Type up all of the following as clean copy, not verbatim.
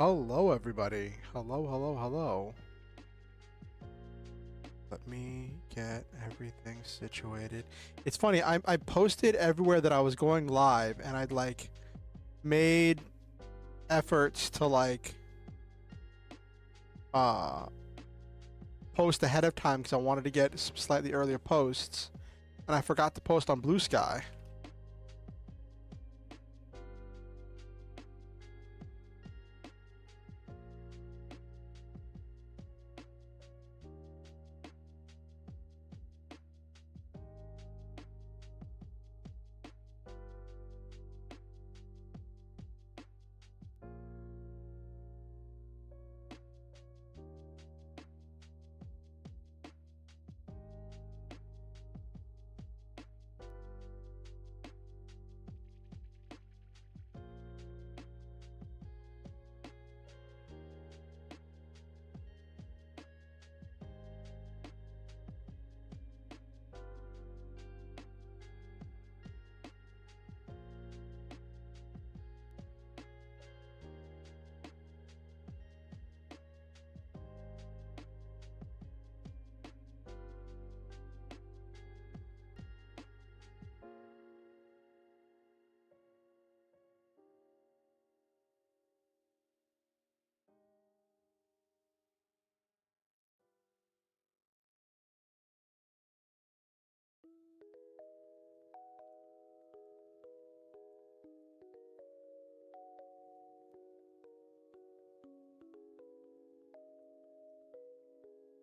Hello, everybody. Hello, hello, hello. Let me get everything situated. It's funny, I posted everywhere that I was going live, and I'd like made efforts to like uh post ahead of time because I wanted to get some slightly earlier posts, and I forgot to post on Blue Sky.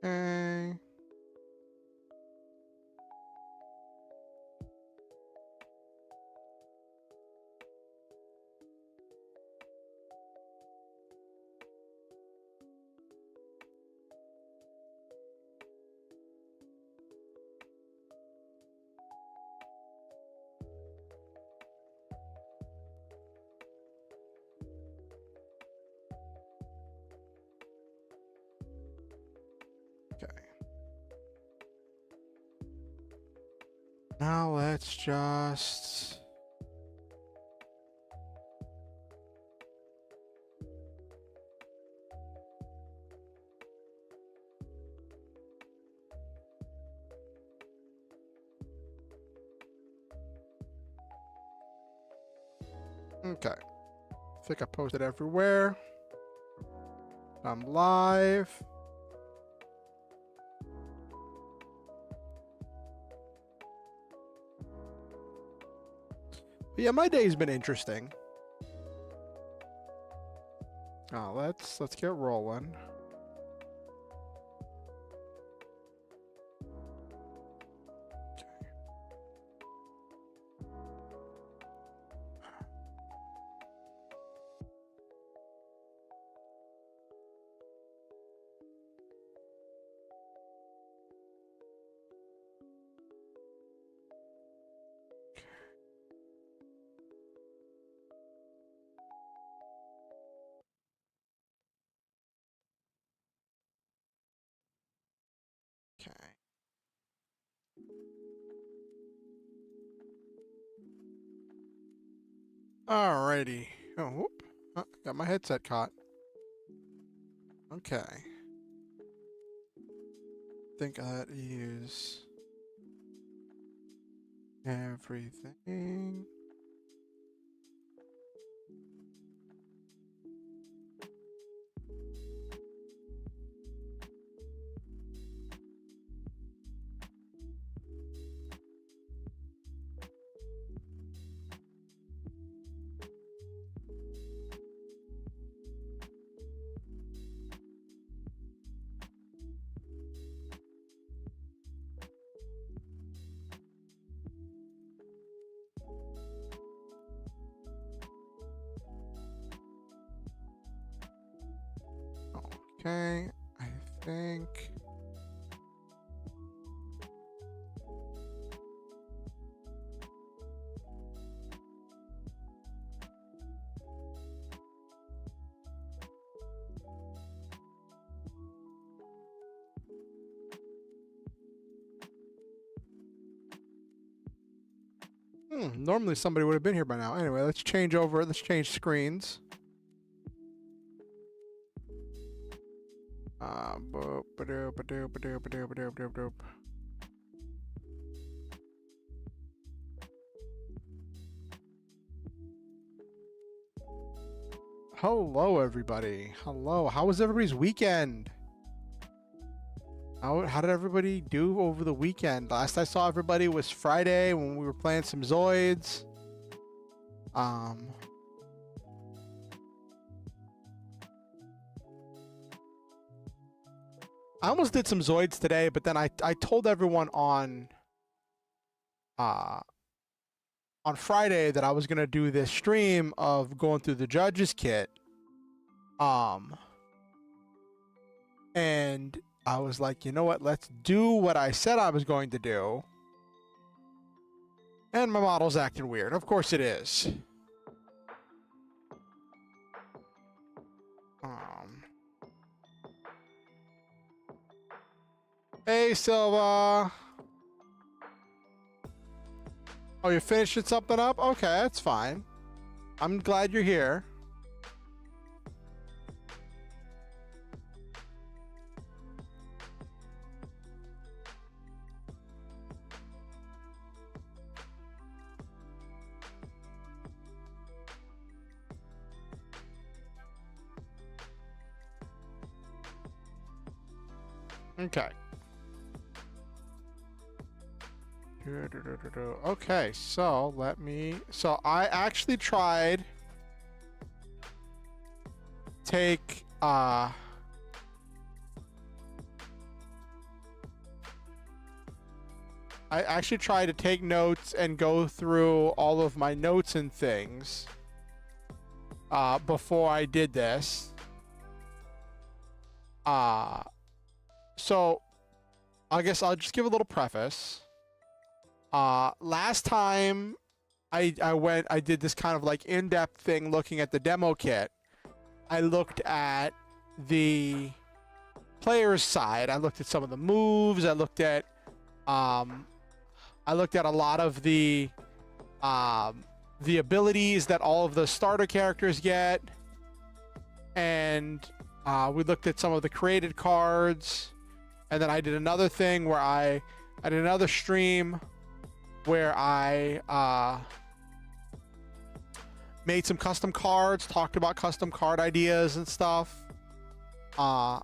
Okay. Okay. Now let's just okay. I think I posted everywhere. I'm live. But yeah, my day's been interesting. Let's get rolling. Okay. Alrighty. Oh, whoop. Got my headset caught. Okay. Think that is everything. Okay, I think. Normally somebody would have been here by now. Anyway, let's change over. Let's change screens. Boop, ba-doop, ba-doop, ba-doop, ba-doop, ba-doop, ba-doop, ba-doop. Hello, everybody. Hello. How was everybody's weekend? How did everybody do over the weekend? Last I saw everybody was Friday when we were playing some Zoids. I almost did some Zoids today, but then I told everyone on Friday that I was gonna do this stream of going through the judges kit. And I was like, you know what? Let's do what I said I was going to do. And my model's acting weird. Of course it is. Hey, Silva. Oh, you're finishing something up? Okay, that's fine. I'm glad you're here. Okay. Okay, so I actually tried take I actually tried to take notes and go through all of my notes and things before I did this. So I guess I'll just give a little preface. Last time I did this kind of like in-depth thing looking at the demo kit. I looked at the player's side. I looked at some of the moves. I looked at a lot of the abilities that all of the starter characters get. And we looked at some of the created cards. And then I did another thing where I did another stream where I made some custom cards, talked about custom card ideas and stuff. And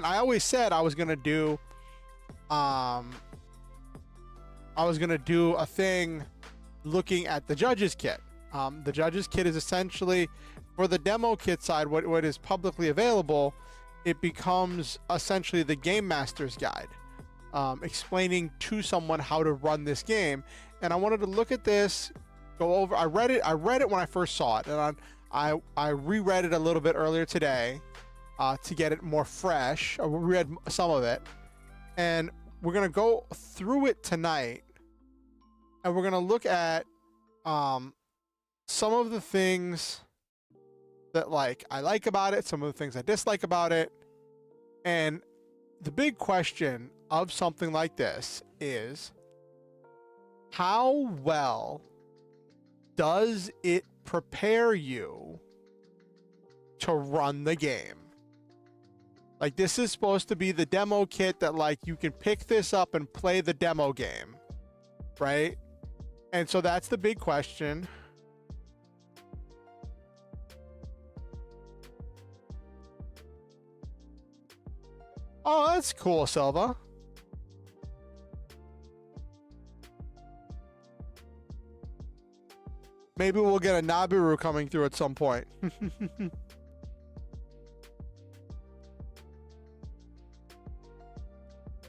I always said I was gonna do a thing looking at the judges kit. The judges kit is essentially, for the demo kit side, what is publicly available. It becomes essentially the game master's guide, explaining to someone how to run this game. And I wanted to look at this, go over. I read it when I first saw it, and I reread it a little bit earlier today to get it more fresh. I read some of it, and we're gonna go through it tonight, and we're gonna look at some of the things that I like about it, some of the things I dislike about it. And the big question of something like this is, how well does it prepare you to run the game? Like, this is supposed to be the demo kit that you can pick this up and play the demo game, right? And so that's the big question. Oh, that's cool, Silva. Maybe we'll get a Nabiru coming through at some point.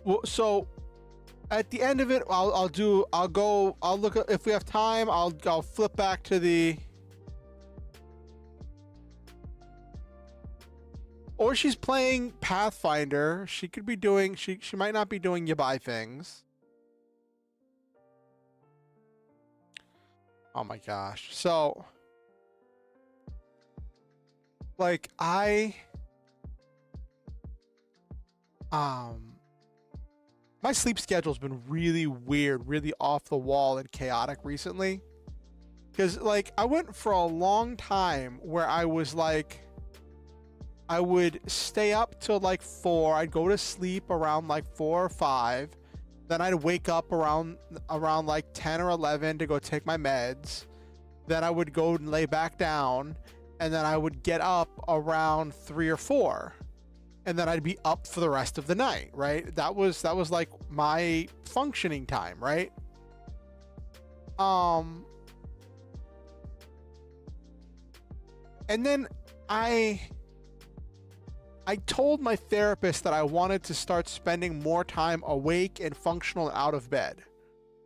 Well, so at the end of it, I'll look at, if we have time, I'll flip back to the. Or she's playing Pathfinder. She could be doing, she might not be doing Yabai things. Oh my gosh. So, my sleep schedule's been really weird, really off the wall and chaotic recently. Because I went for a long time where I was I would stay up till like 4. I'd go to sleep around like 4 or 5. Then I'd wake up around like 10 or 11 to go take my meds. Then I would go and lay back down, and then I would get up around 3 or 4. And then I'd be up for the rest of the night, right? That was like my functioning time, right? And then I told my therapist that I wanted to start spending more time awake and functional and out of bed,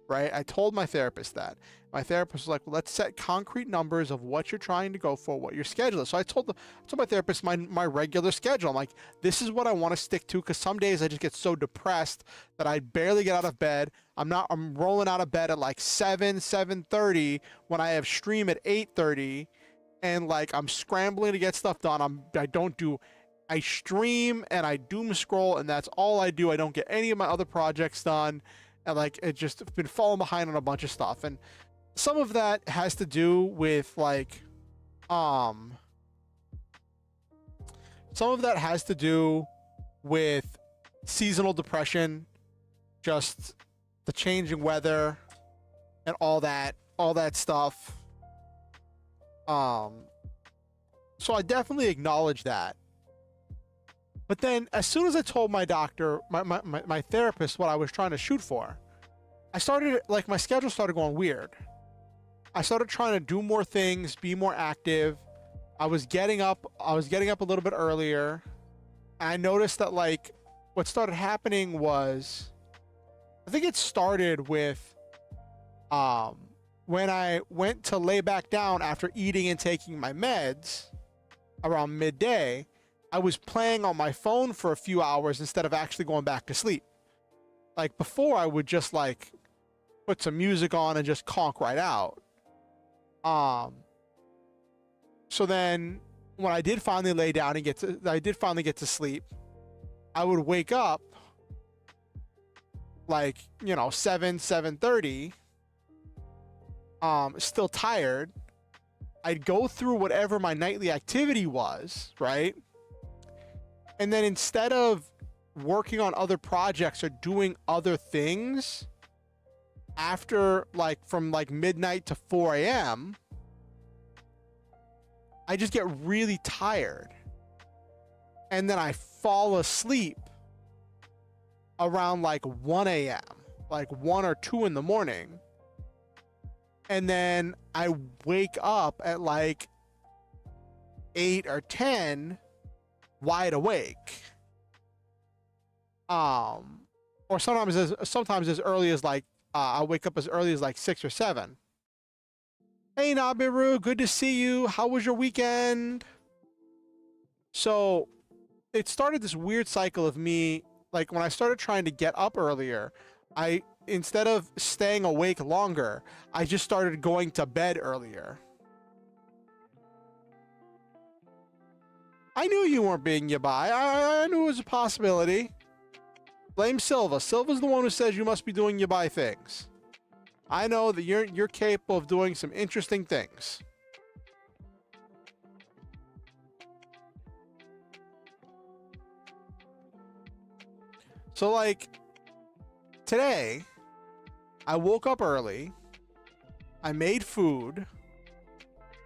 right? I told my therapist that. My therapist was like, well, let's set concrete numbers of what you're trying to go for, what your schedule is. So I told my therapist my regular schedule. I'm like, this is what I want to stick to, because some days I just get so depressed that I barely get out of bed. I'm rolling out of bed at like 7:30 when I have stream at 8:30, and like I'm scrambling to get stuff done. I stream and I doom scroll, and that's all I do. I don't get any of my other projects done, and like it just been falling behind on a bunch of stuff. And some of that has to do with like seasonal depression, just the changing weather and all that stuff. So I definitely acknowledge that. But then as soon as I told my doctor, my therapist, what I was trying to shoot for, I started, like, my schedule started going weird. I started trying to do more things, be more active. I was getting up a little bit earlier. And I noticed that, like, what started happening was, I think it started with when I went to lay back down after eating and taking my meds around midday. I was playing on my phone for a few hours instead of actually going back to sleep. Like before, I would just like put some music on and just conk right out. So then when I did finally lay down and get to sleep, I would wake up like, 7:30, still tired. I'd go through whatever my nightly activity was, right? And then instead of working on other projects or doing other things after from midnight to 4 a.m., I just get really tired. And then I fall asleep around 1 a.m., 1 or 2 in the morning. And then I wake up at 8 or 10 wide awake. Or sometimes as early as I'll wake up as early as 6 or 7. Hey Nabiru, good to see you. How was your weekend? So it started this weird cycle of me, when I started trying to get up earlier, instead of staying awake longer, I just started going to bed earlier. I knew you weren't being yabai. I knew it was a possibility. Blame Silva. Silva's the one who says you must be doing yabai things. I know that you're capable of doing some interesting things. So today, I woke up early. I made food.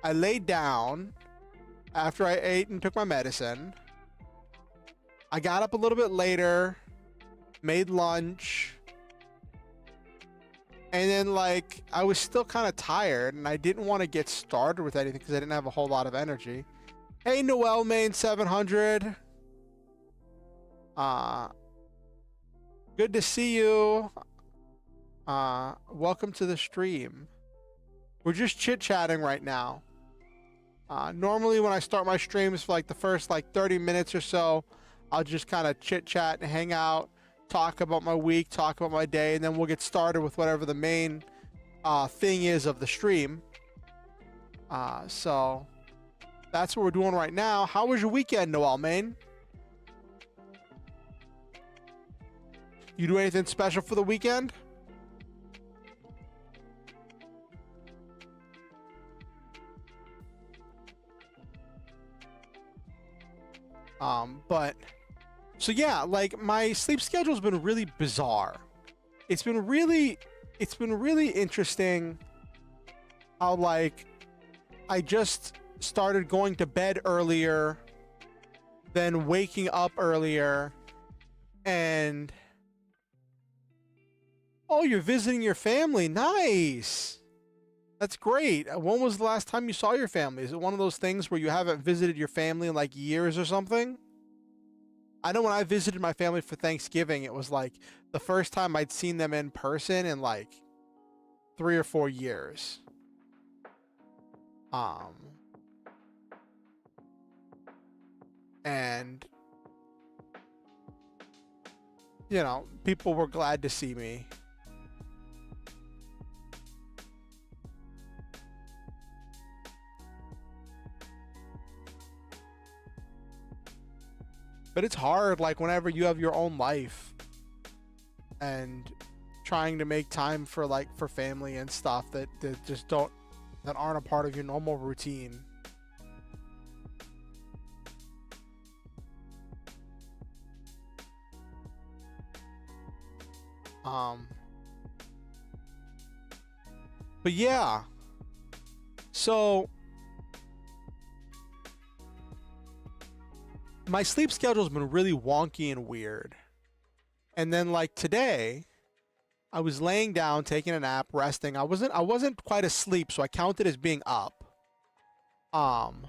I laid down after I ate and took my medicine. I got up a little bit later, made lunch. And then I was still kind of tired and I didn't want to get started with anything because I didn't have a whole lot of energy. Hey, Noel Main 700. Good to see you. Welcome to the stream. We're just chit-chatting right now. Normally when I start my streams for the first 30 minutes or so, I'll just kind of chit-chat and hang out, talk about my week, talk about my day, and then we'll get started with whatever the main thing is of the stream. So that's what we're doing right now. How was your weekend, Noel Main? You do anything special for the weekend? But so yeah, like my sleep schedule's been really bizarre. It's been really interesting how like I just started going to bed earlier, then waking up earlier, and oh, you're visiting your family. Nice. That's great. When was the last time you saw your family? Is it one of those things where you haven't visited your family in like years or something? I know when I visited my family for Thanksgiving, it was like the first time I'd seen them in person in like 3 or 4 years. And you know, people were glad to see me. But it's hard, like, whenever you have your own life and trying to make time for, like, for family and stuff that just don't, that aren't a part of your normal routine. But yeah. So my sleep schedule's been really wonky and weird. And then like today, I was laying down, taking a nap, resting. I wasn't quite asleep, so I counted as being up. And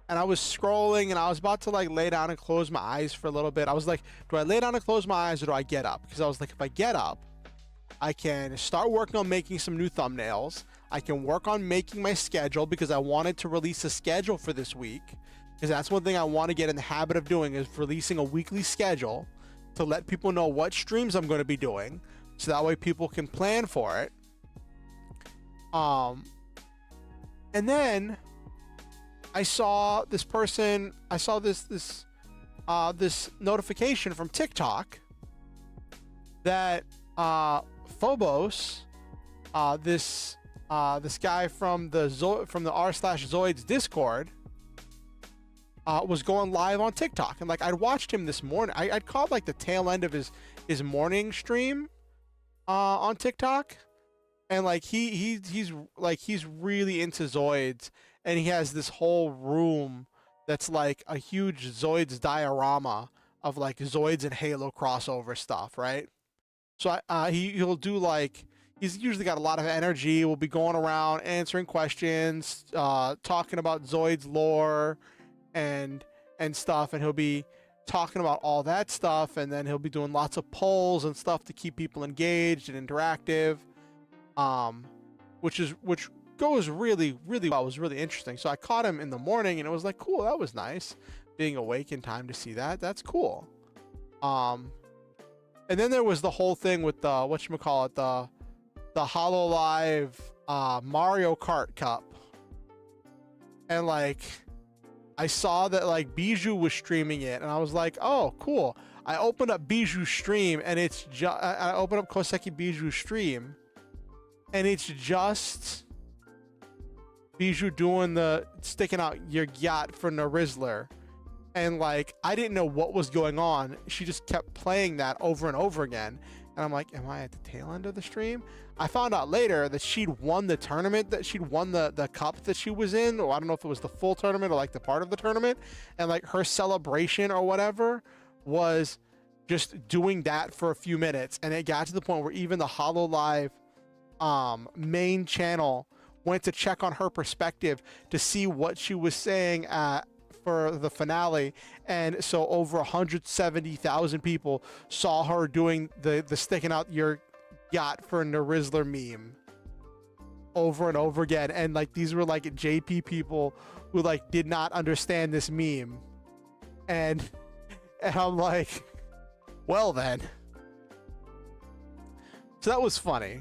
I was scrolling and I was about to like lay down and close my eyes for a little bit. I was like, do I lay down and close my eyes or do I get up? Because I was like, if I get up, I can start working on making some new thumbnails. I can work on making my schedule because I wanted to release a schedule for this week. Because that's one thing I want to get in the habit of doing, is releasing a weekly schedule to let people know what streams I'm going to be doing, so that way people can plan for it. And then I saw this person, I saw this notification from TikTok that Phobos, this guy from the r/Zoids Discord, was going live on TikTok, and like I'd watched him this morning. I'd caught like the tail end of his morning stream on TikTok, and like he's really into Zoids, and he has this whole room that's like a huge Zoids diorama of like Zoids and Halo crossover stuff, right? So he'll do like, he's usually got a lot of energy. We'll be going around answering questions, talking about Zoids lore and stuff, and he'll be talking about all that stuff, and then he'll be doing lots of polls and stuff to keep people engaged and interactive, which goes really well. It was really interesting. So I caught him in the morning, and it was like, cool, that was nice, being awake in time to see that. That's cool. And then there was the whole thing with the whatchamacallit, the HoloLive Mario Kart Cup, and like I saw that like Bijou was streaming it, and I was like, oh, cool. I opened up Bijou's stream, and it's just, I opened up Koseki Bijou's stream, and it's just Bijou doing the sticking out your yacht for the Rizzler. And like, I didn't know what was going on. She just kept playing that over and over again. And I'm like, am I at the tail end of the stream? I found out later that she'd won the tournament, that she'd won the cup that she was in, or I don't know if it was the full tournament or like the part of the tournament. And like her celebration or whatever was just doing that for a few minutes. And it got to the point where even the HoloLive main channel went to check on her perspective to see what she was saying for the finale, and so over 170,000 people saw her doing the sticking out your yacht for a Rizzler meme over and over again. And like, these were like JP people who like did not understand this meme, and I'm like, well then. So that was funny.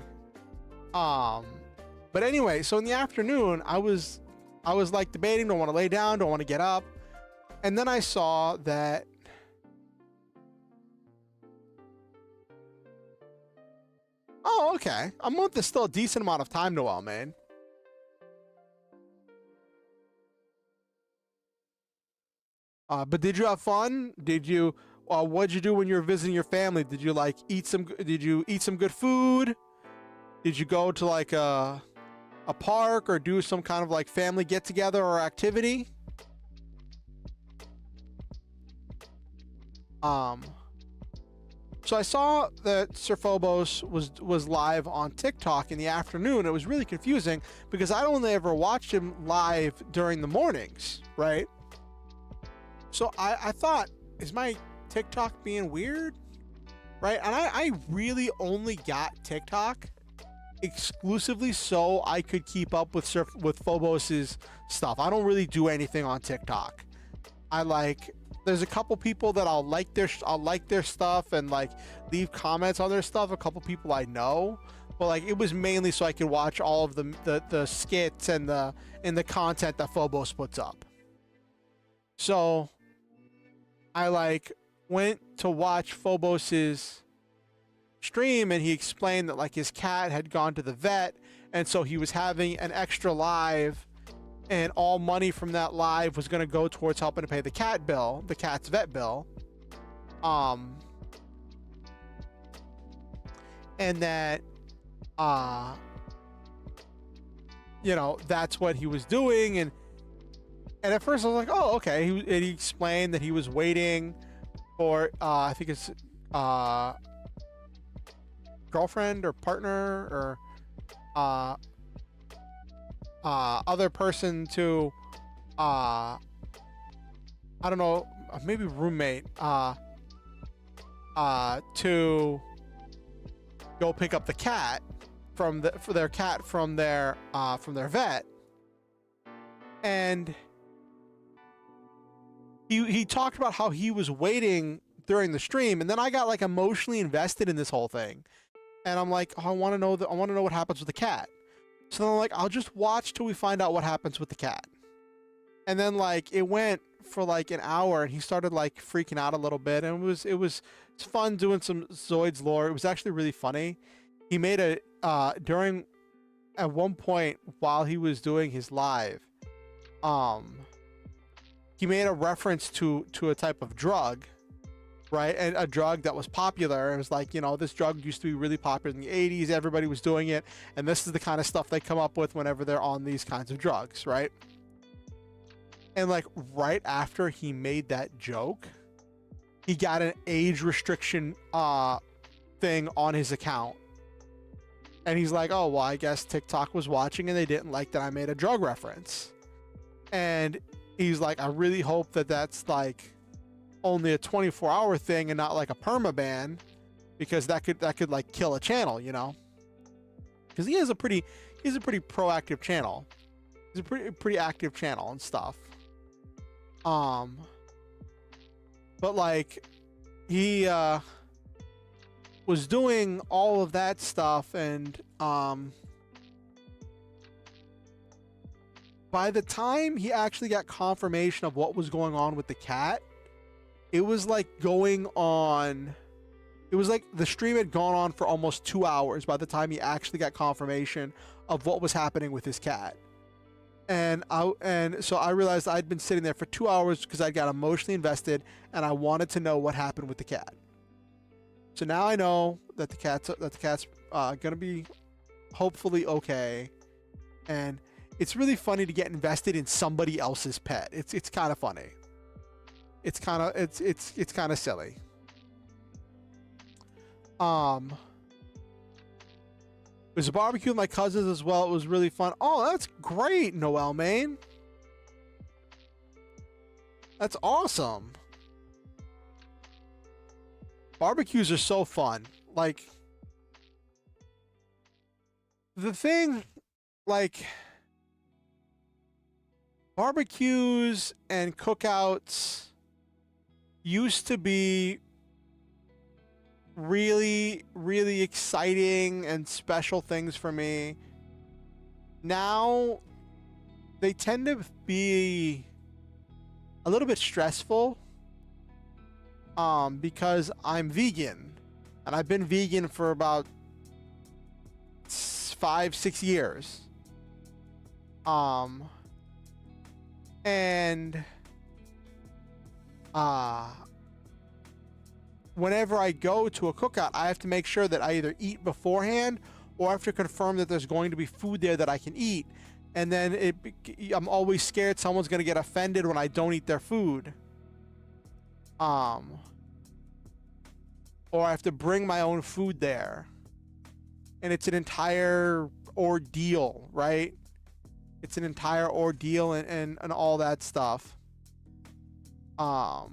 But anyway, so in the afternoon, I was like debating, don't want to lay down, don't want to get up. And then I saw that oh, okay, a month is still a decent amount of time, Noel, man. But did you have fun? Did you? What'd you do when you were visiting your family? Did you like eat some? Did you eat some good food? Did you go to like a park or do some kind of like family get together or activity? So I saw that Sir Phobos was live on TikTok in the afternoon. It was really confusing because I only ever watched him live during the mornings, right? So I thought, is my TikTok being weird? Right? And I really only got TikTok exclusively so I could keep up with Phobos's stuff. I don't really do anything on TikTok. There's a couple people that I'll like their stuff and like leave comments on their stuff. A couple people I know, but like it was mainly so I could watch all of the skits and the content that Phobos puts up. So I like went to watch Phobos's stream, and he explained that like his cat had gone to the vet, and so he was having an extra live, and all money from that live was going to go towards helping to pay the cat's vet bill. And that that's what he was doing, and at first I was like, oh, okay. He explained that he was waiting for I think it's girlfriend or partner or other person to I don't know, maybe roommate to go pick up the cat from their vet. And he talked about how he was waiting during the stream, and then I got like emotionally invested in this whole thing, and I'm like, oh, I want to know what happens with the cat. So then I'm like, I'll just watch till we find out what happens with the cat. And then like it went for like an hour, and he started like freaking out a little bit, and it was fun doing some Zoids lore. It was actually really funny. He made at one point while he was doing his live, he made a reference to a type of drug, right? And a drug that was popular. It was like, this drug used to be really popular in the 80s. Everybody was doing it. And this is the kind of stuff they come up with whenever they're on these kinds of drugs, right? And like right after he made that joke, he got an age restriction thing on his account. And he's like, oh, well, I guess TikTok was watching and they didn't like that I made a drug reference. And he's like, I really hope that that's like only a 24-hour thing and not like a permaban, because that could like kill a channel, because he has a pretty proactive channel. He's a pretty active channel and stuff. But like he was doing all of that stuff, and by the time he actually got confirmation of what was going on with the cat, it was like the stream had gone on for almost 2 hours by the time he actually got confirmation of what was happening with his cat. And so I realized I'd been sitting there for 2 hours because I got emotionally invested and I wanted to know what happened with the cat. So now I know that the cat's gonna be hopefully okay, and it's really funny to get invested in somebody else's pet. It's kind of funny. It's kind of silly. It was a barbecue with my cousins as well. It was really fun. Oh, that's great, Noel, man. That's awesome. Barbecues are so fun. Like, the thing, like, barbecues and cookouts used to be really, really exciting and special things for me. Now, they tend to be a little bit stressful, because I'm vegan, and I've been vegan for about 5-6 years. And whenever I go to a cookout, I have to make sure that I either eat beforehand or I have to confirm that there's going to be food there that I can eat. And then I'm always scared someone's going to get offended when I don't eat their food. Or I have to bring my own food there. And it's an entire ordeal, right? It's an entire ordeal and all that stuff. But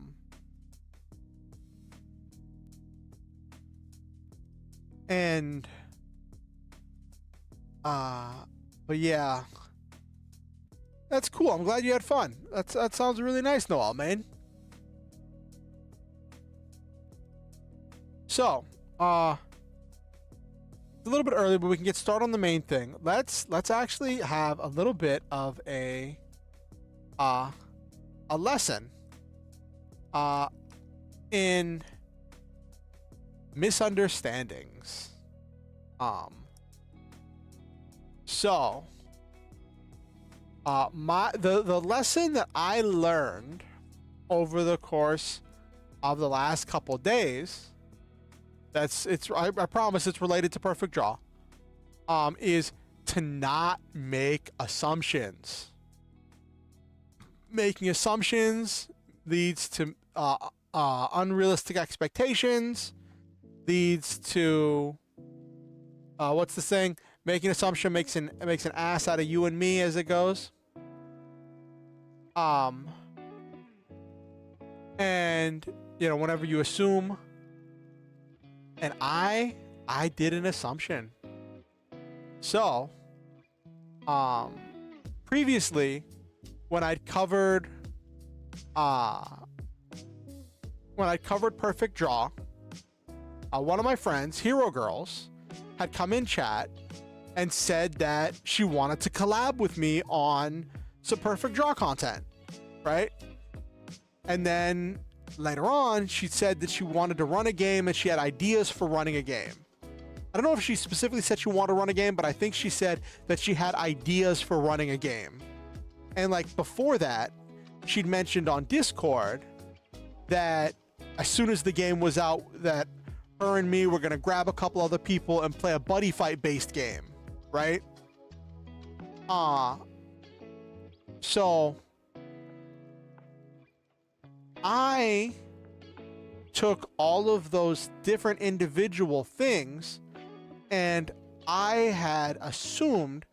yeah, that's cool. I'm glad you had fun. That sounds really nice, Noel, man. So, it's a little bit early, but we can get started on the main thing. Let's actually have a little bit of a lesson in misunderstandings. So the lesson that I learned over the course of the last couple days, I promise it's related to Perfect Draw, is to not make assumptions. Making assumptions leads to unrealistic expectations, leads to what's the saying? Making an assumption makes an ass out of you and me, as it goes. And whenever you assume, and I did an assumption. So, previously, when I'd covered Perfect Draw, one of my friends, Hero Girls, had come in chat and said that she wanted to collab with me on some Perfect Draw content, right? And then later on, she said that she wanted to run a game and she had ideas for running a game. I don't know if she specifically said she wanted to run a game, but I think she said that she had ideas for running a game. And like before that, she'd mentioned on Discord that as soon as the game was out, that her and me were going to grab a couple other people and play a buddy fight based game, right? So I took all of those different individual things and I had assumed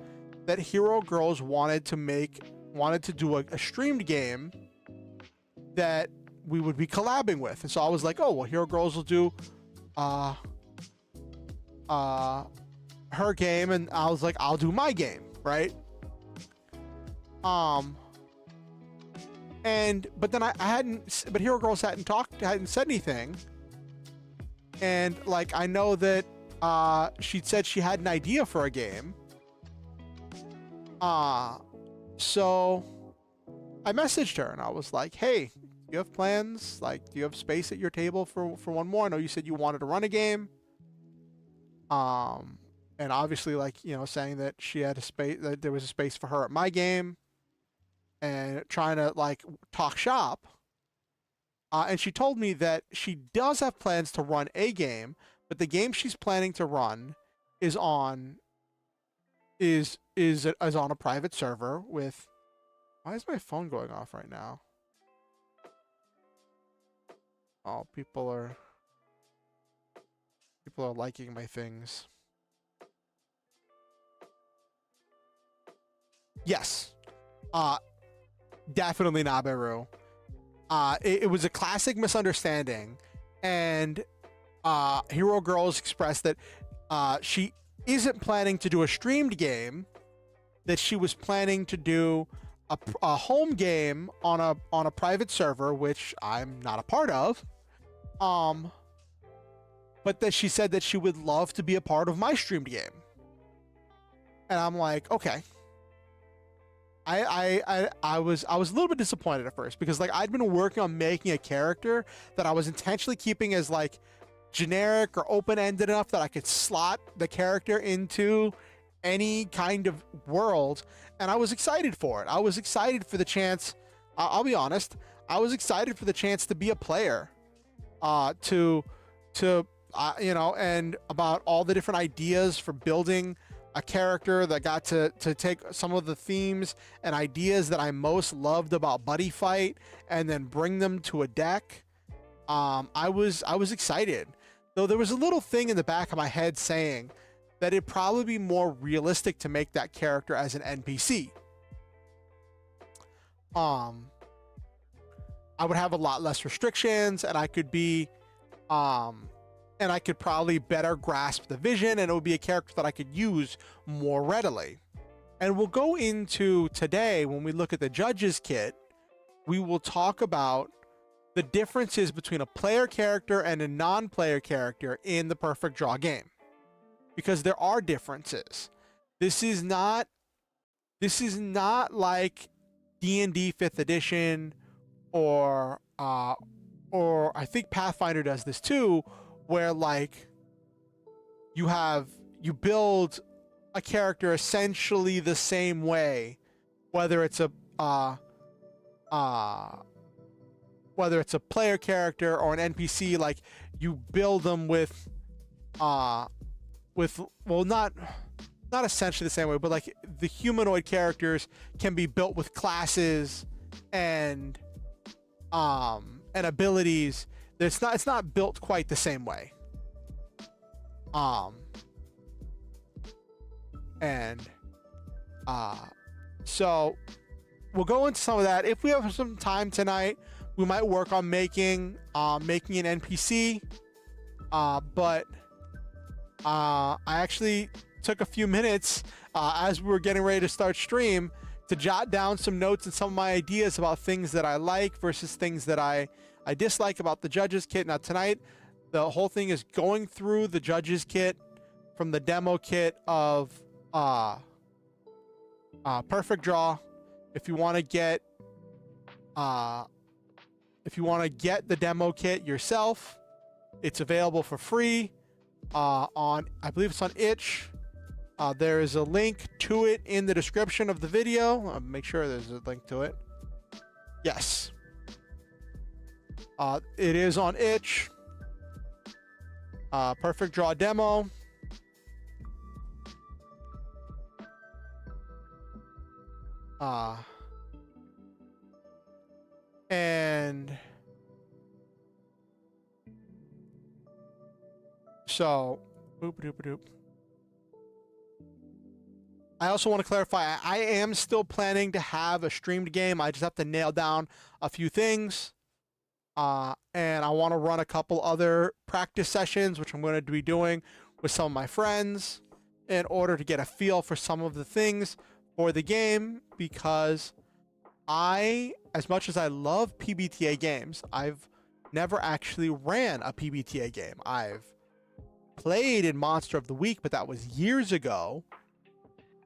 that Hero Girls wanted to do a streamed game that we would be collabing with. And so I was like, oh, well, Hero Girls will do her game, and I was like, I'll do my game, right? But Hero Girls hadn't said anything. And like, I know that she'd said she had an idea for a game. So I messaged her and I was like, hey, do you have plans? Like, do you have space at your table for one more? I know you said you wanted to run a game. And obviously, like, saying that she had a space, that there was a space for her at my game, and trying to like talk shop. And she told me that she does have plans to run a game, but the game she's planning to run is on a private server with. Why is my phone going off right now? Oh, people are liking my things. Yes. Definitely Naberu. It was a classic misunderstanding, and Hero Girls expressed that she isn't planning to do a streamed game, that she was planning to do a home game on a private server, which I'm not a part of. But that she said that she would love to be a part of my streamed game. And I'm like, okay. I was a little bit disappointed at first, because like I'd been working on making a character that I was intentionally keeping as like generic or open-ended enough that I could slot the character into any kind of world, and I was excited for it. I was excited for the chance I'll be honest, I was excited for the chance to be a player, you know, and about all the different ideas for building a character that got to take some of the themes and ideas that I most loved about Buddy Fight and then bring them to a deck. I was excited, though there was a little thing in the back of my head saying that it'd probably be more realistic to make that character as an NPC. I would have a lot less restrictions, and I could be, and I could probably better grasp the vision, and it would be a character that I could use more readily. And we'll go into today, when we look at the Judges Kit, we will talk about the differences between a player character and a non-player character in the Perfect Draw game. Because there are differences. This is not like D&D 5th edition or I think Pathfinder does this too, where like you build a character essentially the same way, whether it's a player character or an NPC. Like you build them with well, not essentially the same way, but like the humanoid characters can be built with classes and abilities. It's not built quite the same way. So we'll go into some of that. If we have some time tonight, we might work on making an NPC. But I actually took a few minutes as we were getting ready to start stream to jot down some notes and some of my ideas about things that I like versus things that I dislike about the Judges Kit. Now tonight, the whole thing is going through the Judges Kit from the demo kit of Perfect Draw. If you want to get the demo kit yourself, it's available for free on, I believe it's on itch. There is a link to it in the description of the video. I'll make sure there's a link to it. Yes. It is on itch. Perfect Draw demo. And so, boop. I also want to clarify, I am still planning to have a streamed game. I just have to nail down a few things. And I want to run a couple other practice sessions, which I'm going to be doing with some of my friends in order to get a feel for some of the things for the game, because as much as I love PBTA games, I've never actually ran a PBTA game. I've played in Monster of the Week, but that was years ago.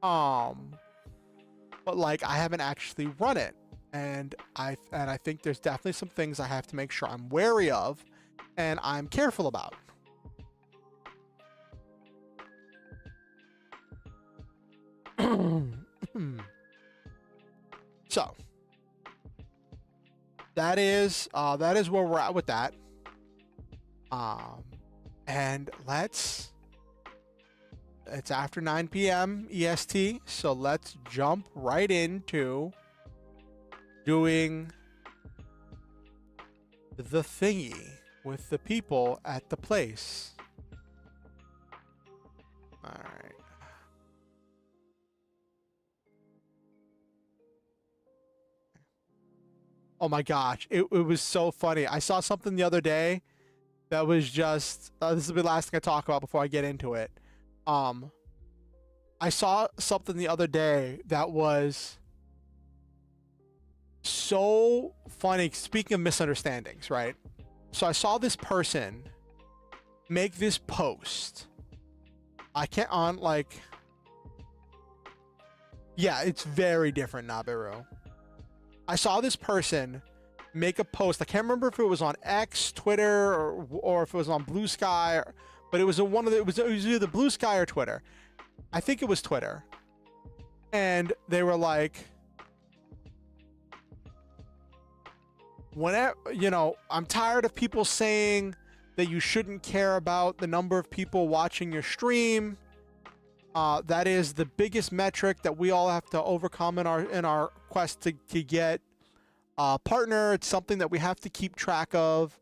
But like I haven't actually run it, and I think there's definitely some things I have to make sure I'm wary of and I'm careful about. So that is where we're at with that. And it's after 9 p.m. EST, so let's jump right into doing the thingy with the people at the place. All right. Oh my gosh, it was so funny. I saw something the other day that was just, this will be the last thing I talk about before I get into it. I saw something the other day that was so funny. Speaking of misunderstandings, right? So I saw this person make this post. I can't yeah, it's very different, Nabiru. I saw this person make a post. I can't remember if it was on X, Twitter, or if it was on Blue Sky, but it was it was either Blue Sky or Twitter. I think it was Twitter. And they were like, whenever, I'm tired of people saying that you shouldn't care about the number of people watching your stream. That is the biggest metric that we all have to overcome in our quest to get a partner. It's something that we have to keep track of,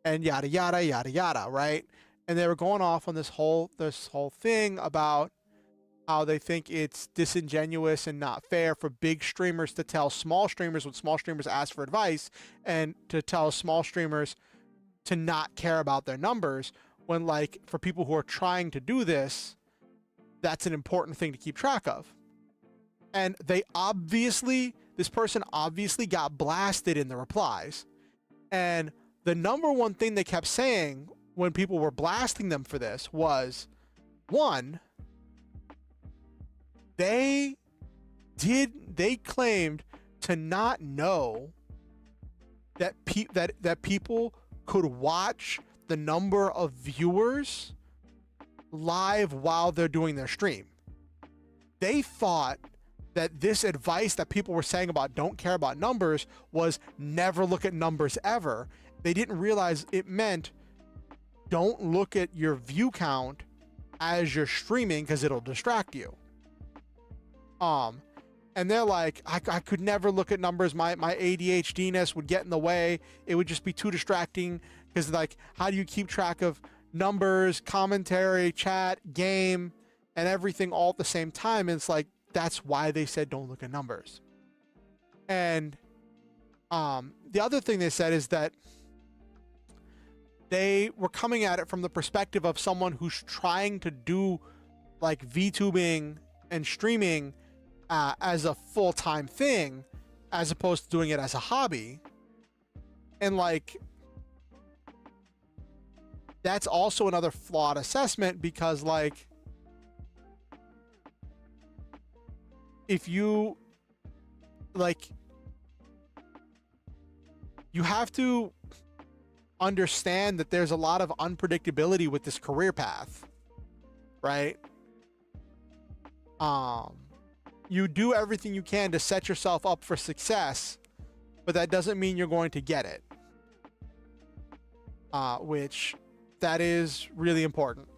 and yada yada yada yada, right? And they were going off on this whole thing about how they think it's disingenuous and not fair for big streamers to tell small streamers when small streamers ask for advice, and to tell small streamers to not care about their numbers, when, like, for people who are trying to do this, that's an important thing to keep track of. And this person obviously got blasted in the replies. And the number one thing they kept saying when people were blasting them for this was, one, they claimed to not know that people could watch the number of viewers live while they're doing their stream. They thought that this advice that people were saying about don't care about numbers was never look at numbers ever. They didn't realize it meant don't look at your view count as you're streaming, because it'll distract you. And they're like, I could never look at numbers. My ADHD-ness would get in the way. It would just be too distracting, because, like, how do you keep track of numbers, commentary, chat, game, and everything all at the same time? And it's like, that's why they said don't look at numbers. And the other thing they said is that they were coming at it from the perspective of someone who's trying to do, like, VTubing and streaming as a full-time thing, as opposed to doing it as a hobby. And, like, that's also another flawed assessment, because, like, if you, like, you have to understand that there's a lot of unpredictability with this career path, right? You do everything you can to set yourself up for success, but that doesn't mean you're going to get it. Which, that is really important.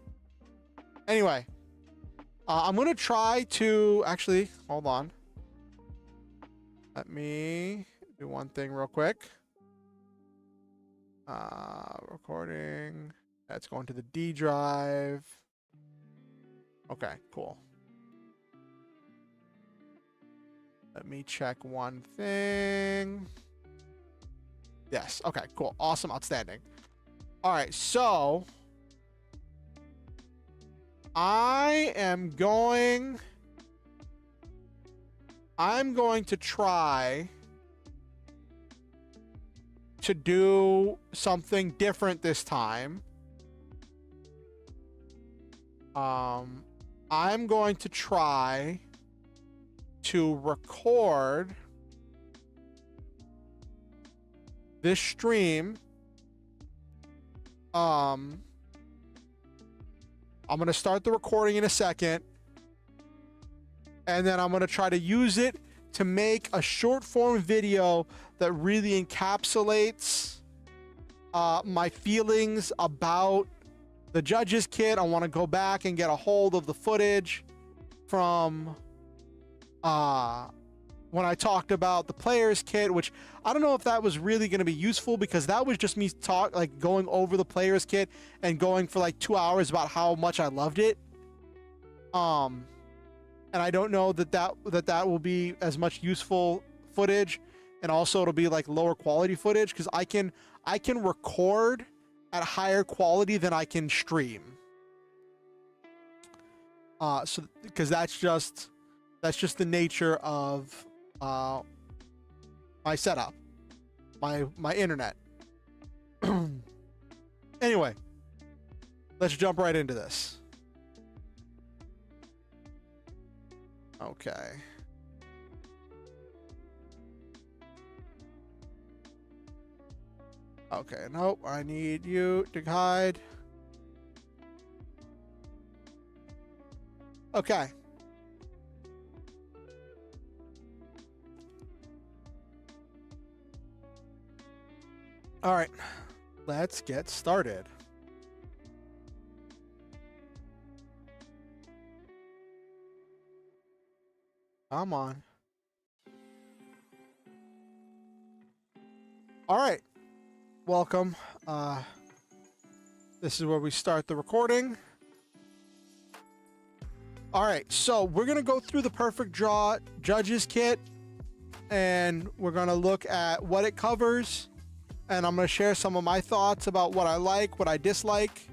Anyway, I'm going to try to, actually, hold on. Let me do one thing real quick. Recording. That's going to the D drive. Okay, cool. Let me check one thing. Yes. Okay, cool. Awesome. Outstanding. All right. So I'm going to try to do something different this time. I'm going to try to record this stream. I'm going to start the recording in a second, and then I'm going to try to use it to make a short form video that really encapsulates my feelings about the judge's kit. I want to go back and get a hold of the footage from when I talked about the player's kit, which I don't know if that was really going to be useful, because that was just me going over the player's kit and going for like 2 hours about how much I loved it. And I don't know that will be as much useful footage, and also it'll be like lower quality footage, because I can record at higher quality than I can stream. So because that's just the nature of my setup, my internet. Anyway, let's jump right into this. Okay. Okay, nope, I need you to hide. Okay. All right, let's get started. Come on. All right, welcome. This is where we start the recording. All right, so we're gonna go through the Perfect Draw Judges Kit, and we're gonna look at what it covers, and I'm gonna share some of my thoughts about what I like, what I dislike,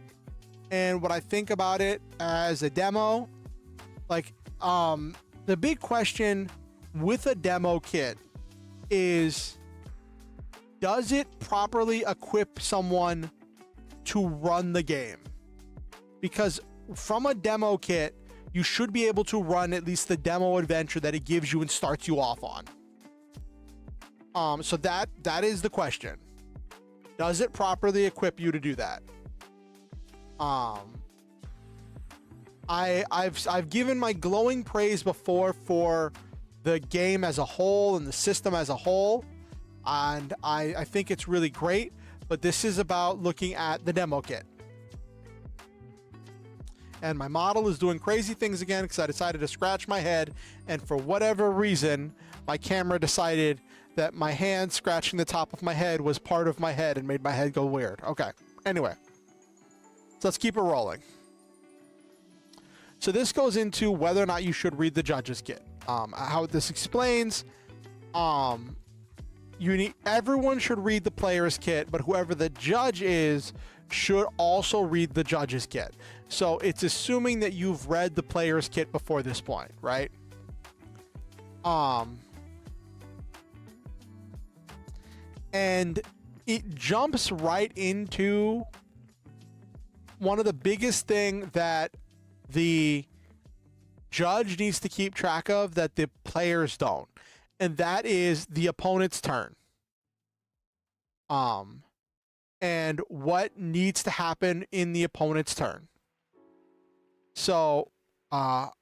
and what I think about it as a demo. Like, the big question with a demo kit is, does it properly equip someone to run the game? Because from a demo kit, you should be able to run at least the demo adventure that it gives you and starts you off on. So that is the question. Does it properly equip you to do that? I've given my glowing praise before for the game as a whole and the system as a whole, and I think it's really great, but this is about looking at the demo kit. And my model is doing crazy things again because I decided to scratch my head, and for whatever reason my camera decided that my hand scratching the top of my head was part of my head and made my head go weird. Okay, anyway, so let's keep it rolling. So this goes into whether or not you should read the Judges Kit. How this explains, everyone should read the Player's Kit, but whoever the judge is should also read the Judges Kit. So it's assuming that you've read the Player's Kit before this point, right? And it jumps right into one of the biggest thing that the judge needs to keep track of that the players don't, and that is the opponent's turn. And what needs to happen in the opponent's turn. So, the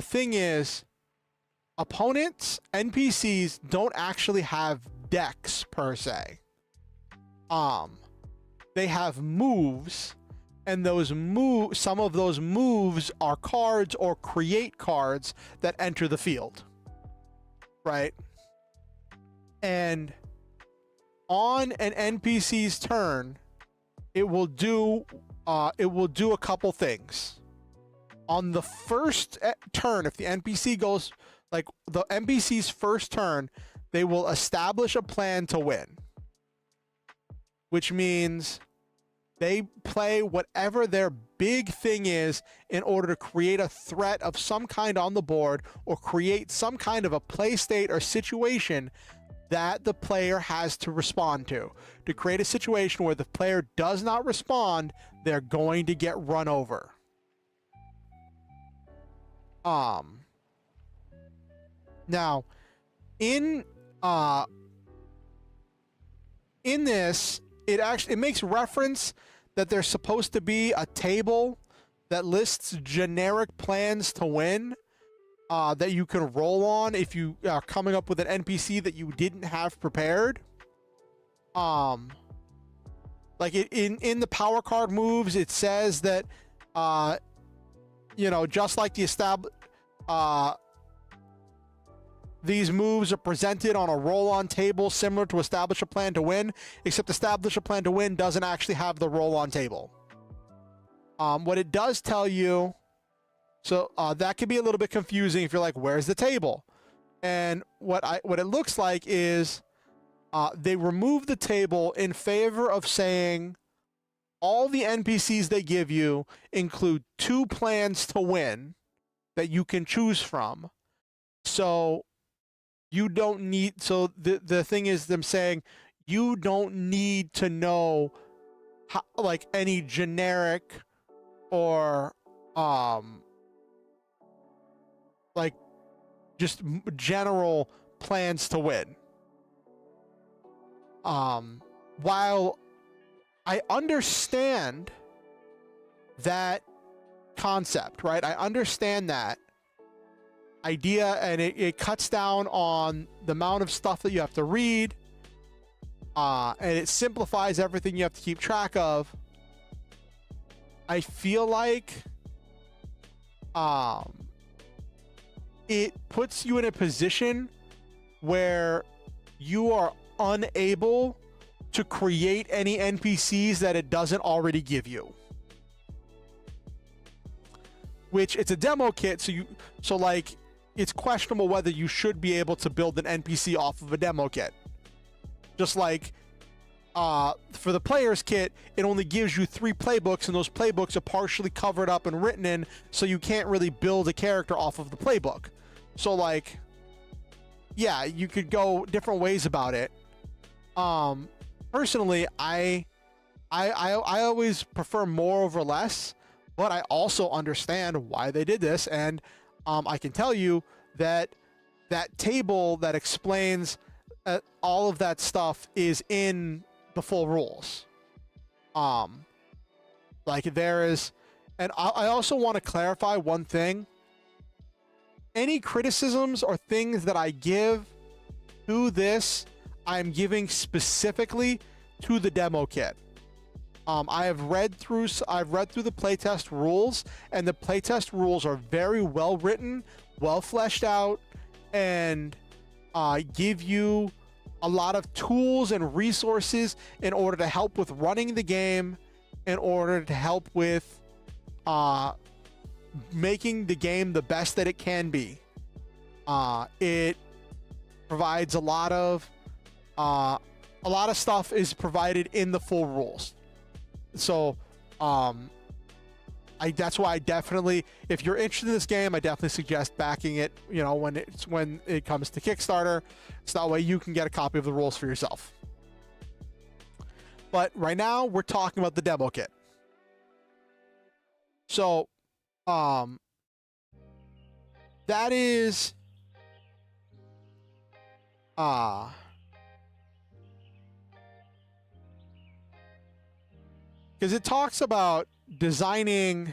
thing is, opponents, NPCs, don't actually have decks per se. They have moves, and those some of those moves are cards or create cards that enter the field, right? And on an NPC's turn, it will do a couple things. On the first turn, if the NPC goes, like the NPC's first turn, they will establish a plan to win, which means they play whatever their big thing is in order to create a threat of some kind on the board, or create some kind of a play state or situation that the player has to respond to. To create a situation where the player does not respond, they're going to get run over. Now, in this, it makes reference that there's supposed to be a table that lists generic plans to win, that you can roll on if you are coming up with an NPC that you didn't have prepared. Like in the power card moves, it says that, just like these moves are presented on a roll-on table similar to Establish a Plan to Win, except Establish a Plan to Win doesn't actually have the roll-on table. What it does tell you, so that can be a little bit confusing if you're like, where's the table? And what it looks like is they remove the table in favor of saying all the NPCs they give you include 2 plans to win that you can choose from. So you don't need, so the thing is them saying you don't need to know how, like any generic or like just general plans to win. While I understand that concept, right? I understand that idea, and it cuts down on the amount of stuff that you have to read. and it simplifies everything you have to keep track of. I feel like it puts you in a position where you are unable to create any NPCs that it doesn't already give you. Which, it's a demo kit, so like it's questionable whether you should be able to build an NPC off of a demo kit. Just like for the player's kit, it only gives you 3 playbooks, and those playbooks are partially covered up and written in, so you can't really build a character off of the playbook. So like, yeah, you could go different ways about it. Personally, I always prefer more over less, but I also understand why they did this, and I can tell you that that table that explains all of that stuff is in the full rules. Like there is, and I also want to clarify one thing. Any criticisms or things that I give to this, I'm giving specifically to the demo kit. I've read through the playtest rules, and the playtest rules are very well written, well fleshed out, and give you a lot of tools and resources in order to help with running the game, in order to help with making the game the best that it can be. It provides a lot of stuff is provided in the full rules. So that's why I definitely, if you're interested in this game, I definitely suggest backing it, you know, when it comes to Kickstarter, so that way you can get a copy of the rules for yourself. But right now we're talking about the demo kit. So that is because it talks about designing.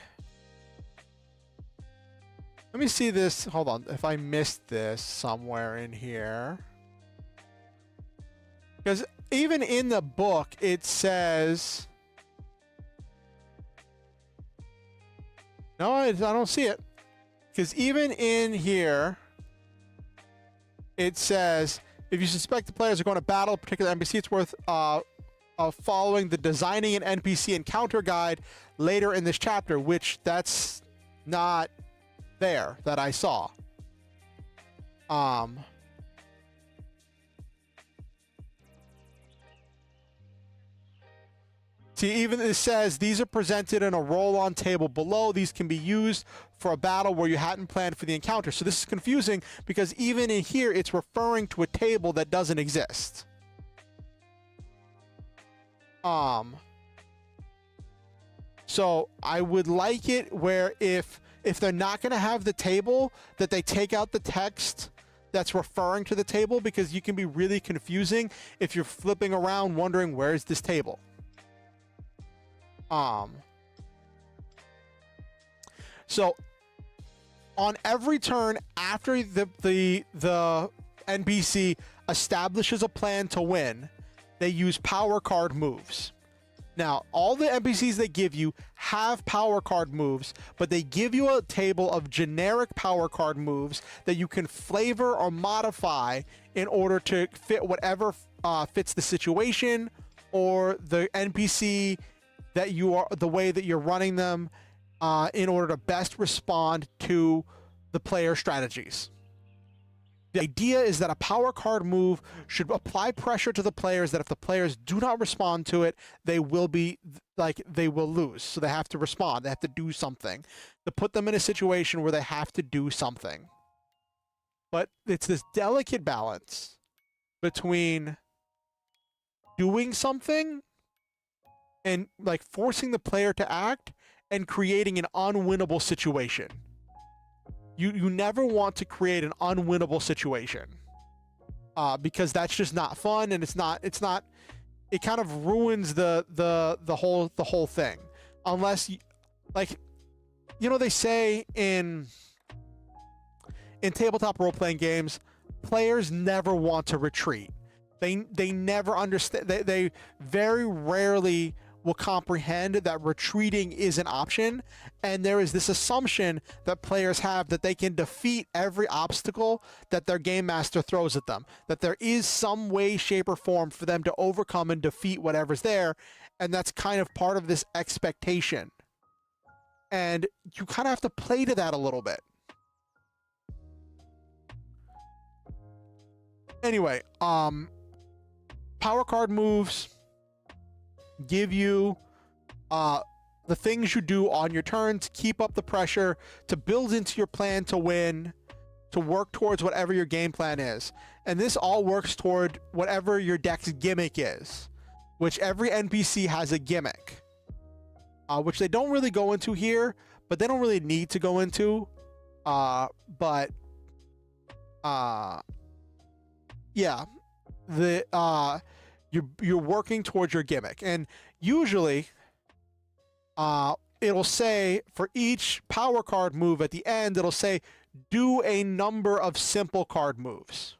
Let me see this. Hold on. If I missed this somewhere in here. Because even in the book, it says. No, I don't see it. Because even in here, it says, if you suspect the players are going to battle a particular NPC, it's worth following the designing an NPC encounter guide later in this chapter, which that's not there that I saw. See, even it says these are presented in a roll-on table below. These can be used for a battle where you hadn't planned for the encounter. So this is confusing because even in here, it's referring to a table that doesn't exist. So I would like it where if they're not going to have the table, that they take out the text that's referring to the table, because you can be really confusing if you're flipping around wondering where's this table. So on every turn after the NPC establishes a plan to win, they use power card moves. Now, all the NPCs they give you have power card moves, but they give you a table of generic power card moves that you can flavor or modify in order to fit whatever fits the situation or the NPC that you are, the way that you're running them, in order to best respond to the player strategies. The idea is that a power card move should apply pressure to the players that if the players do not respond to it, they will lose. So they have to respond. They have to do something to put them in a situation where they have to do something. But it's this delicate balance between doing something and like forcing the player to act and creating an unwinnable situation. You never want to create an unwinnable situation, because that's just not fun, and it kind of ruins the whole thing. Unless they say in tabletop role-playing games, players never want to retreat. They never understand. They very rarely will comprehend that retreating is an option, and there is this assumption that players have that they can defeat every obstacle that their game master throws at them, that there is some way, shape, or form for them to overcome and defeat whatever's there, and that's kind of part of this expectation, and you kind of have to play to that a little bit. Anyway, power card moves give you the things you do on your turn to keep up the pressure, to build into your plan to win, to work towards whatever your game plan is. And this all works toward whatever your deck's gimmick is, which every NPC has a gimmick, which they don't really go into here, but they don't really need to go into. Yeah, you're working towards your gimmick, and usually it'll say for each power card move at the end, it'll say do a number of simple card moves.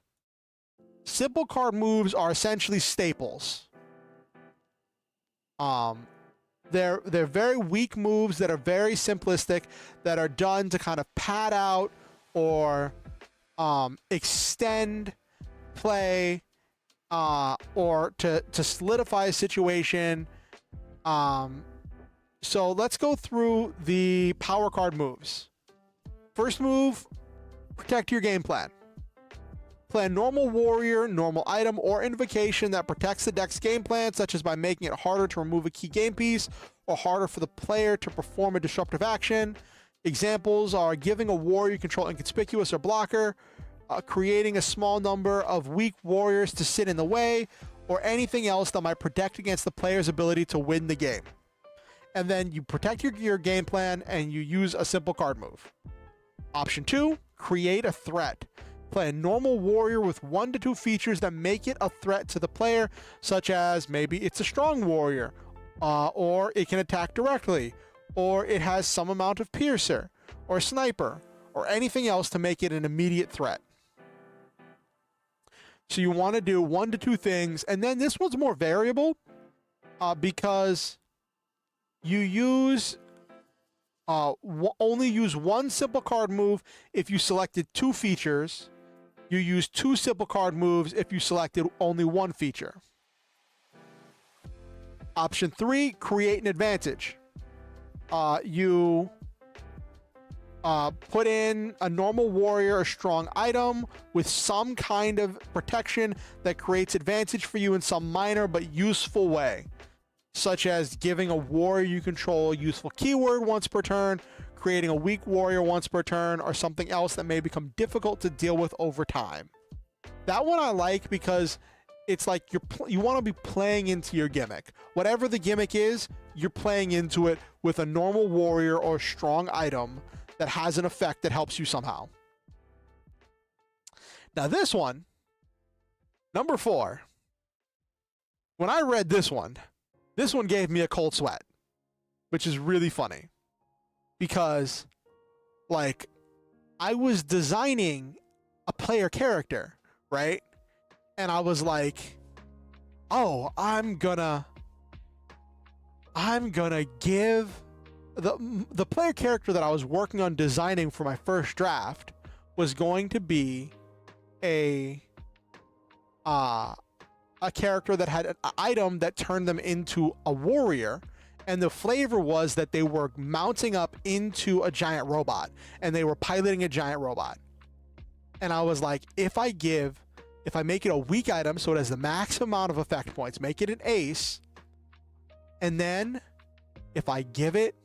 Simple card moves are essentially staples. They're very weak moves that are very simplistic, that are done to kind of pad out or extend play, or to solidify a situation. So let's go through the power card moves. First move, protect your game plan. Play a normal warrior, normal item, or invocation that protects the deck's game plan, such as by making it harder to remove a key game piece or harder for the player to perform a disruptive action. Examples are giving a warrior you control inconspicuous or blocker, creating a small number of weak warriors to sit in the way, or anything else that might protect against the player's ability to win the game. And then you protect your game plan and you use a simple card move. Option 2, create a threat. Play a normal warrior with 1 to 2 features that make it a threat to the player, such as maybe it's a strong warrior, or it can attack directly, or it has some amount of piercer, or sniper, or anything else to make it an immediate threat. So you want to do 1 to 2 things, and then this one's more variable because you use only use 1 simple card move if you selected 2 features. You use 2 simple card moves if you selected only 1 feature. Option 3, create an advantage. You put in a normal warrior or strong item with some kind of protection that creates advantage for you in some minor but useful way, such as giving a warrior you control a useful keyword once per turn, creating a weak warrior once per turn, or something else that may become difficult to deal with over time. That one I like because it's like you want to be playing into your gimmick. Whatever the gimmick is, you're playing into it with a normal warrior or strong item that has an effect that helps you somehow. Now this one, number 4, when I read this one gave me a cold sweat, which is really funny because, like, I was designing a player character, right? And I was like, oh, I'm gonna give the player character that I was working on designing for my first draft was going to be a character that had an item that turned them into a warrior, and the flavor was that they were mounting up into a giant robot and they were piloting a giant robot. And I was like, if I make it a weak item so it has the max amount of effect points, make it an ace, and then if I give it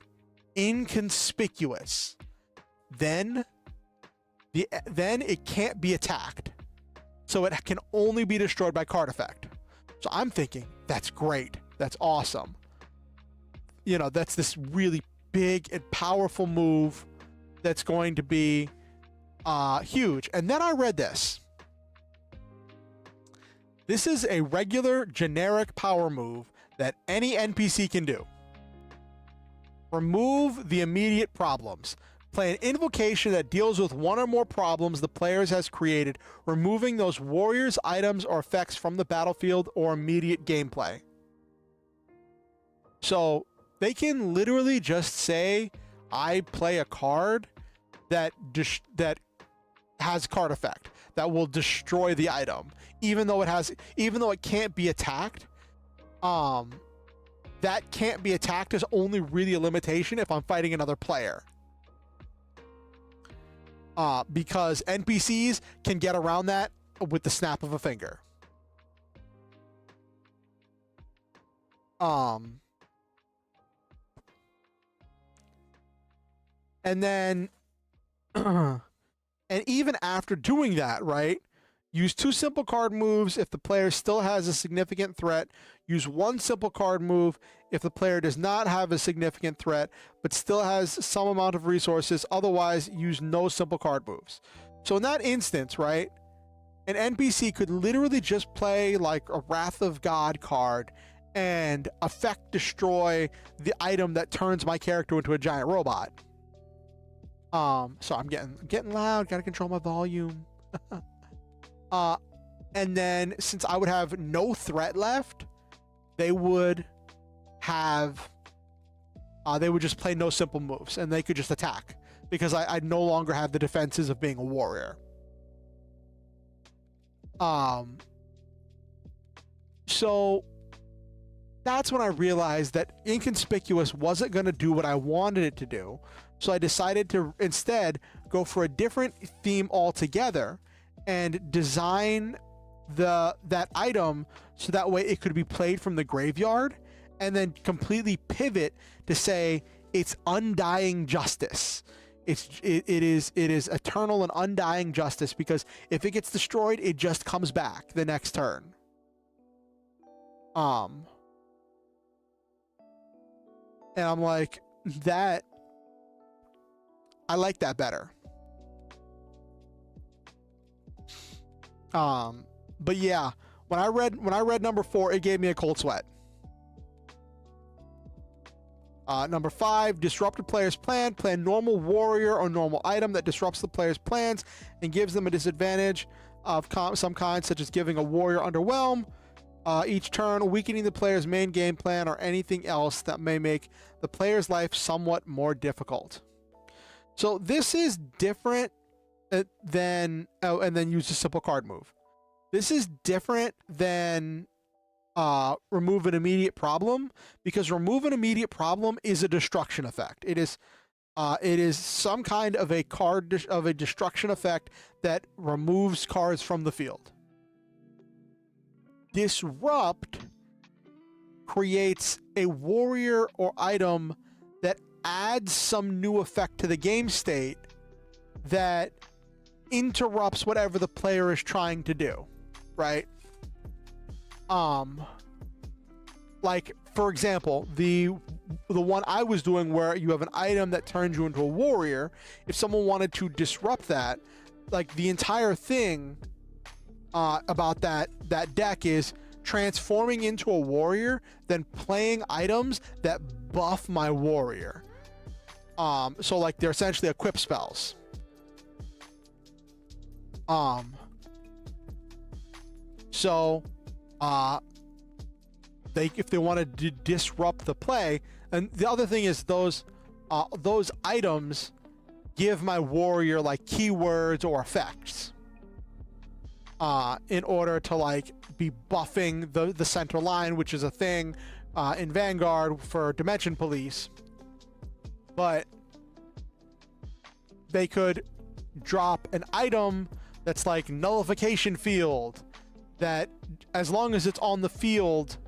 inconspicuous, then it can't be attacked, so it can only be destroyed by card effect. So I'm thinking, that's great, that's awesome, you know, that's this really big and powerful move that's going to be huge. And then I read this is a regular generic power move that any NPC can do. Remove the immediate problems. Play an invocation that deals with one or more problems the players has created, removing those warriors, items, or effects from the battlefield or immediate gameplay. So they can literally just say, I play a card that has card effect that will destroy the item, even though it can't be attacked. That can't be attacked is only really a limitation if I'm fighting another player. Because NPCs can get around that with the snap of a finger. And then, and even after doing that, right? Use 2 simple card moves if the player still has a significant threat. Use 1 simple card move if the player does not have a significant threat, but still has some amount of resources. Otherwise, use no simple card moves. So in that instance, right, an NPC could literally just play like a Wrath of God card and effect destroy the item that turns my character into a giant robot. So I'm getting loud, gotta control my volume. And then since I would have no threat left, they would just play no simple moves and they could just attack because I no longer have the defenses of being a warrior. So that's when I realized that Inconspicuous wasn't going to do what I wanted it to do. So I decided to instead go for a different theme altogether and design that item so that way it could be played from the graveyard, and then completely pivot to say it's undying justice. It is eternal and undying justice, because if it gets destroyed, it just comes back the next turn. And I'm like, that I like that better. But yeah, when I read number 4, it gave me a cold sweat. Number 5, disrupt a player's plan. Play a normal warrior or normal item that disrupts the player's plans and gives them a disadvantage of some kind, such as giving a warrior underwhelm each turn, weakening the player's main game plan, or anything else that may make the player's life somewhat more difficult. So this is different than, and then use a simple card move. This is different than remove an immediate problem, because remove an immediate problem is a destruction effect. It is some kind of a destruction effect that removes cards from the field. Disrupt creates a warrior or item that adds some new effect to the game state that interrupts whatever the player is trying to do, right? Like, for example, the one I was doing where you have an item that turns you into a warrior. If someone wanted to disrupt that, like, the entire thing about that deck is transforming into a warrior, then playing items that buff my warrior. So like they're essentially equip spells. So if they wanted to disrupt the play, and the other thing is those items give my warrior like keywords or effects in order to like be buffing the center line, which is a thing in Vanguard for Dimension Police. But they could drop an item that's like nullification field, that as long as it's on the field,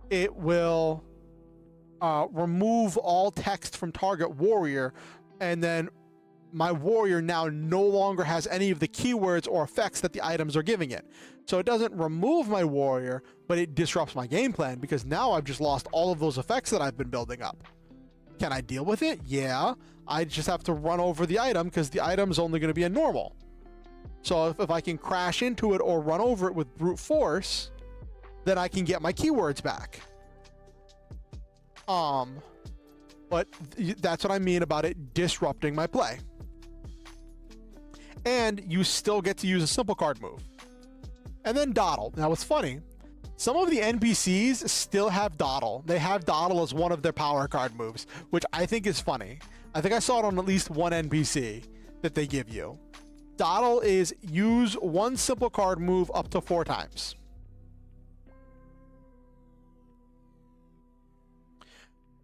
it will remove all text from target warrior, and then my warrior now no longer has any of the keywords or effects that the items are giving it. So it doesn't remove my warrior, but it disrupts my game plan, because now I've just lost all of those effects that I've been building up. Can I deal with it? Yeah. I just have to run over the item, because the item's only going to be a normal. So if I can crash into it or run over it with brute force, then I can get my keywords back. But But that's what I mean about it disrupting my play. And you still get to use a simple card move. And then dawdle. Now what's funny, some of the NPCs still have dawdle. They have dawdle as one of their power card moves, which I think is funny. I think I saw it on at least one NPC that they give you. Dawdle is use one simple card move up to 4 times.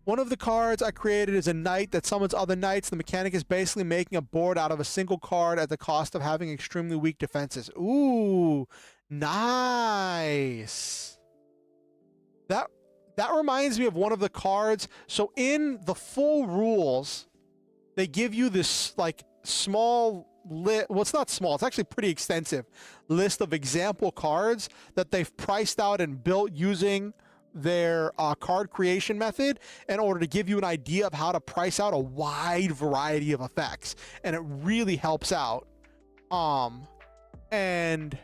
One of the cards I created is a knight that summons other knights. The mechanic is basically making a board out of a single card at the cost of having extremely weak defenses. Ooh, nice. That reminds me of one of the cards. So in the full rules, they give you this like small well, it's not small, it's actually pretty extensive list of example cards that they've priced out and built using their card creation method in order to give you an idea of how to price out a wide variety of effects, and it really helps out. And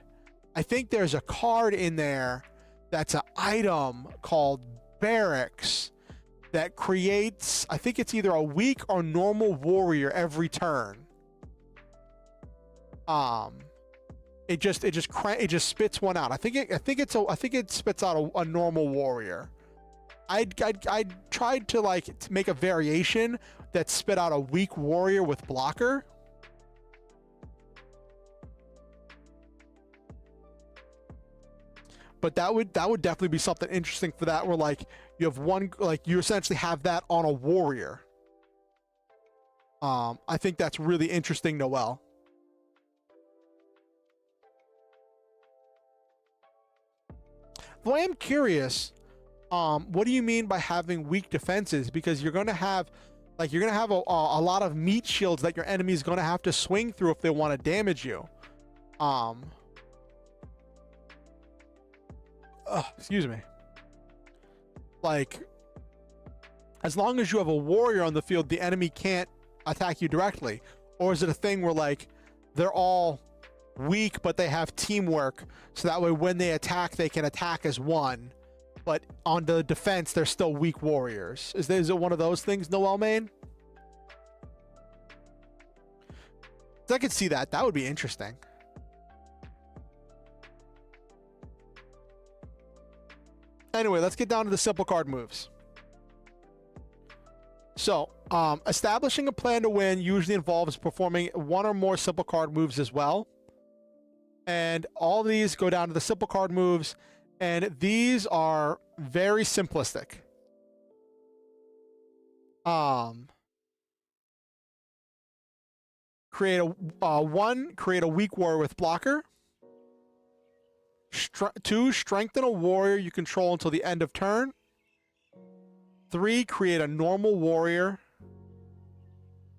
I think there's a card in there that's an item called Barracks that creates, I think it's either a weak or normal warrior every turn. It just spits one out. I think it spits out a normal warrior. I tried to like make a variation that spit out a weak warrior with blocker. But that would definitely be something interesting for that, where like you have one, like you essentially have that on a warrior. I think that's really interesting, Noel. Well, I am curious, what do you mean by having weak defenses? Because you're going to have a lot of meat shields that your enemy is going to have to swing through if they want to damage you. Excuse me. Like, as long as you have a warrior on the field, the enemy can't attack you directly. Or is it a thing where like they're all weak but they have teamwork, so that way when they attack they can attack as one, but on the defense they're still weak warriors? Is it one of those things, Noel Main? I could see that. That would be interesting. Anyway, let's get down to the simple card moves. So, establishing a plan to win usually involves performing one or more simple card moves as well. And all these go down to the simple card moves, and these are very simplistic. Create a weak warrior with blocker. 2, strengthen a warrior you control until the end of turn. 3, create a normal warrior.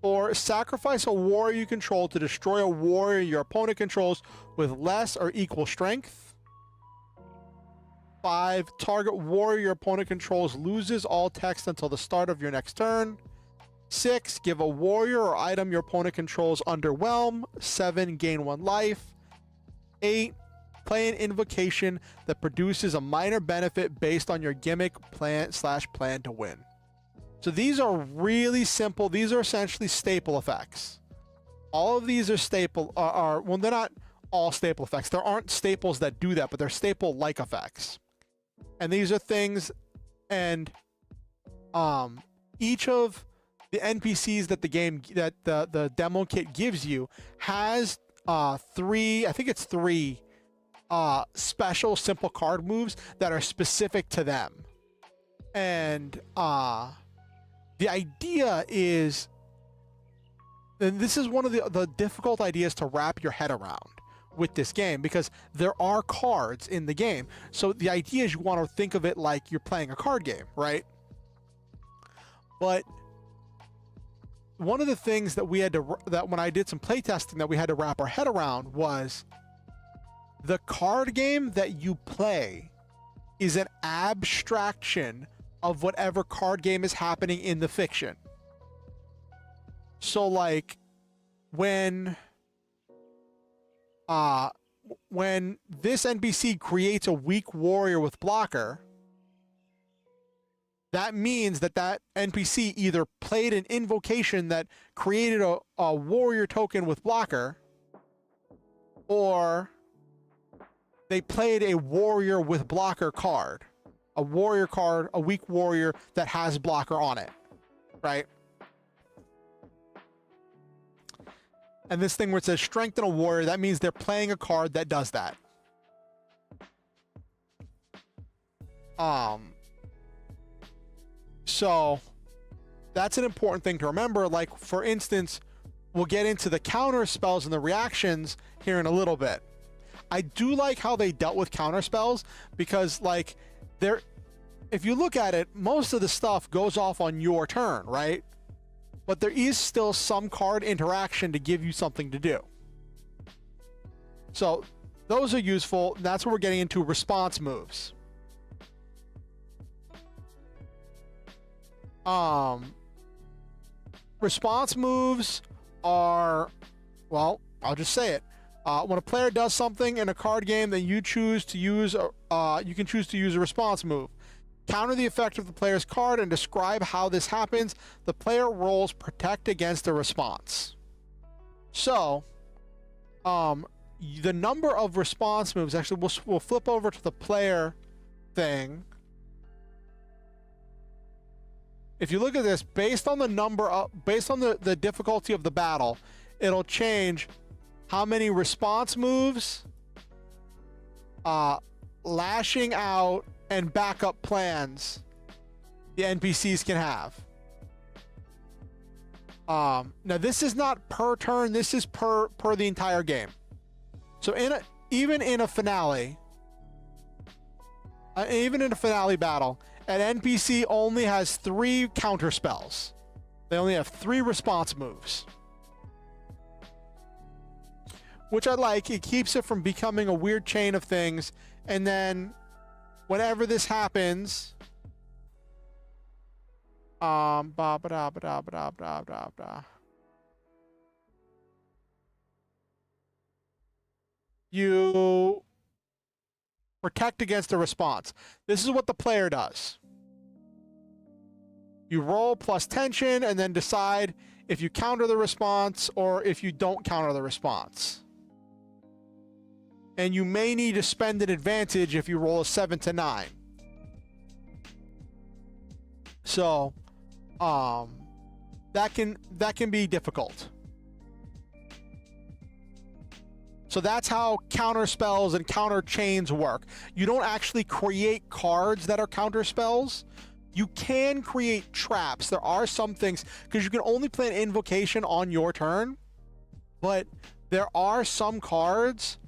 4, sacrifice a warrior you control to destroy a warrior your opponent controls with less or equal strength. 5, target warrior your opponent controls loses all text until the start of your next turn. 6, give a warrior or item your opponent controls underwhelm. 7, gain 1 life. 8, play an invocation that produces a minor benefit based on your gimmick plan to win. So these are really simple. These are essentially staple effects. All of these are staple, well, they're not all staple effects. There aren't staples that do that, but they're staple-like effects. And these are things, and each of the NPCs that the demo kit gives you has 3, I think it's 3 special simple card moves that are specific to them. And the idea is, and this is one of the difficult ideas to wrap your head around with this game, because there are cards in the game. So the idea is you want to think of it like you're playing a card game, right? But one of the things that when I did some playtesting that we had to wrap our head around was the card game that you play is an abstraction of whatever card game is happening in the fiction. So like when this NPC creates a weak warrior with blocker, that means that that NPC either played an invocation that created a warrior token with blocker, or they played a warrior with blocker card. A warrior card, a weak warrior that has blocker on it, right? And this thing where it says strengthen a warrior, that means they're playing a card that does that. So that's an important thing to remember. Like, for instance, we'll get into the counter spells and the reactions here in a little bit. I do like how they dealt with counter spells, because like if you look at it, most of the stuff goes off on your turn, right? But there is still some card interaction to give you something to do. So those are useful. That's what we're getting into response moves. Response moves are, well, I'll just say it. When a player does something in a card game that you choose to use, you can choose to use a response move. Counter the effect of the player's card and describe how this happens. The player rolls protect against a response. So, the number of response moves, actually, we'll flip over to the player thing. If you look at this, based on the number of, based on the difficulty of the battle, it'll change how many response moves, lashing out, and backup plans the NPCs can have. Now this is not per turn, this is per the entire game. So even in a finale battle, an NPC only has 3 counter spells. They only have 3 response moves, which I like. It keeps it from becoming a weird chain of things, and then whenever this happens, you protect against a response. This is what the player does. You roll plus tension and then decide if you counter the response or if you don't counter the response. And you may need to spend an advantage if you roll a 7 to 9. So, that can be difficult. So that's how counter spells and counter chains work. You don't actually create cards that are counter spells. You can create traps. There are some things, because you can only play an invocation on your turn, but there are some cards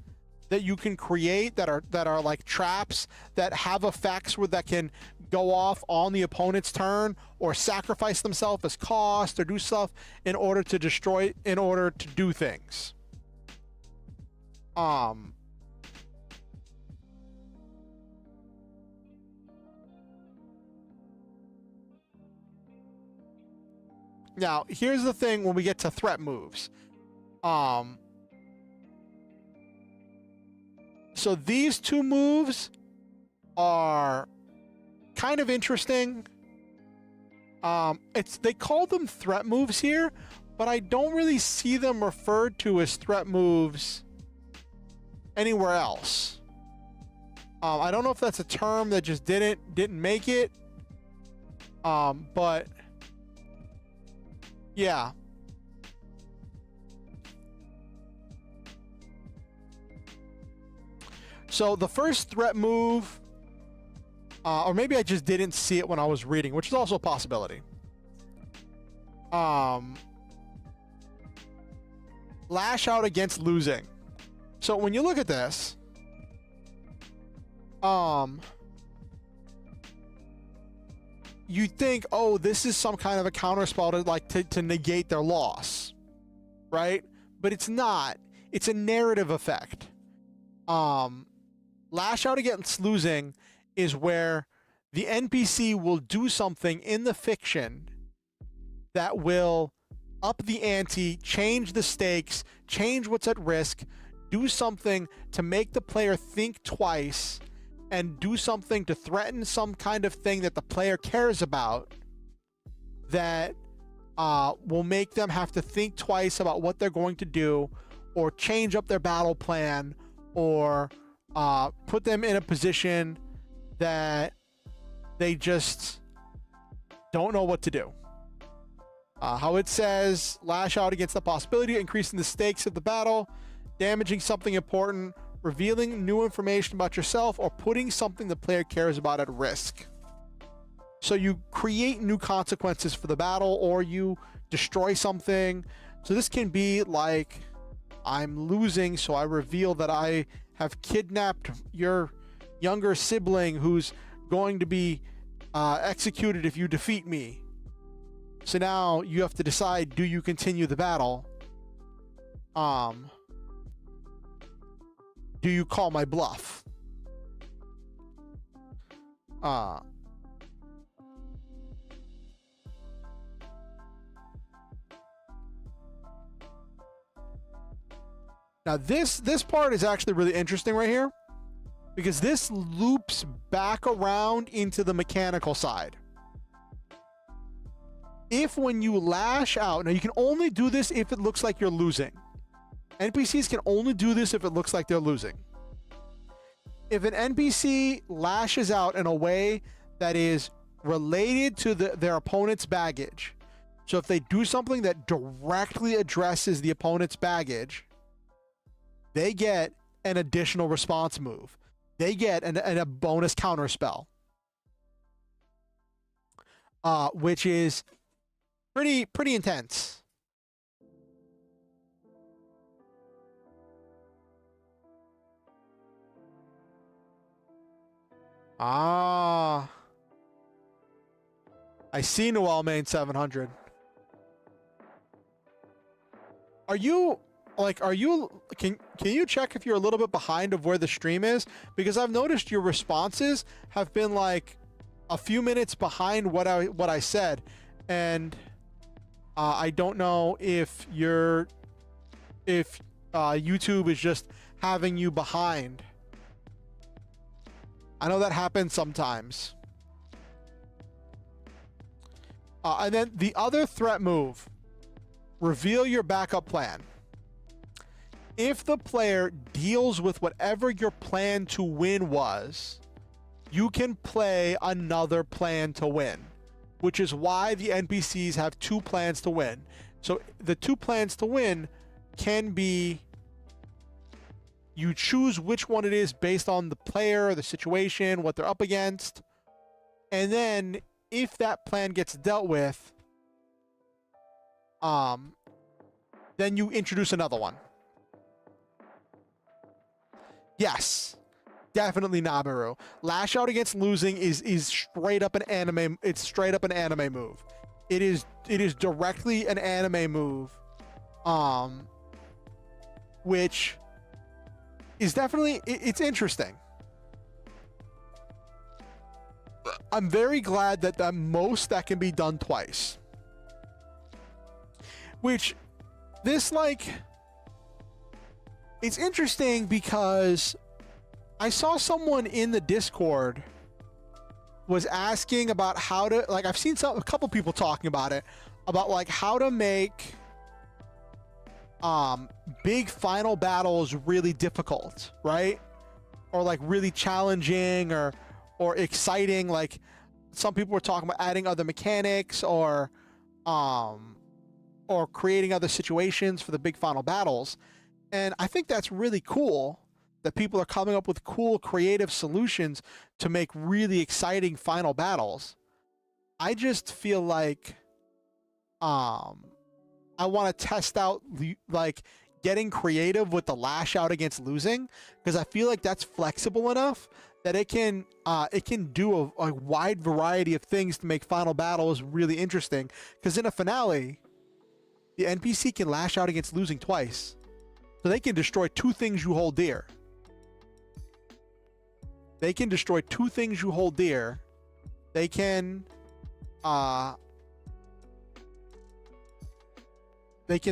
that you can create that are like traps that have effects that can go off on the opponent's turn or sacrifice themselves as cost or do stuff in order to destroy, in order to do things. Now, here's the thing when we get to threat moves. So these 2 moves are kind of interesting. They call them threat moves here, but I don't really see them referred to as threat moves anywhere else. I don't know if that's a term that just didn't make it. But yeah. So the first threat move, or maybe I just didn't see it when I was reading, which is also a possibility. Lash out against losing. So when you look at this, you think, oh, this is some kind of a counter spell to negate their loss, right? But it's not. It's a narrative effect. Lash out against losing is where the NPC will do something in the fiction that will up the ante, change the stakes, change what's at risk, do something to make the player think twice and do something to threaten some kind of thing that the player cares about that will make them have to think twice about what they're going to do, or change up their battle plan, or put them in a position that they just don't know what to do. How it says, lash out against the possibility of increasing the stakes of the battle, damaging something important, revealing new information about yourself, or putting something the player cares about at risk. So you create new consequences for the battle, or you destroy something. So this can be like, I'm losing, so I reveal that I have kidnapped your younger sibling who's going to be executed if you defeat me. So now you have to decide, do you continue the battle? Do you call my bluff? Now this part is actually really interesting right here, because this loops back around into the mechanical side. If when you lash out, now you can only do this if it looks like you're losing. NPCs can only do this if it looks like they're losing. If an NPC lashes out in a way that is related to their opponent's baggage, so if they do something that directly addresses the opponent's baggage, they get an additional response move. They get a bonus counter spell, which is pretty intense. I see Noel main 700. Can you check if you're a little bit behind of where the stream is? Because I've noticed your responses have been like a few minutes behind what I said, and I don't know if YouTube is just having you behind. I know that happens sometimes. And then the other threat move, reveal your backup plan. If the player deals with whatever your plan to win was, you can play another plan to win, which is why the NPCs have two plans to win. So the two plans to win can be, you choose which one it is based on the player, the situation, what they're up against. And then if that plan gets dealt with, then you introduce another one. Yes, definitely Nabaru. Lash out against losing is straight up an anime. It's straight up an anime move. It is directly an anime move, which is definitely, it's interesting. I'm very glad that the most that can be done twice. Which this, like, it's interesting because I saw someone in the Discord was asking about how to, like, I've seen a couple people talking about it, about like how to make big final battles really difficult, right? Or like really challenging or exciting. Like some people were talking about adding other mechanics or creating other situations for the big final battles. And I think that's really cool that people are coming up with cool creative solutions to make really exciting final battles. I just feel like I want to test out like getting creative with the lash out against losing, because I feel like that's flexible enough that it can do a wide variety of things to make final battles really interesting. Because in a finale, the NPC can lash out against losing twice, so they can destroy two things you hold dear. They can destroy two things you hold dear. They can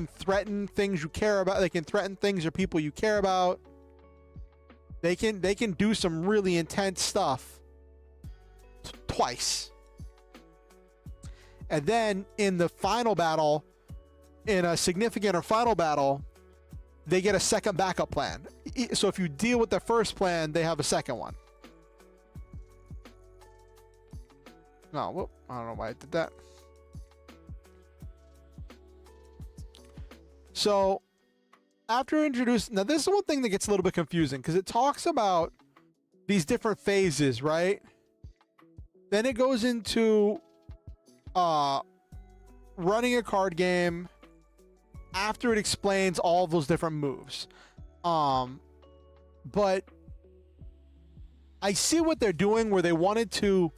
threaten things you care about. They can threaten things or people you care about. they can do some really intense stuff twice. And then in the final battle, in a significant or final battle, they get a second backup plan. So if you deal with the first plan, they have a second one. No, whoop, I don't know why I did that. So after introducing, now this is one thing that gets a little bit confusing because it talks about these different phases, right? Then it goes into running a card game after it explains all those different moves. But I see what they're doing where they wanted to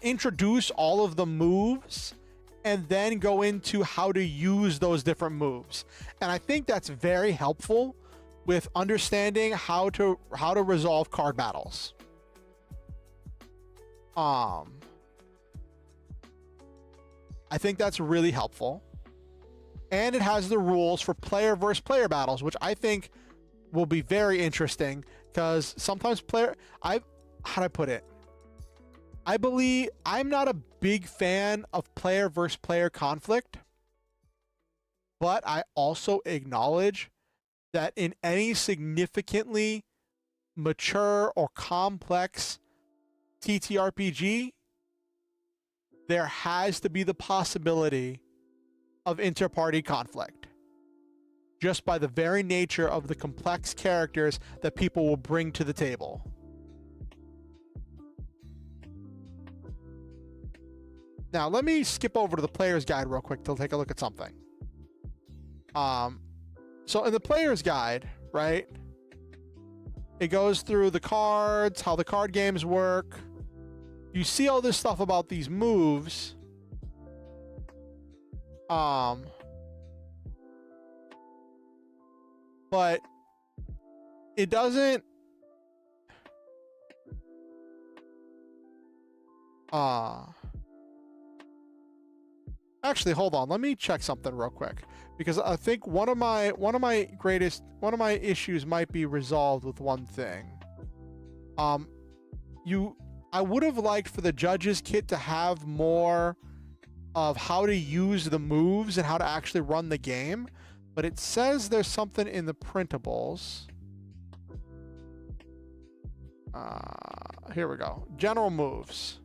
introduce all of the moves and then go into how to use those different moves. And I think that's very helpful with understanding how to resolve card battles. I think that's really helpful. And it has the rules for player versus player battles, which I think will be very interesting because sometimes how do I put it? I believe I'm not a big fan of player versus player conflict, but I also acknowledge that in any significantly mature or complex TTRPG, there has to be the possibility of inter-party conflict, just by the very nature of the complex characters that people will bring to the table. Now, let me skip over to the player's guide real quick to take a look at something. So in the player's guide, right, it goes through the cards, how the card games work. You see all this stuff about these moves. But it doesn't actually, hold on, let me check something real quick, because I think one of my issues might be resolved with one thing. I would have liked for the judges kit to have more of how to use the moves and how to actually run the game, but it says there's something in the printables. Here we go. General moves.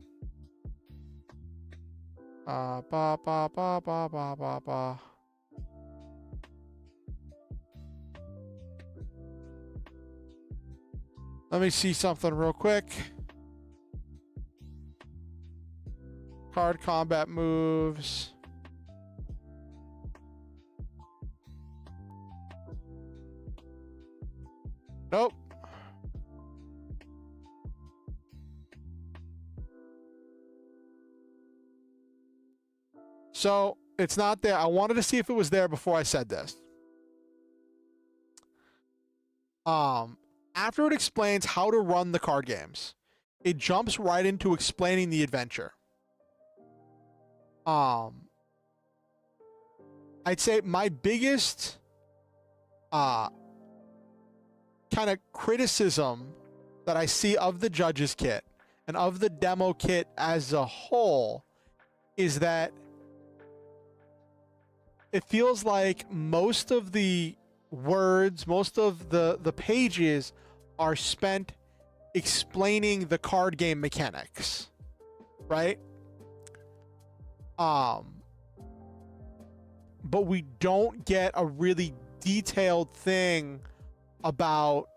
Let me see something real quick. Card combat moves. Nope. So it's not there. I wanted to see if it was there before I said this. After it explains how to run the card games, it jumps right into explaining the adventure. I'd say my biggest kind of criticism that I see of the judges kit and of the demo kit as a whole is that it feels like most of the words, most of the pages are spent explaining the card game mechanics, right? But we don't get a really detailed thing about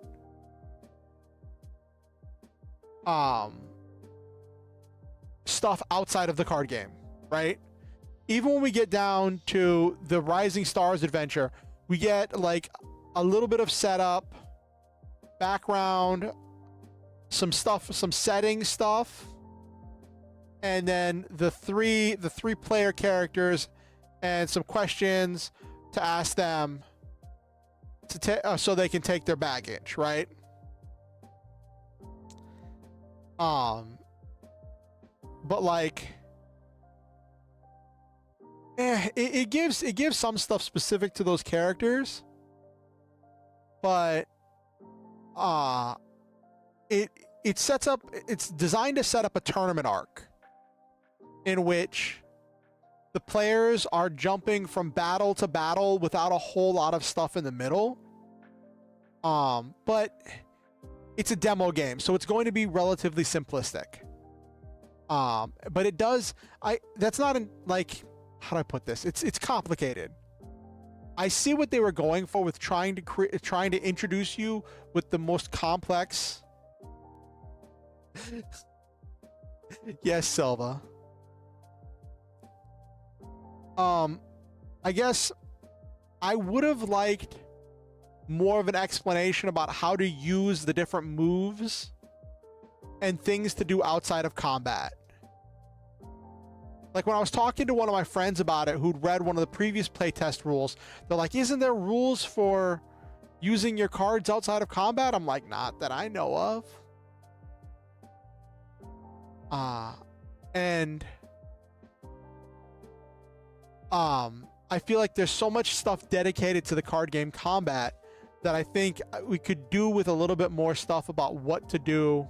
stuff outside of the card game, right? Even when we get down to the Rising Stars adventure, we get like a little bit of setup, background, some stuff, some setting stuff, and then the three player characters and some questions to ask them to so they can take their baggage, right? But like, it gives some stuff specific to those characters, but uh it sets up, it's designed to set up a tournament arc in which the players are jumping from battle to battle without a whole lot of stuff in the middle. But it's a demo game, so it's going to be relatively simplistic. But it does, that's not like, how do I put this? It's complicated. I see what they were going for with trying to introduce you with the most complex. Yes, Silva. I guess I would have liked more of an explanation about how to use the different moves and things to do outside of combat. Like when I was talking to one of my friends about it who'd read one of the previous playtest rules, they're like, isn't there rules for using your cards outside of combat? I'm like, not that I know of. And I feel like there's so much stuff dedicated to the card game combat that I think we could do with a little bit more stuff about what to do.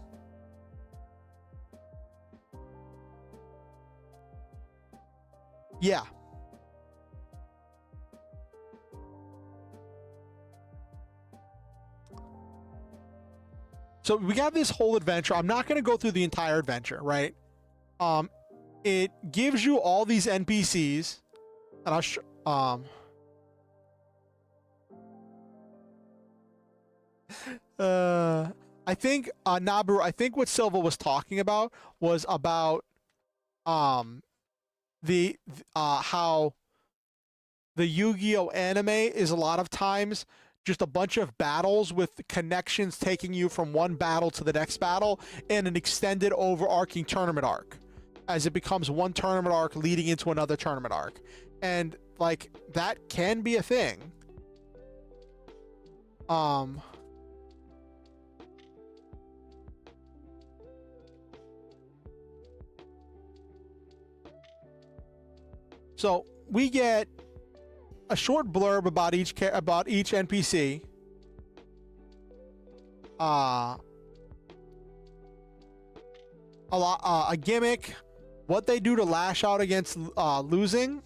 Yeah. So we got this whole adventure. I'm not going to go through the entire adventure, right? It gives you all these NPCs, and I think Nabu, I think what Silva was talking about was about how the Yu-Gi-Oh anime is a lot of times just a bunch of battles with connections taking you from one battle to the next battle and an extended overarching tournament arc as it becomes one tournament arc leading into another tournament arc. And like that can be a thing. So we get a short blurb about each NPC. A gimmick, what they do to lash out against losing.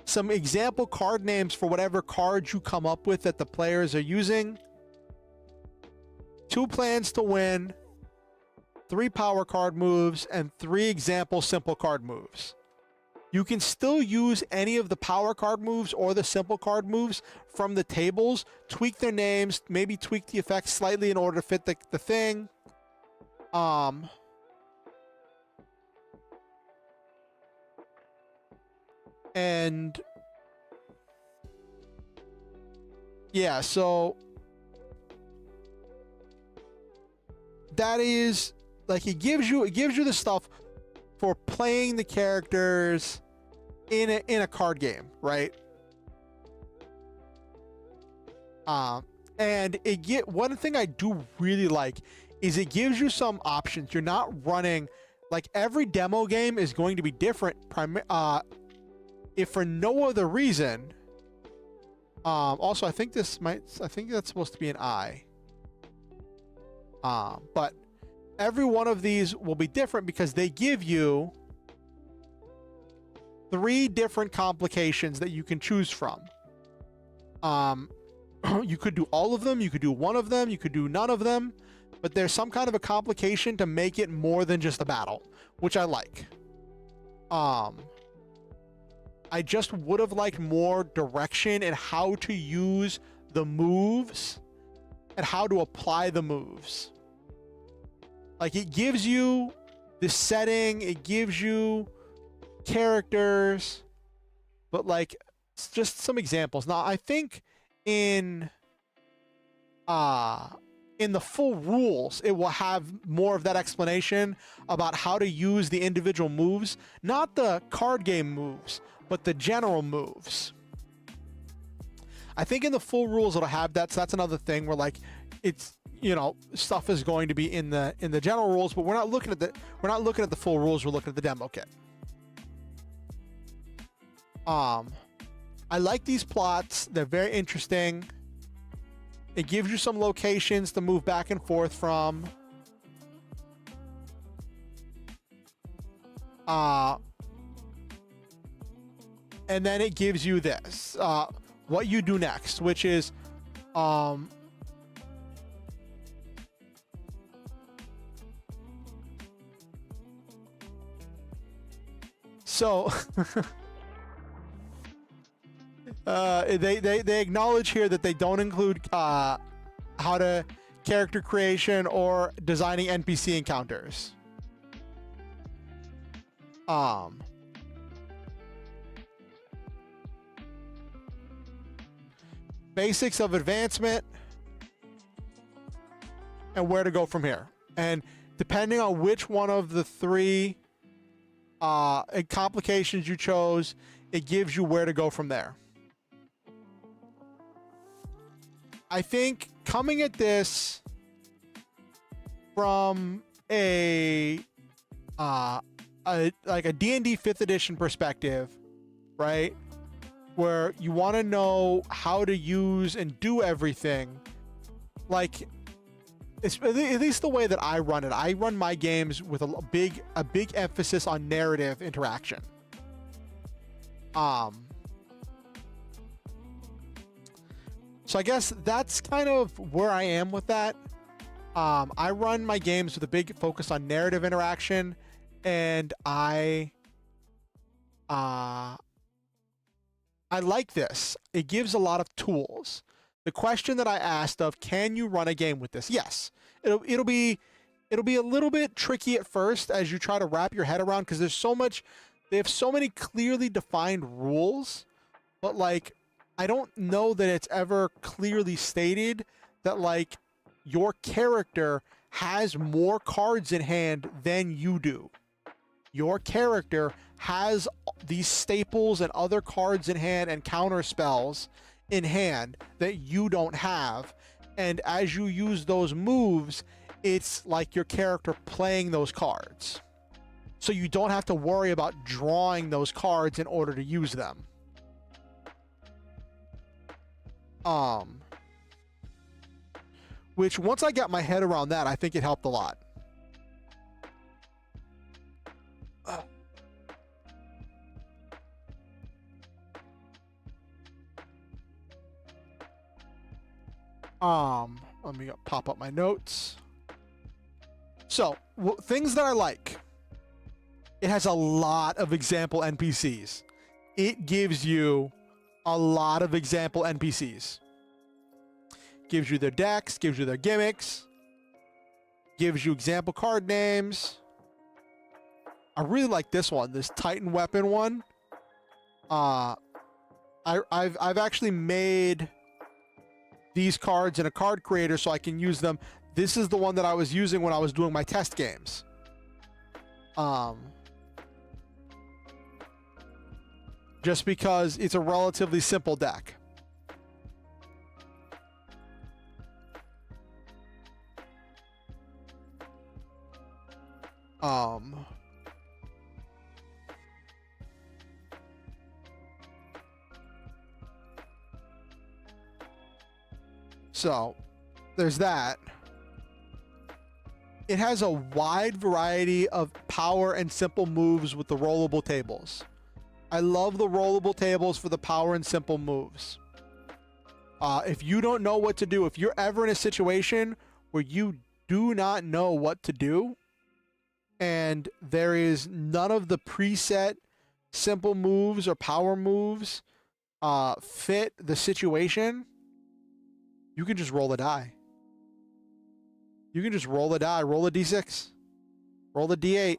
Some example card names for whatever cards you come up with that the players are using. 2 plans to win, 3 power card moves, and 3 example simple card moves. You can still use any of the power card moves or the simple card moves from the tables, tweak their names, maybe tweak the effects slightly in order to fit the thing. And yeah, so that is like it gives you the stuff for playing the characters in a card game, right? And one thing I do really like is it gives you some options. You're not running like every demo game is going to be different. If for no other reason. Also, I think that's supposed to be an I. But every one of these will be different because they give you 3 different complications that you can choose from. You could do all of them, you could do one of them, you could do none of them, but there's some kind of a complication to make it more than just a battle, which I like. I just would have liked more direction in how to use the moves and how to apply the moves. Like it gives you the setting, it gives you characters, but like just some examples. Now I think in the full rules it will have more of that explanation about how to use the individual moves, not the card game moves, but the general moves. I think in the full rules it'll have that, so that's another thing where like it's, you know, stuff is going to be in the general rules, but we're not looking at the full rules, we're looking at the demo kit. I like these plots, they're very interesting. It gives you some locations to move back and forth from. And then it gives you this, what you do next, which is, so they acknowledge here that they don't include how to character creation or designing NPC encounters. Basics of advancement and where to go from here. And depending on which one of the three complications you chose, it gives you where to go from there. I think coming at this from a like a D&D 5th edition perspective, right? Where you want to know how to use and do everything. Like, it's, at least the way that I run it, I run my games with a big emphasis on narrative interaction. So I guess that's kind of where I am with that. I run my games with a big focus on narrative interaction, and I like this. It gives a lot of tools. The question that I asked of, can you run a game with this? Yes. It'll be a little bit tricky at first as you try to wrap your head around, because there's so much, they have so many clearly defined rules, but like, I don't know that it's ever clearly stated that like your character has more cards in hand than you do. Your character has these staples and other cards in hand and counter spells in hand that you don't have. And as you use those moves, it's like your character playing those cards. So you don't have to worry about drawing those cards in order to use them. Which once I got my head around that, I think it helped a lot. Let me pop up my notes. So, things that I like. It has a lot of example NPCs. It gives you a lot of example NPCs. Gives you their decks, gives you their gimmicks, gives you example card names. I really like this one, this Titan weapon one. I've actually made these cards in a card creator so I can use them. This is the one that I was using when I was doing my test games. Just because it's a relatively simple deck. So there's that. It has a wide variety of power and simple moves with the rollable tables. I love the rollable tables for the power and simple moves. If you don't know what to do, if you're ever in a situation where you do not know what to do, and there is none of the preset simple moves or power moves fit the situation, you can just roll a die. You can just roll a die, roll a d6, roll a d8.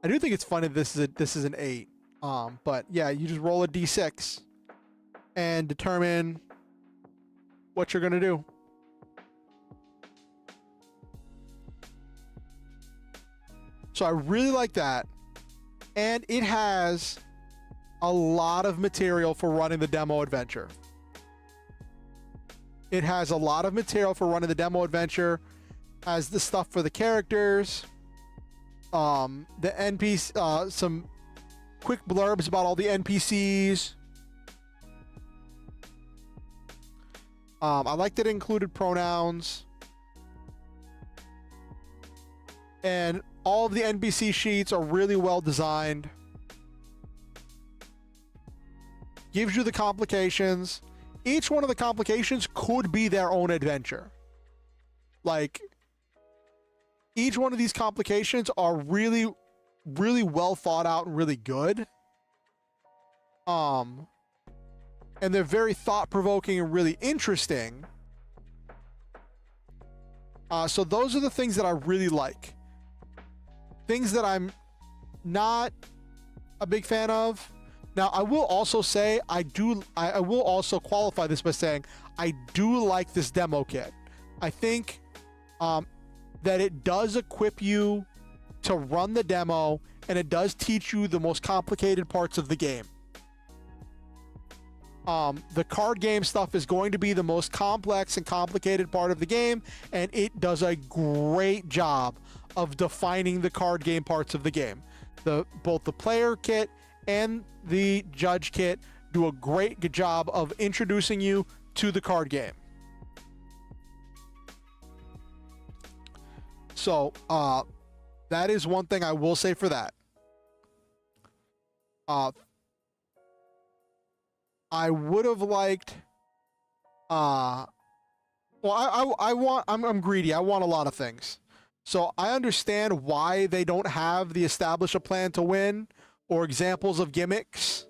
I do think it's funny this is an 8. But yeah, you just roll a d6 and determine what you're gonna do. So I really like that. And it has a lot of material for running the demo adventure. It has a lot of material for running the demo adventure. Has the stuff for the characters. The NPC, some quick blurbs about all the NPCs. I like that it included pronouns. And all of the NPC sheets are really well designed. Gives you the complications. Each one of the complications could be their own adventure. Like, each one of these complications are really, really well thought out and really good. And they're very thought-provoking and really interesting. So those are the things that I really like. Things that I'm not a big fan of. Now, I will also say, I will also qualify this by saying, I do like this demo kit. I think that it does equip you to run the demo, and it does teach you the most complicated parts of the game. The card game stuff is going to be the most complex and complicated part of the game, and it does a great job of defining the card game parts of the game. Both the player kit and the judge kit do a great job of introducing you to the card game. So that is one thing I will say for that. I would have liked well, I'm greedy. I want a lot of things. So I understand why they don't have the establish a plan to win or examples of gimmicks.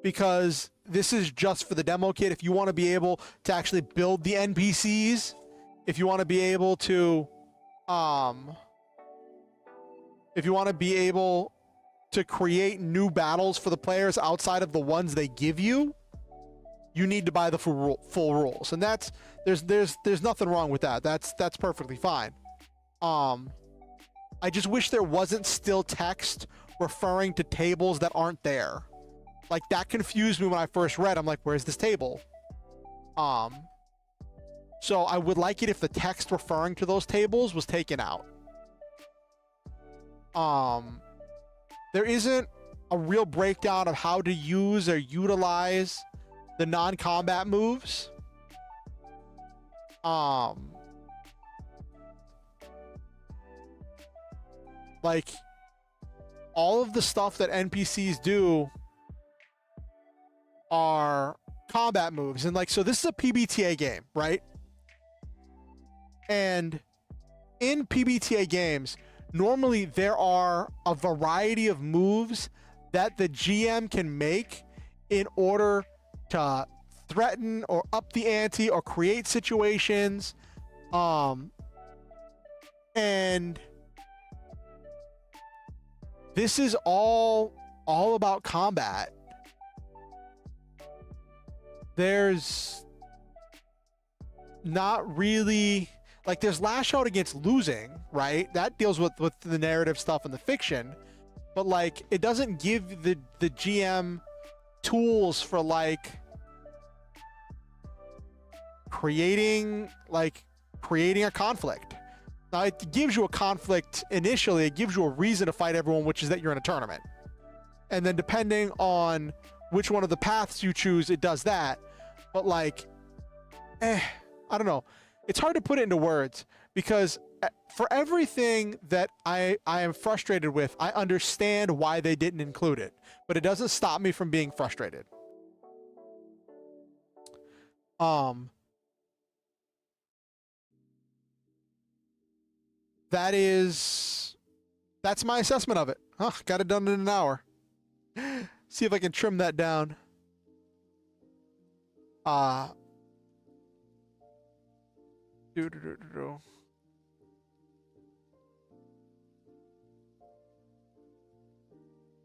Because this is just for the demo kit. If you want to be able to actually build the NPCs, if you want to be able to create new battles for the players outside of the ones they give you, you need to buy the full rules, and there's nothing wrong with that. That's perfectly fine. I just wish there wasn't still text referring to tables that aren't there. Like, that confused me when I first read. I'm like, where's this table? So I would like it if the text referring to those tables was taken out. There isn't a real breakdown of how to use or utilize the non-combat moves. Like, all of the stuff that NPCs do are combat moves. And like, so this is a PBTA game, right? And in PBTA games, normally there are a variety of moves that the GM can make in order to threaten or up the ante or create situations. And this is all about combat. There's not really, like, there's lash out against losing, right? That deals with the narrative stuff and the fiction, but like, it doesn't give the GM tools for like creating a conflict. Now, it gives you a conflict initially. It gives you a reason to fight everyone, which is that you're in a tournament. And then depending on which one of the paths you choose, it does that. But like, I don't know. It's hard to put it into words, because for everything that I am frustrated with, I understand why they didn't include it, but it doesn't stop me from being frustrated. That's my assessment of it. Huh, got it done in an hour. See if I can trim that down.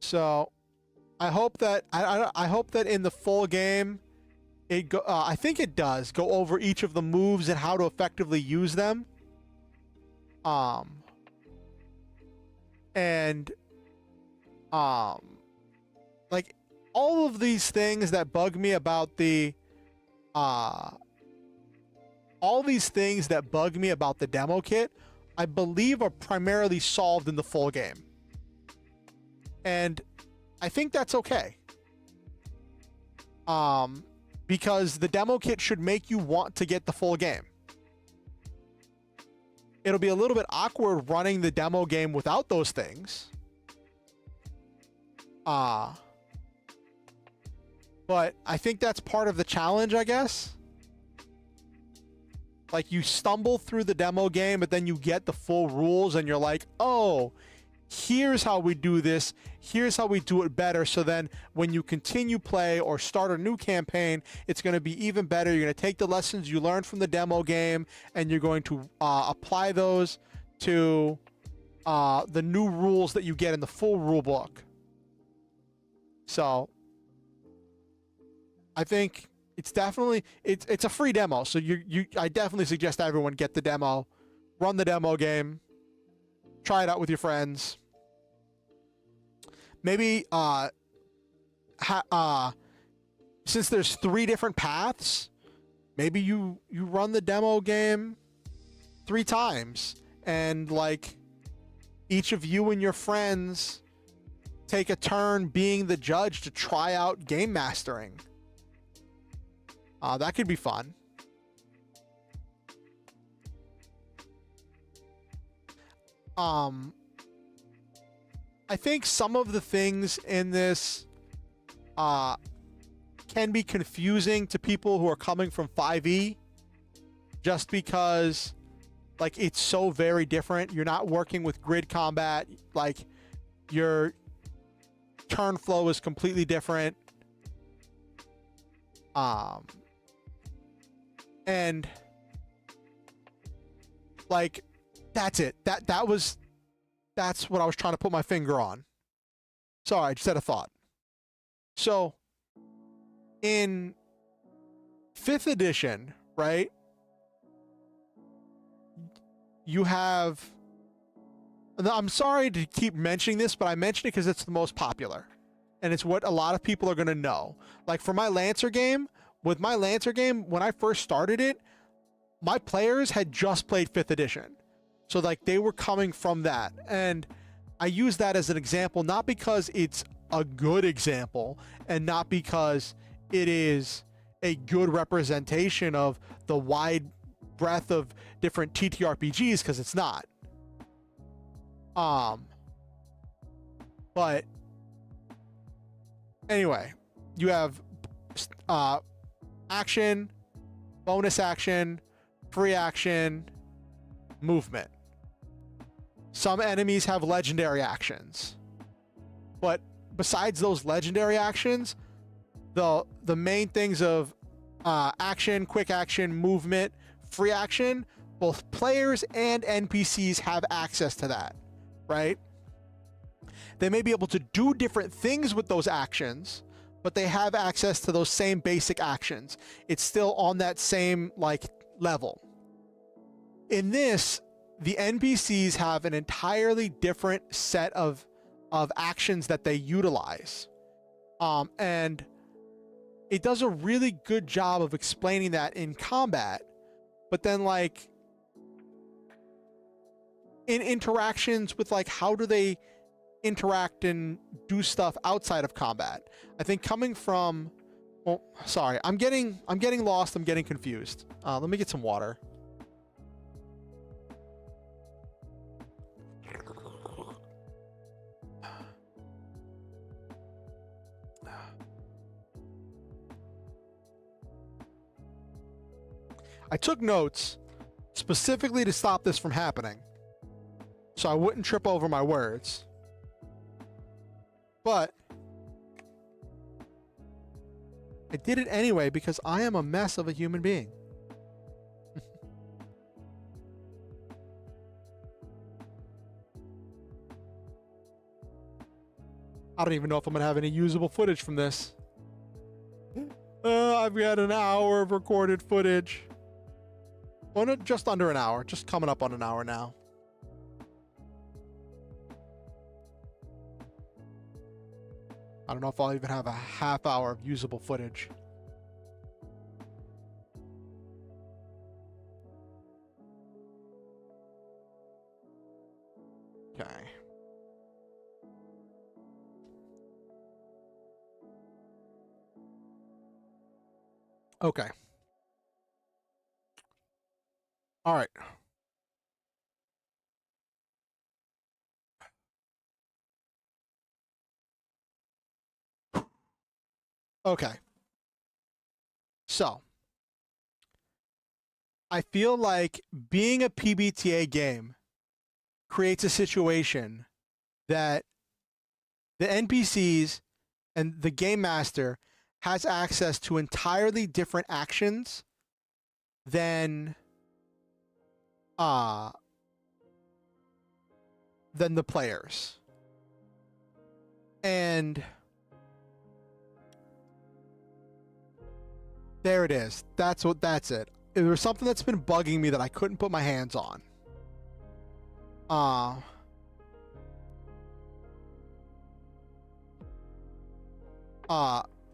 So I hope that I hope that in the full game I think it does go over each of the moves and how to effectively use them. Like, all of these things that bug me about the demo kit, I believe are primarily solved in the full game. And I think that's okay. because the demo kit should make you want to get the full game. It'll be a little bit awkward running the demo game without those things. But I think that's part of the challenge, I guess. Like, you stumble through the demo game, but then you get the full rules and you're like, oh, here's how we do this. Here's how we do it better. So then when you continue play or start a new campaign, it's going to be even better. You're going to take the lessons you learned from the demo game and you're going to apply those to the new rules that you get in the full rule book. So I think it's definitely, it's a free demo. So I definitely suggest everyone get the demo, run the demo game, try it out with your friends. Maybe since there's 3 different paths, maybe you run the demo game 3 times, and like each of you and your friends take a turn being the judge to try out game mastering. That could be fun. I think some of the things in this can be confusing to people who are coming from 5e, just because like it's so very different. You're not working with grid combat. Like, your turn flow is completely different. And like, that's it. That's what I was trying to put my finger on. Sorry, I just had a thought. So in 5th edition, right, you have, I'm sorry to keep mentioning this, but I mention it because it's the most popular and it's what a lot of people are going to know. Like, for my Lancer game, when I first started it, my players had just played 5th edition. So like, they were coming from that. And I use that as an example, not because it's a good example and not because it is a good representation of the wide breadth of different TTRPGs, because it's not. But anyway, you have action, bonus action, free action, movement. Some enemies have legendary actions, but besides those legendary actions, the main things of action, quick action, movement, free action, both players and NPCs have access to that, right? They may be able to do different things with those actions, but they have access to those same basic actions. It's still on that same like level. In this, the NPCs have an entirely different set of actions that they utilize. And it does a really good job of explaining that in combat, but then like in interactions with like, how do they interact and do stuff outside of combat? I think coming from, well, sorry, I'm getting lost. I'm getting confused. Let me get some water. I took notes specifically to stop this from happening, so I wouldn't trip over my words. But I did it anyway because I am a mess of a human being. I don't even know if I'm going to have any usable footage from this. I've got an hour of recorded footage. Well, no, just under an hour. Just coming up on an hour now. I don't know if I'll even have a half hour of usable footage. Okay. Okay. All right. Okay. So, I feel like being a PBTA game creates a situation that the NPCs and the game master has access to entirely different actions than uh than the players. And there it is. That's it. There was something that's been bugging me that I couldn't put my hands on.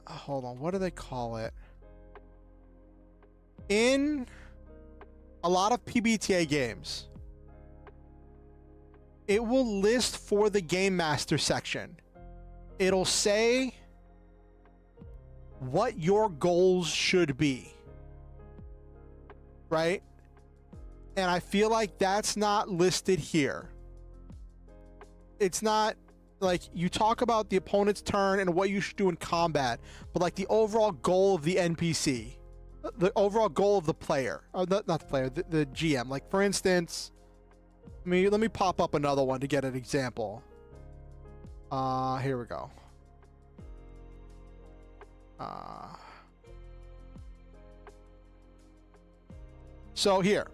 Hold on, what do they call it? In a lot of PBTA games, it will list for the game master section. It'll say what your goals should be. Right? And I feel like that's not listed here. It's not like you talk about the opponent's turn and what you should do in combat, but like the overall goal of the NPC, the overall goal of the player, or not the player, the GM. Like for instance, let me pop up another one to get an example. Here we go. So here.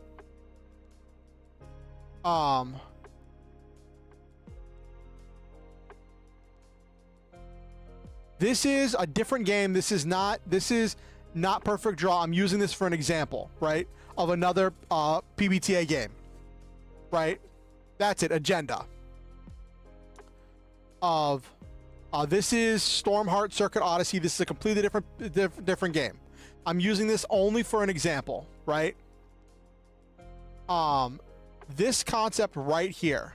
This is a different game. This is not Perfect Draw. I'm using this for an example, right? Of another PBTA game. Right? That's it. Agenda. This is Stormheart Circuit Odyssey. This is a completely different game. I'm using this only for an example, right? This concept right here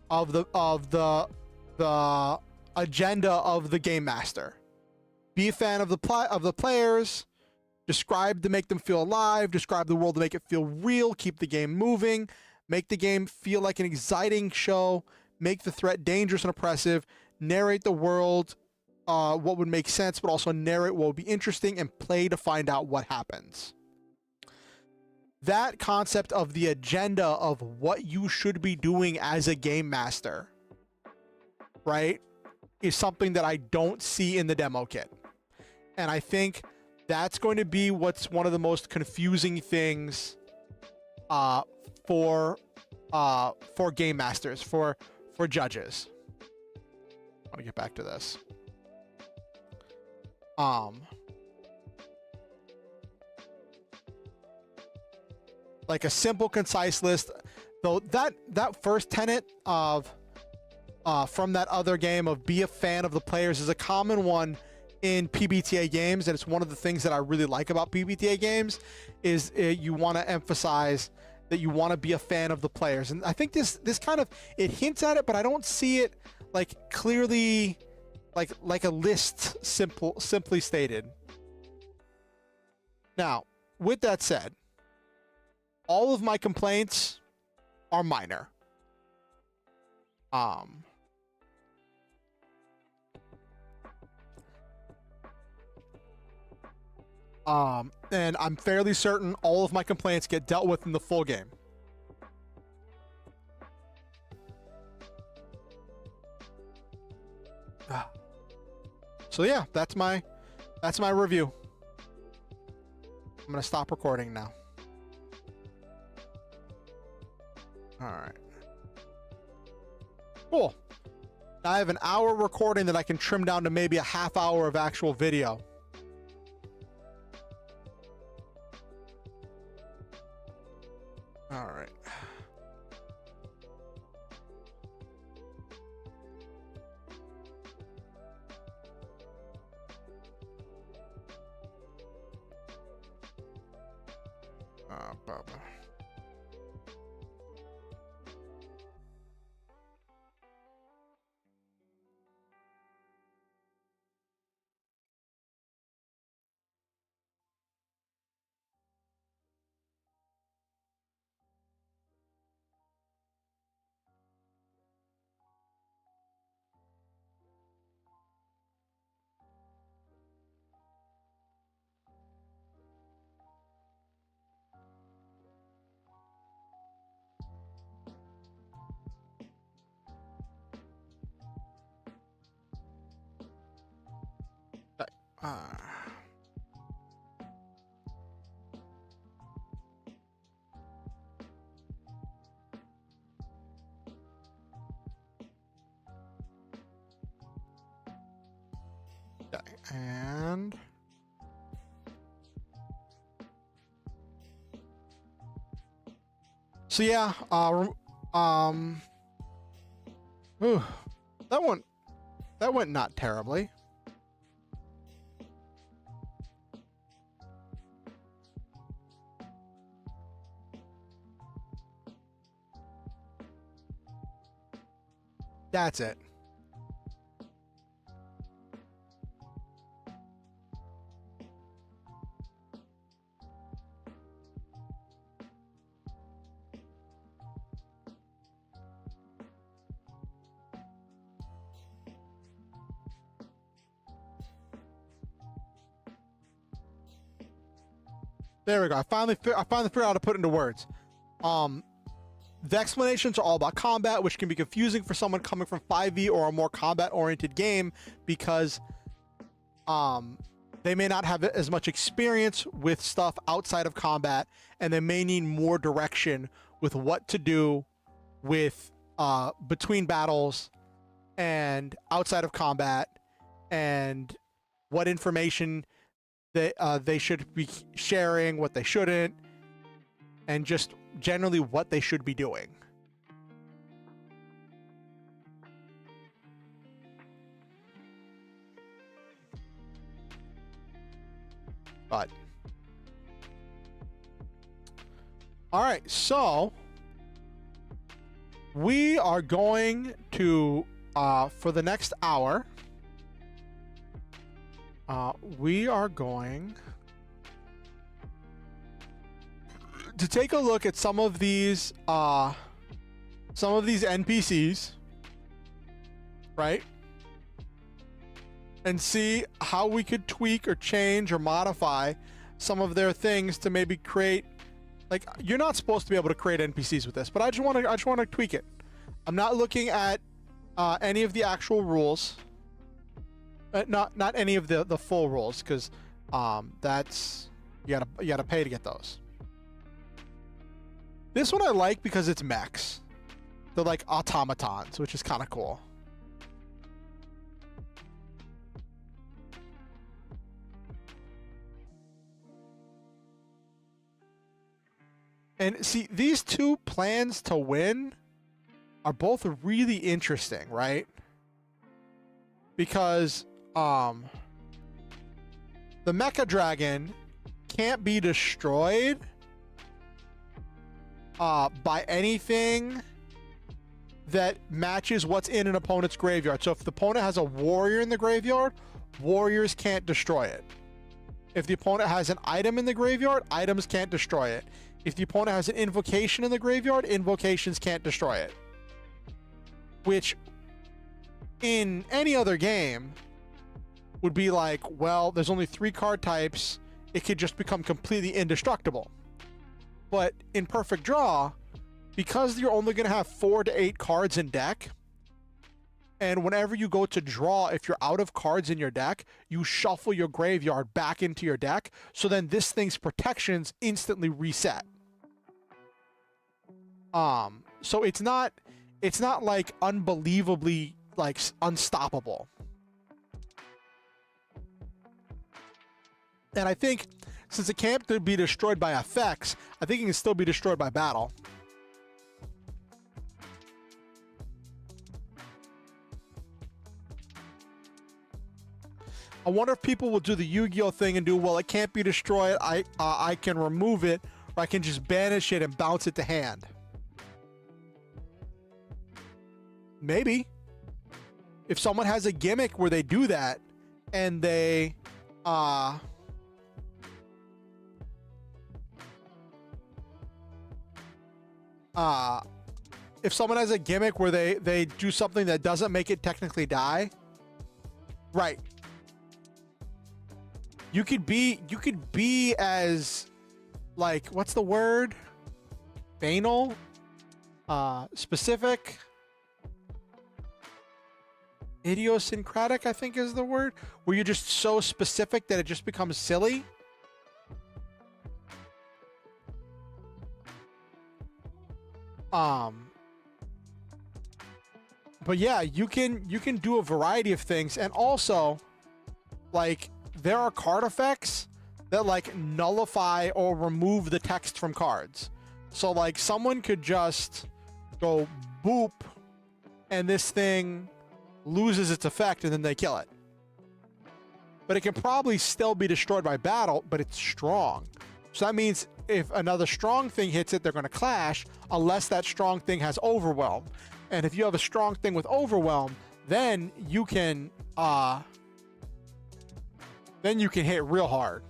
of the agenda of the game master. Be a fan of the players. Describe to make them feel alive. Describe the world to make it feel real. Keep the game moving. Make the game feel like an exciting show. Make the threat dangerous and oppressive. Narrate the world, what would make sense, but also narrate what would be interesting, and play to find out what happens. That concept of the agenda of what you should be doing as a game master, right, is something that I don't see in the demo kit. And I think that's going to be what's one of the most confusing things for game masters, for judges. I want to get back to this. Like a simple, concise list. Though that first tenet of from that other game of be a fan of the players is a common one in PBTA games, and it's one of the things that I really like about PBTA games is you want to emphasize that you want to be a fan of the players. And I think this kind of, it hints at it, but I don't see it like clearly like a list simply stated. Now, with that said, all of my complaints are minor. And I'm fairly certain all of my complaints get dealt with in the full game. So yeah, that's my review. I'm gonna stop recording now. All right. Cool. I have an hour recording that I can trim down to maybe a half hour of actual video. All right. Baba. And so yeah, ooh, that went not terribly. That's it. There we go. I finally figured out how to put it into words. The explanations are all about combat, which can be confusing for someone coming from 5e or a more combat-oriented game because they may not have as much experience with stuff outside of combat, and they may need more direction with what to do with between battles and outside of combat, and what information they should be sharing, what they shouldn't, and just generally what they should be doing. But all right, so we are going to for the next hour we are going to take a look at some of these NPCs, right? And see how we could tweak or change or modify some of their things to maybe create, like, you're not supposed to be able to create NPCs with this, but I just want to tweak it. I'm not looking at any of the actual rules, not any of the full rules, because that's you gotta pay to get those. This one I like because it's mechs. They're like automatons, which is kind of cool. And see, these two plans to win are both really interesting, right? Because the Mecha Dragon can't be destroyed by anything that matches what's in an opponent's graveyard. So if the opponent has a warrior in the graveyard, warriors can't destroy it. If the opponent has an item in the graveyard, items can't destroy it. If the opponent has an invocation in the graveyard, invocations can't destroy it. Which, in any other game, would be like, well, there's only 3 card types. It could just become completely indestructible. But in Perfect Draw, because you're only going to have 4 to 8 cards in deck, and whenever you go to draw, if you're out of cards in your deck, you shuffle your graveyard back into your deck, so then this thing's protections instantly reset. So it's not like unbelievably like unstoppable. And I think since it can't be destroyed by effects, I think it can still be destroyed by battle. I wonder if people will do the Yu-Gi-Oh thing and do, well, it can't be destroyed. I can remove it, or I can just banish it and bounce it to hand. Maybe. If someone has a gimmick where they do that, and they if someone has a gimmick where they do something that doesn't make it technically die, right? You could be as, like, what's the word? Banal? Specific? idiosyncratic, I think is the word, where you're just so specific that it just becomes silly. But yeah, you can do a variety of things, and also, like, there are card effects that like nullify or remove the text from cards. So like someone could just go boop, and this thing loses its effect, and then they kill it. But it can probably still be destroyed by battle, but it's strong. So that means if another strong thing hits it, they're going to clash, unless that strong thing has overwhelm. And if you have a strong thing with overwhelm, then you can hit real hard.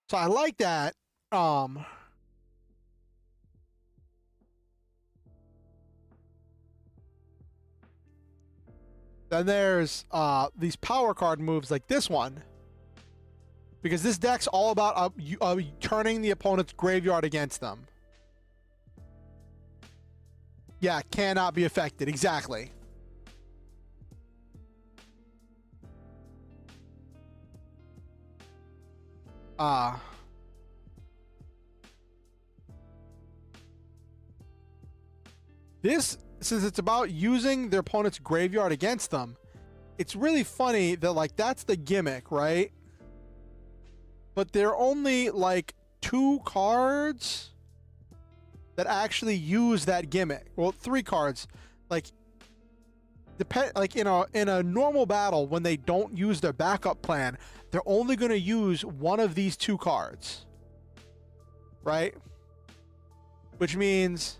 So I like that. Then there's these power card moves like this one, because this deck's all about turning the opponent's graveyard against them. Yeah, cannot be affected. Exactly. This, since it's about using their opponent's graveyard against them, it's really funny that like that's the gimmick, right? But there are only like 2 cards that actually use that gimmick. Well, 3 cards. Like in a normal battle, when they don't use their backup plan, they're only going to use one of these 2 cards, right? Which means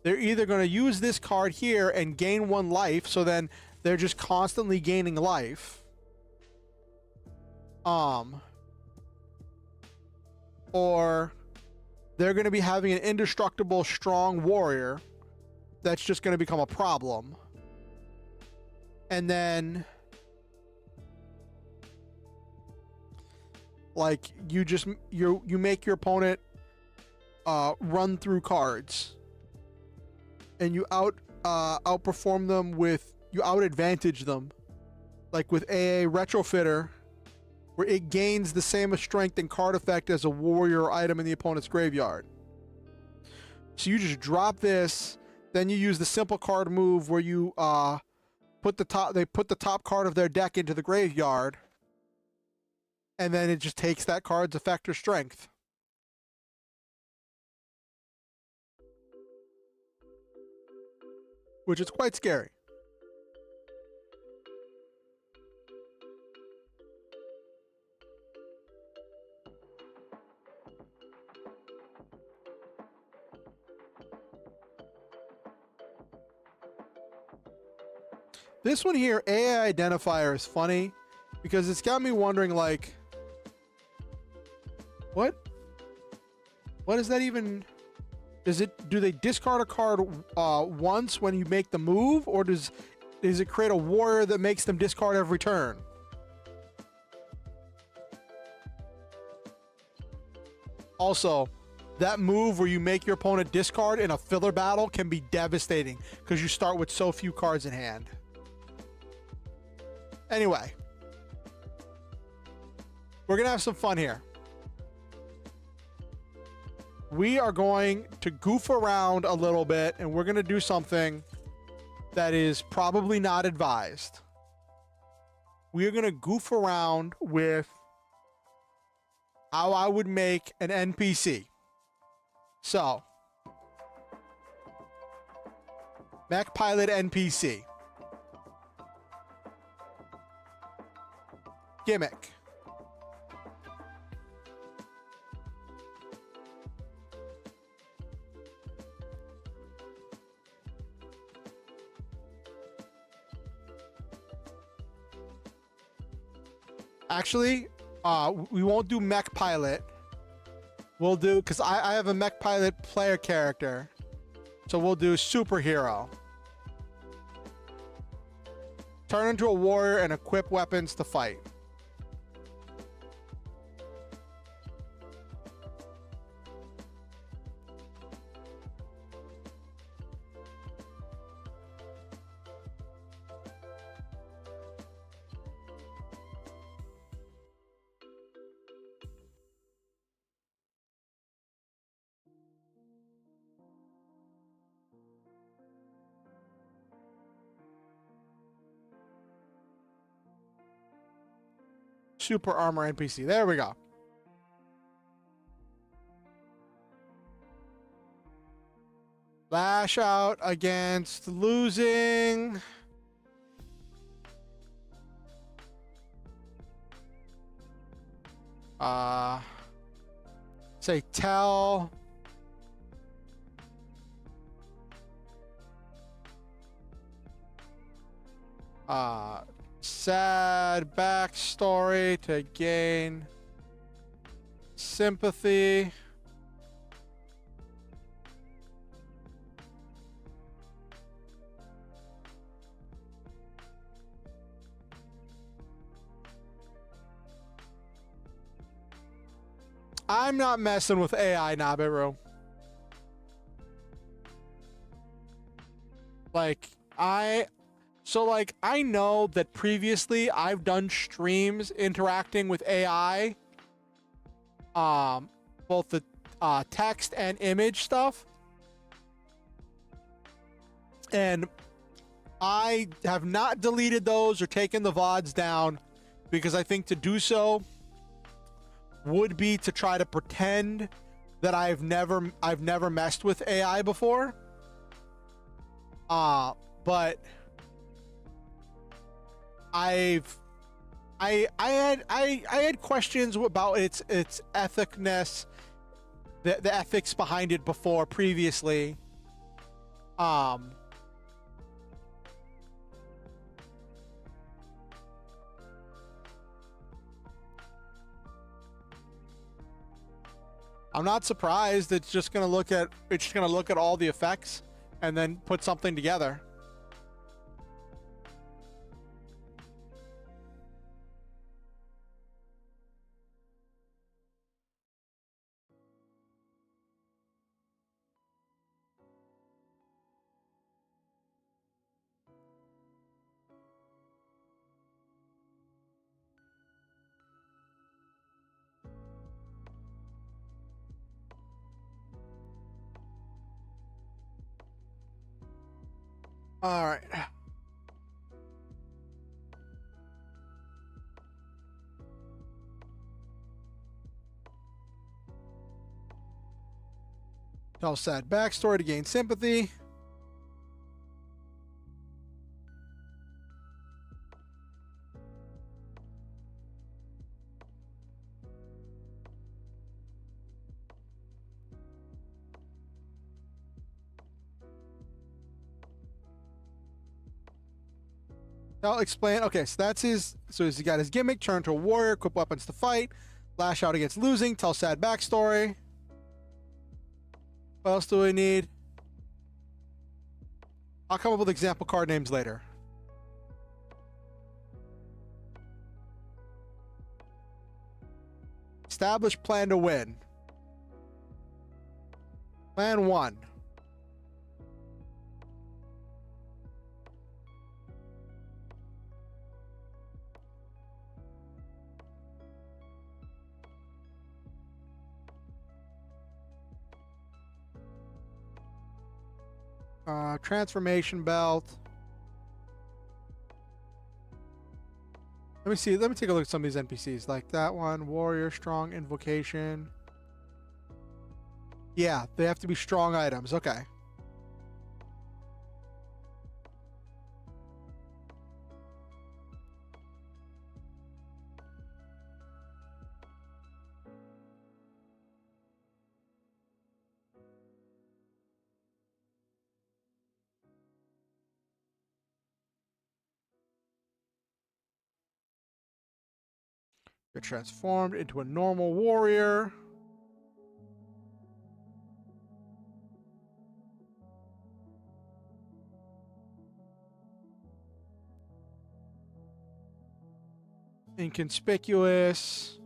they're either going to use this card here and gain 1 life, so then they're just constantly gaining life. Or they're going to be having an indestructible strong warrior that's just going to become a problem. And then like you make your opponent run through cards, and you outperform them you out advantage them, like with AA Retrofitter, where it gains the same strength and card effect as a warrior or item in the opponent's graveyard. So you just drop this, then you use the simple card move where you put the top card of their deck into the graveyard, and then it just takes that card's effect or strength. Which is quite scary. This one here, AI identifier, is funny because it's got me wondering, like, what is that even? Do they discard a card once when you make the move, or does it create a warrior that makes them discard every turn? Also, that move where you make your opponent discard in a filler battle can be devastating because you start with so few cards in hand. Anyway, we're gonna have some fun here. We are going to goof around a little bit, and we're going to do something that is probably not advised. We are going to goof around with how I would make an NPC. So, Mech Pilot NPC. Gimmick. Actually, we won't do Mech Pilot. We'll do, because I have a Mech Pilot player character. So we'll do Superhero. Turn into a warrior and equip weapons to fight. super armor NPC. There we go. Lash out against losing. Say tell. Sad backstory to gain sympathy. I'm not messing with AI, Nabiru. Like, I know that previously I've done streams interacting with AI, both the text and image stuff, and I have not deleted those or taken the VODs down because I think to do so would be to try to pretend that I've never messed with AI before. But I had questions about its ethicness, the ethics behind it before previously. I'm not surprised. It's just gonna look at all the effects and then put something together. All right. Tell sad backstory to gain sympathy. I'll explain. Okay, so that's his. So he's got his gimmick. Turn to a warrior. Equip weapons to fight. Lash out against losing. Tell sad backstory. What else do we need? I'll come up with example card names later. Establish plan to win. Plan 1. Transformation belt. Let me see. Let me take a look at some of these NPCs. Like that one, warrior, strong, invocation. Yeah, they have to be strong items. Okay. You're transformed into a normal warrior. Inconspicuous.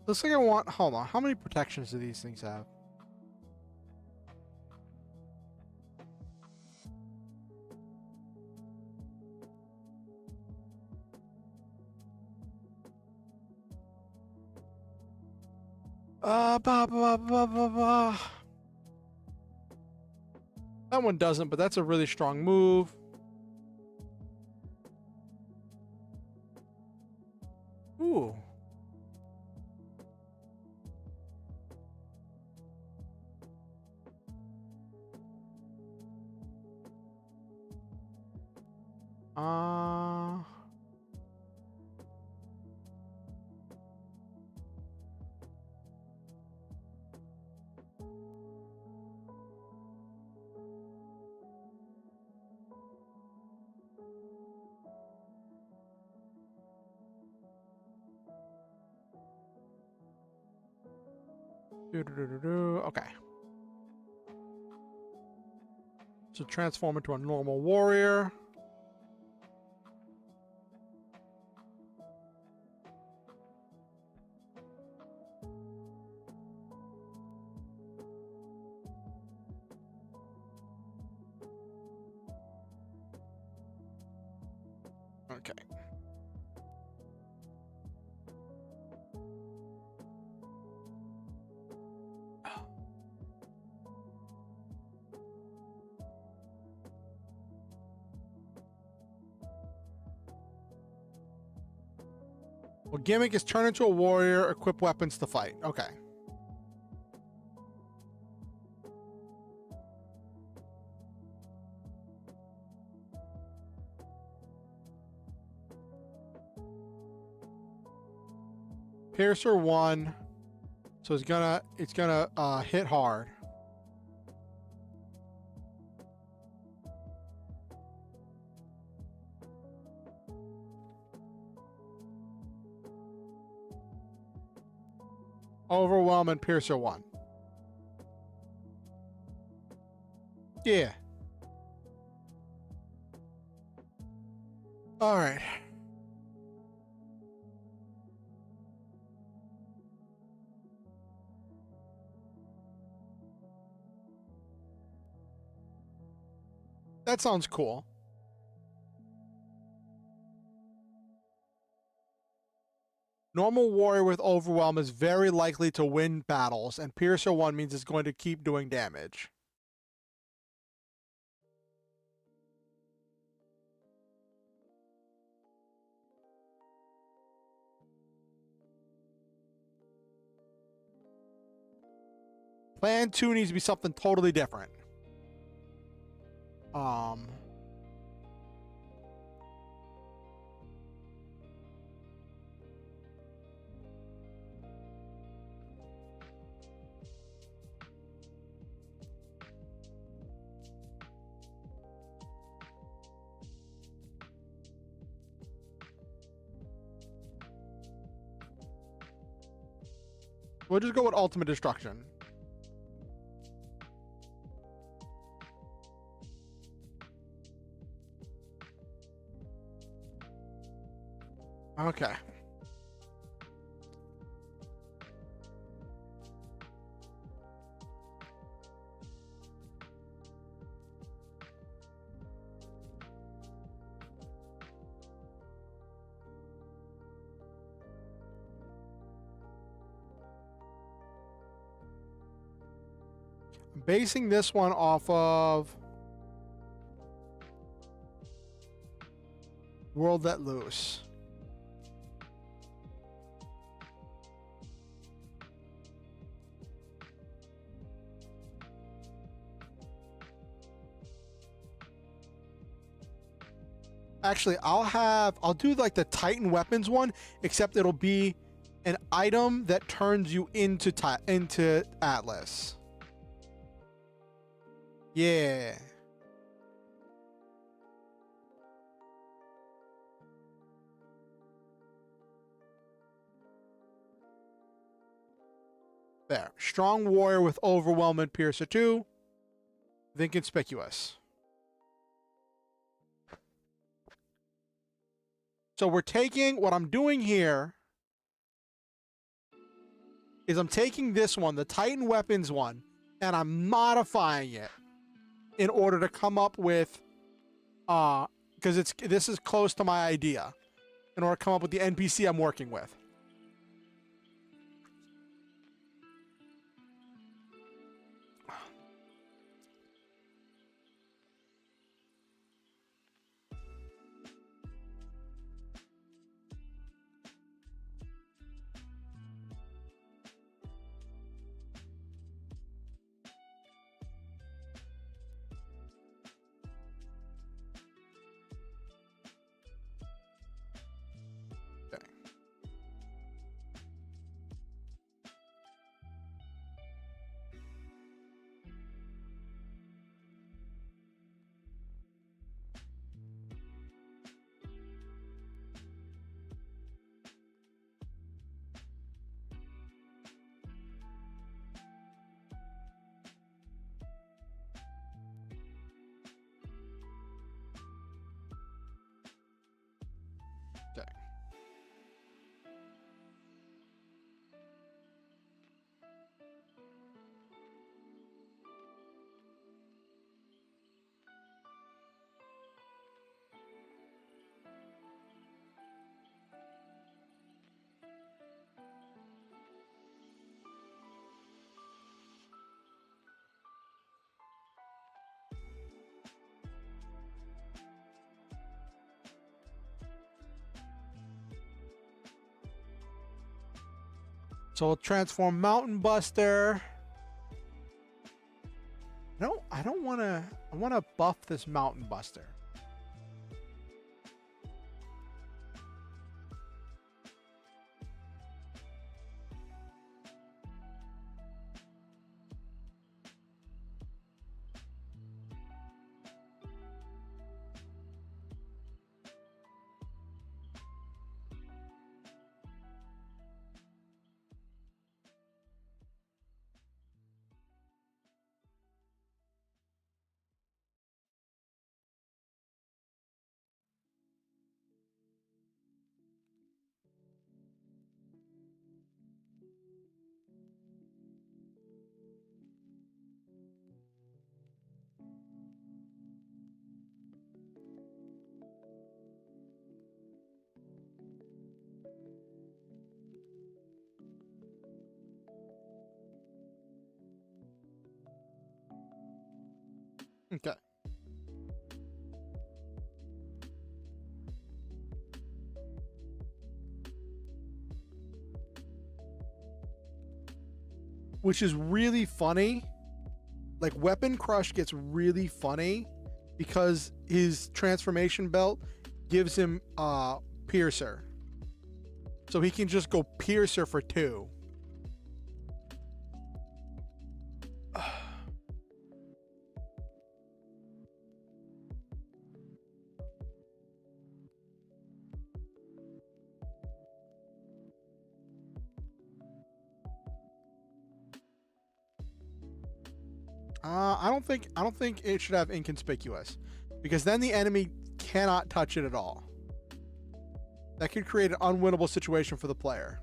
Looks like I want... Hold on. How many protections do these things have? That one doesn't, but that's a really strong move. Ooh. Okay. So transform into a normal warrior. Okay. Well, gimmick is turn into a warrior, equip weapons to fight. Okay. Piercer 1. So it's gonna hit hard. Overwhelm and Piercer 1. Yeah. All right. That sounds cool. Normal warrior with overwhelm is very likely to win battles, and Piercer 1 means it's going to keep doing damage. Plan 2 needs to be something totally different. We'll just go with ultimate destruction. Okay. I'm basing this one off of World Let Loose. Actually, I'll do like the Titan weapons one, except it'll be an item that turns you into Atlas. Yeah. There. Strong warrior with overwhelm and Piercer 2. Then conspicuous. So we're taking, what I'm doing here is I'm taking this one, the Titan weapons one, and I'm modifying it in order to come up with, because this is close to my idea, in order to come up with the NPC I'm working with. So we'll transform Mountain Buster. No, I don't want to. I want to buff this Mountain Buster. Okay. Which is really funny. Like, Weapon Crush gets really funny because his transformation belt gives him Piercer. So he can just go Piercer for 2. I don't think it should have inconspicuous, because then the enemy cannot touch it at all. That could create an unwinnable situation for the player.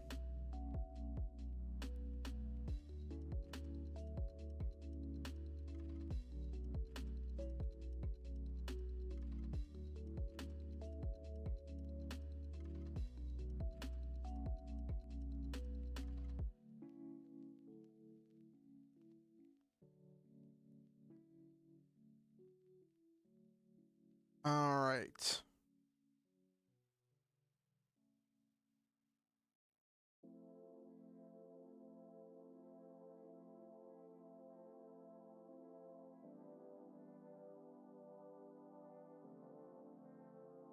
All right.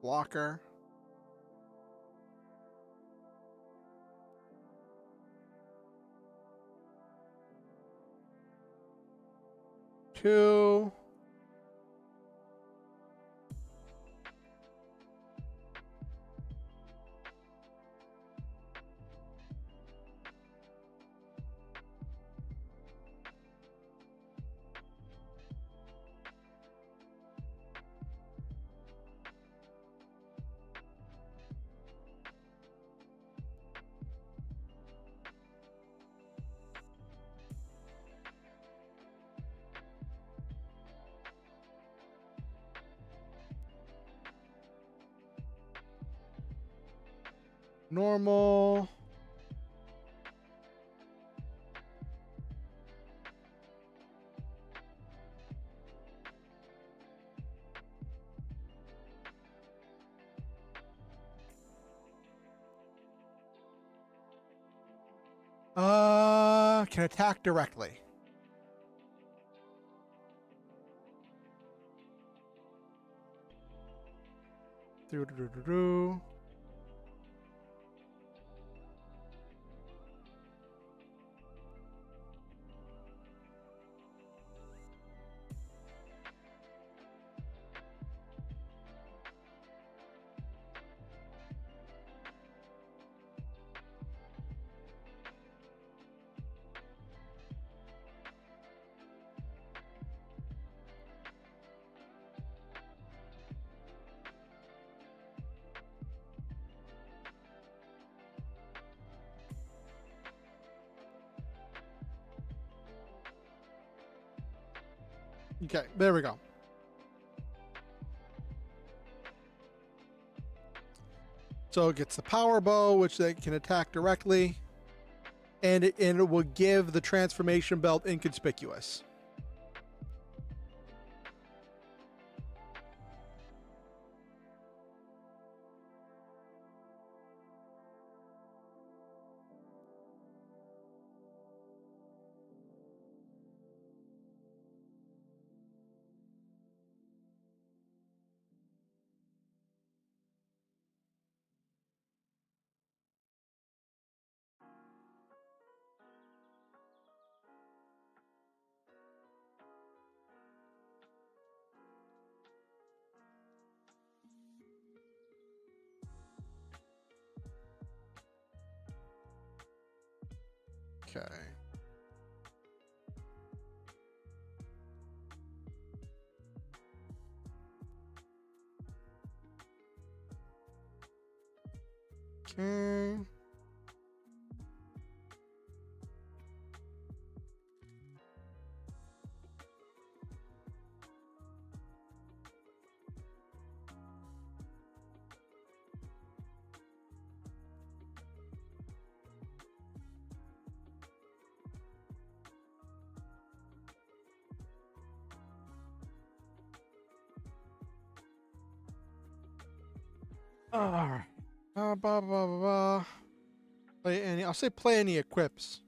Blocker. Two. Normal. Can attack directly. Do. Okay, there we go. So it gets the power bow, which they can attack directly, and it will give the transformation belt inconspicuous. Okay. Alright. Blah, blah, blah, blah. Play any. I'll say play any equips.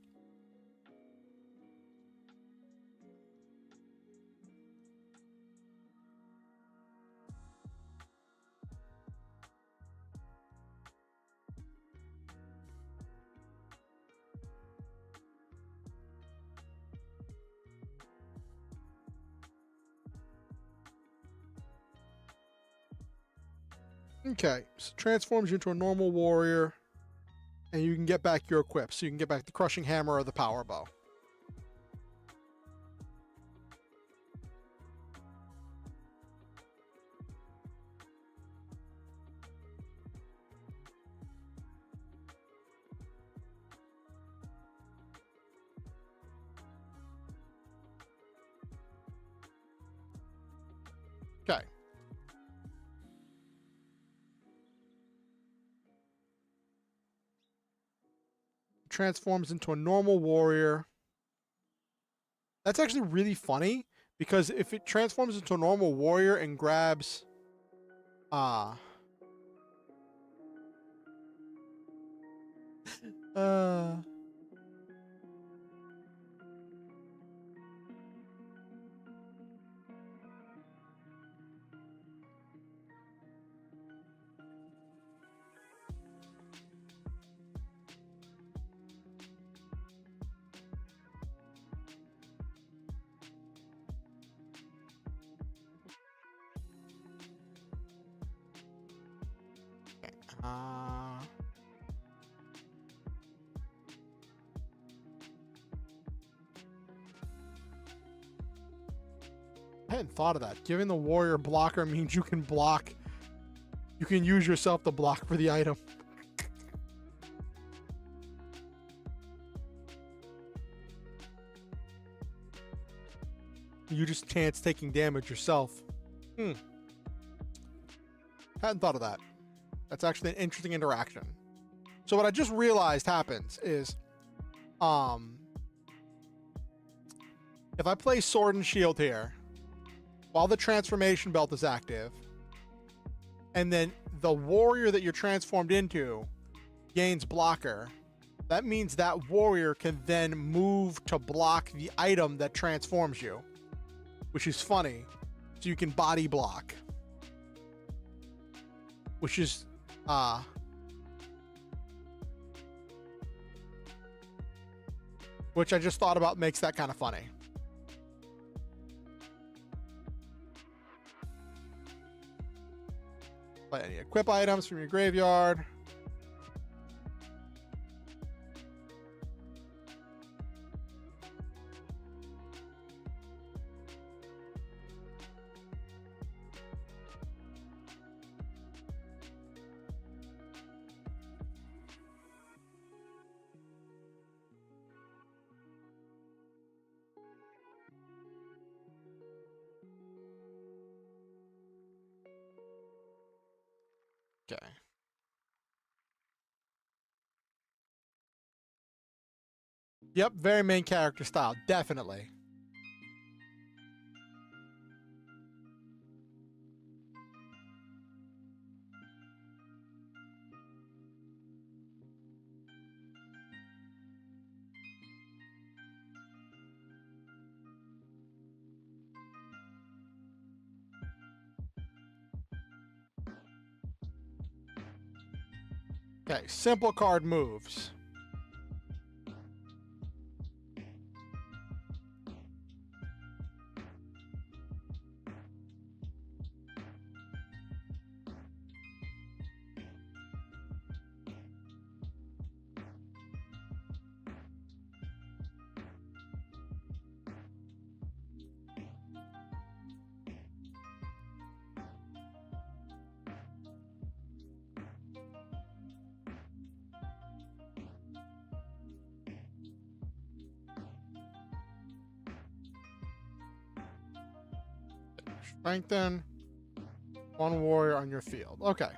Okay, so transforms you into a normal warrior, and you can get back your equips. So you can get back the crushing hammer or the power bow. Okay. Transforms into a normal warrior. That's actually really funny because if it transforms into a normal warrior and grabs uh uh uh I hadn't thought of that. Giving the warrior blocker means you can block. You can use yourself to block for the item. You just chance taking damage yourself. Hadn't thought of that. That's actually an interesting interaction. So what I just realized happens is, if I play Sword and Shield here, while the transformation belt is active, and then the warrior that you're transformed into gains blocker, that means that warrior can then move to block the item that transforms you, which is funny. So you can body block, which is which I just thought about makes that kind of funny. Play any equip items from your graveyard. Okay. Yep, very main character style, definitely. Okay, simple card moves. Strengthen 1 warrior on your field. Okay.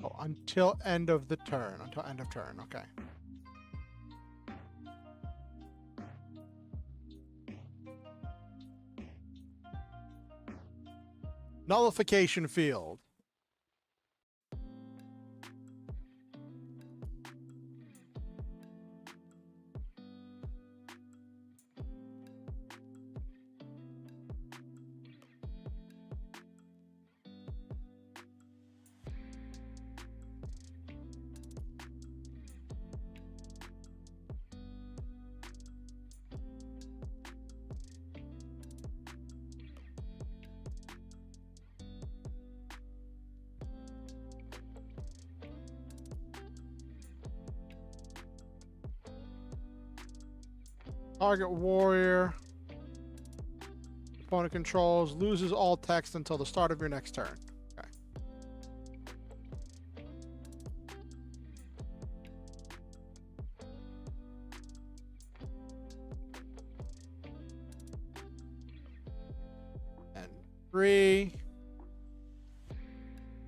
Oh, until end of the turn. Until end of turn. Okay. Nullification field. Target warrior. Opponent controls loses all text until the start of your next turn. Okay. And 3.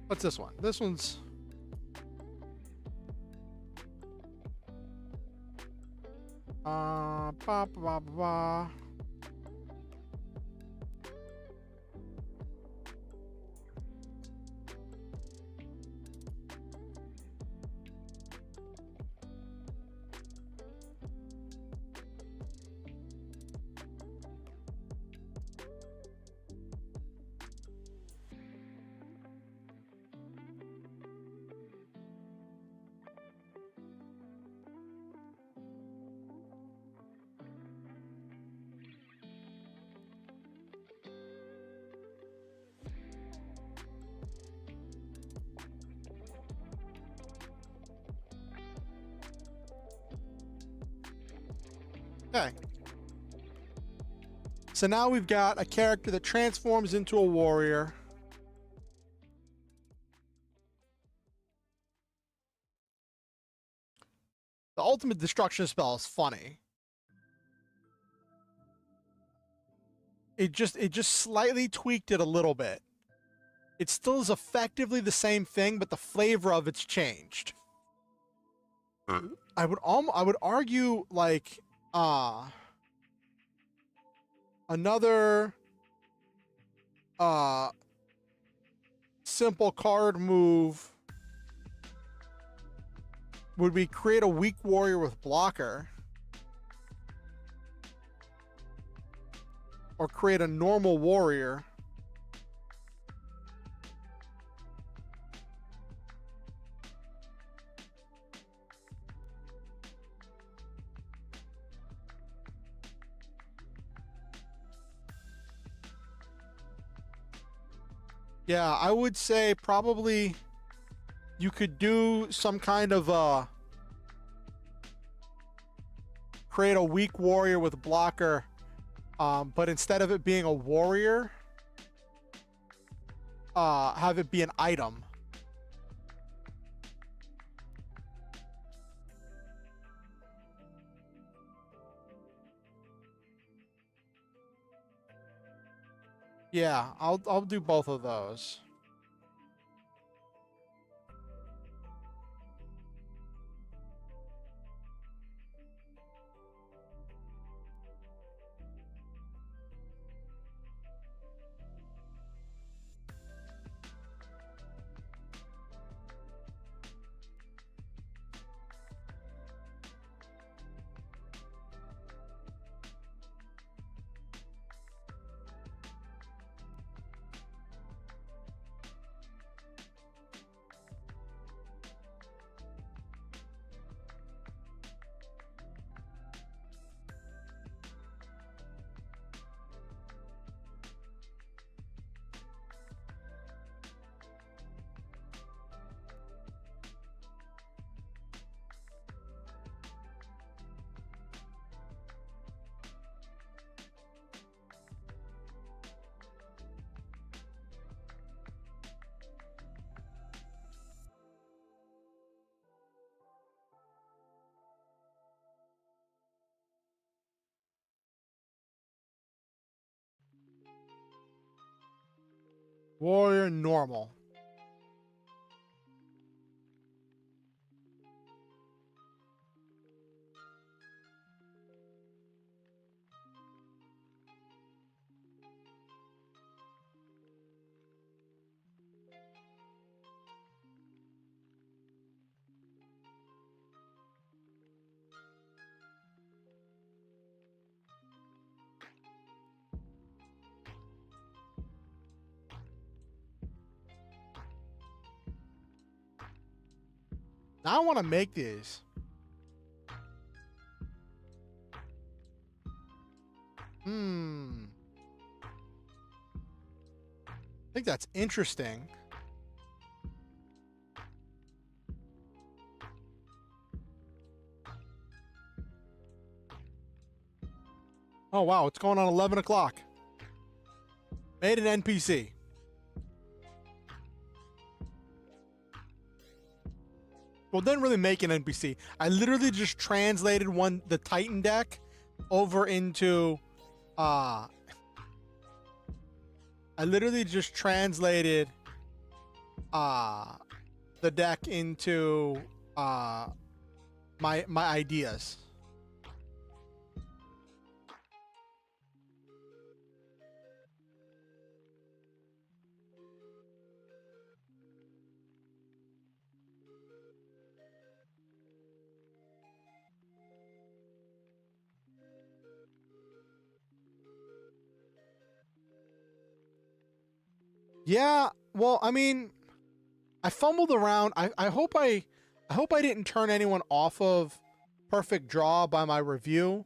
What's this one? This one's ba, ba, ba, ba. Okay. So now we've got a character that transforms into a warrior. The ultimate destruction spell is funny. It just slightly tweaked it a little bit. It still is effectively the same thing, but the flavor of it's changed. I would argue like another simple card move would be create a weak warrior with blocker, or create a normal warrior. Yeah, I would say probably you could do some kind of create a weak warrior with blocker, but instead of it being a warrior, have it be an item. Yeah, I'll do both of those. Warrior normal. Now I want to make these. I think that's interesting. Oh, wow. It's going on 11 o'clock. Made an NPC. Well, didn't really make an NPC. I literally just translated the Titan deck over into I literally just translated the deck into my ideas. Yeah, well, I mean, I fumbled around. I hope I didn't turn anyone off of Perfect Draw by my review.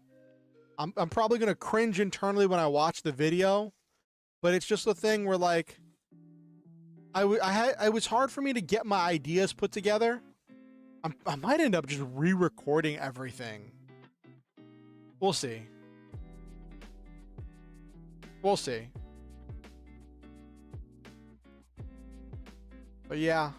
I'm probably gonna cringe internally when I watch the video, but it's just a thing where like it was hard for me to get my ideas put together. I might end up just re-recording everything. We'll see. We'll see. But yeah.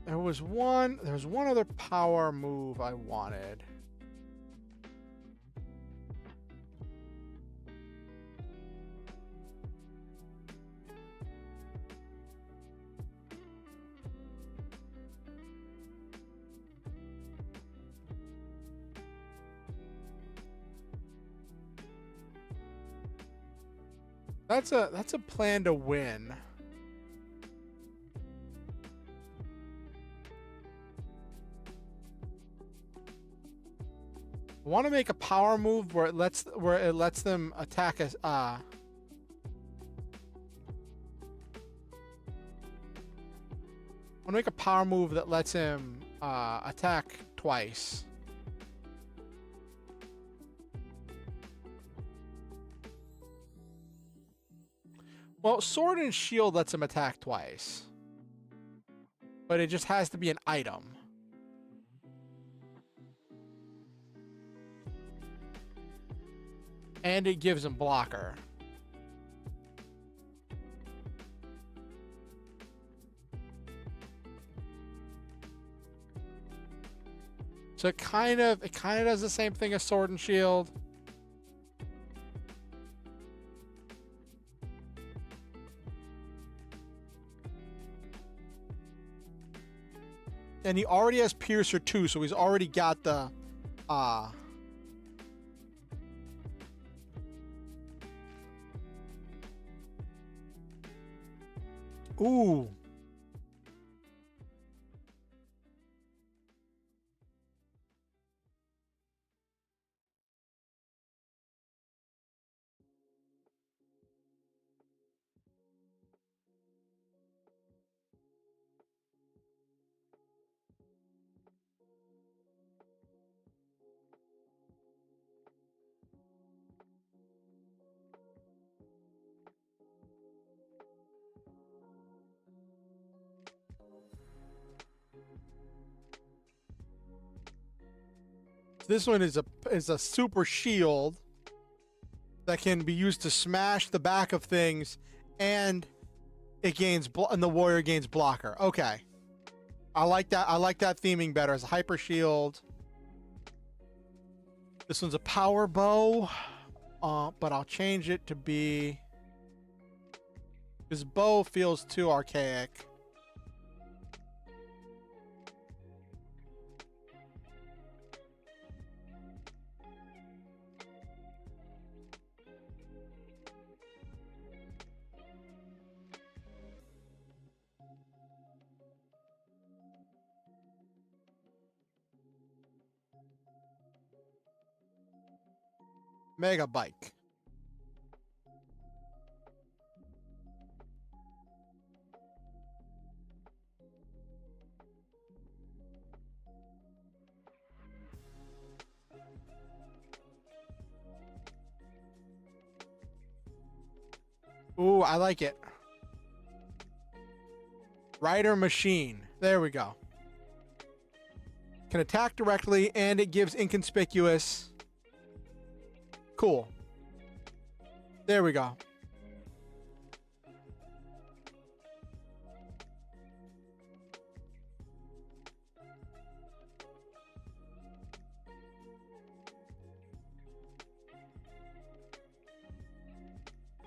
There was one other power move I wanted. That's a plan to win. I want to make a power move where it lets them attack us. I want to make a power move that lets him attack twice. Well, Sword and Shield lets him attack twice. But it just has to be an item. And it gives him blocker. So it kind of does the same thing as Sword and Shield. And he already has Piercer 2, so he's already got the Ooh. This one is a super shield that can be used to smash the back of things, and it gains and the warrior gains blocker. Okay, I like that. I like that theming better as a hyper shield. This one's a power bow, but I'll change it to be... This bow feels too archaic. Mega bike. Ooh, I like it. Rider machine. There we go. Can attack directly and it gives inconspicuous. Cool. There we go.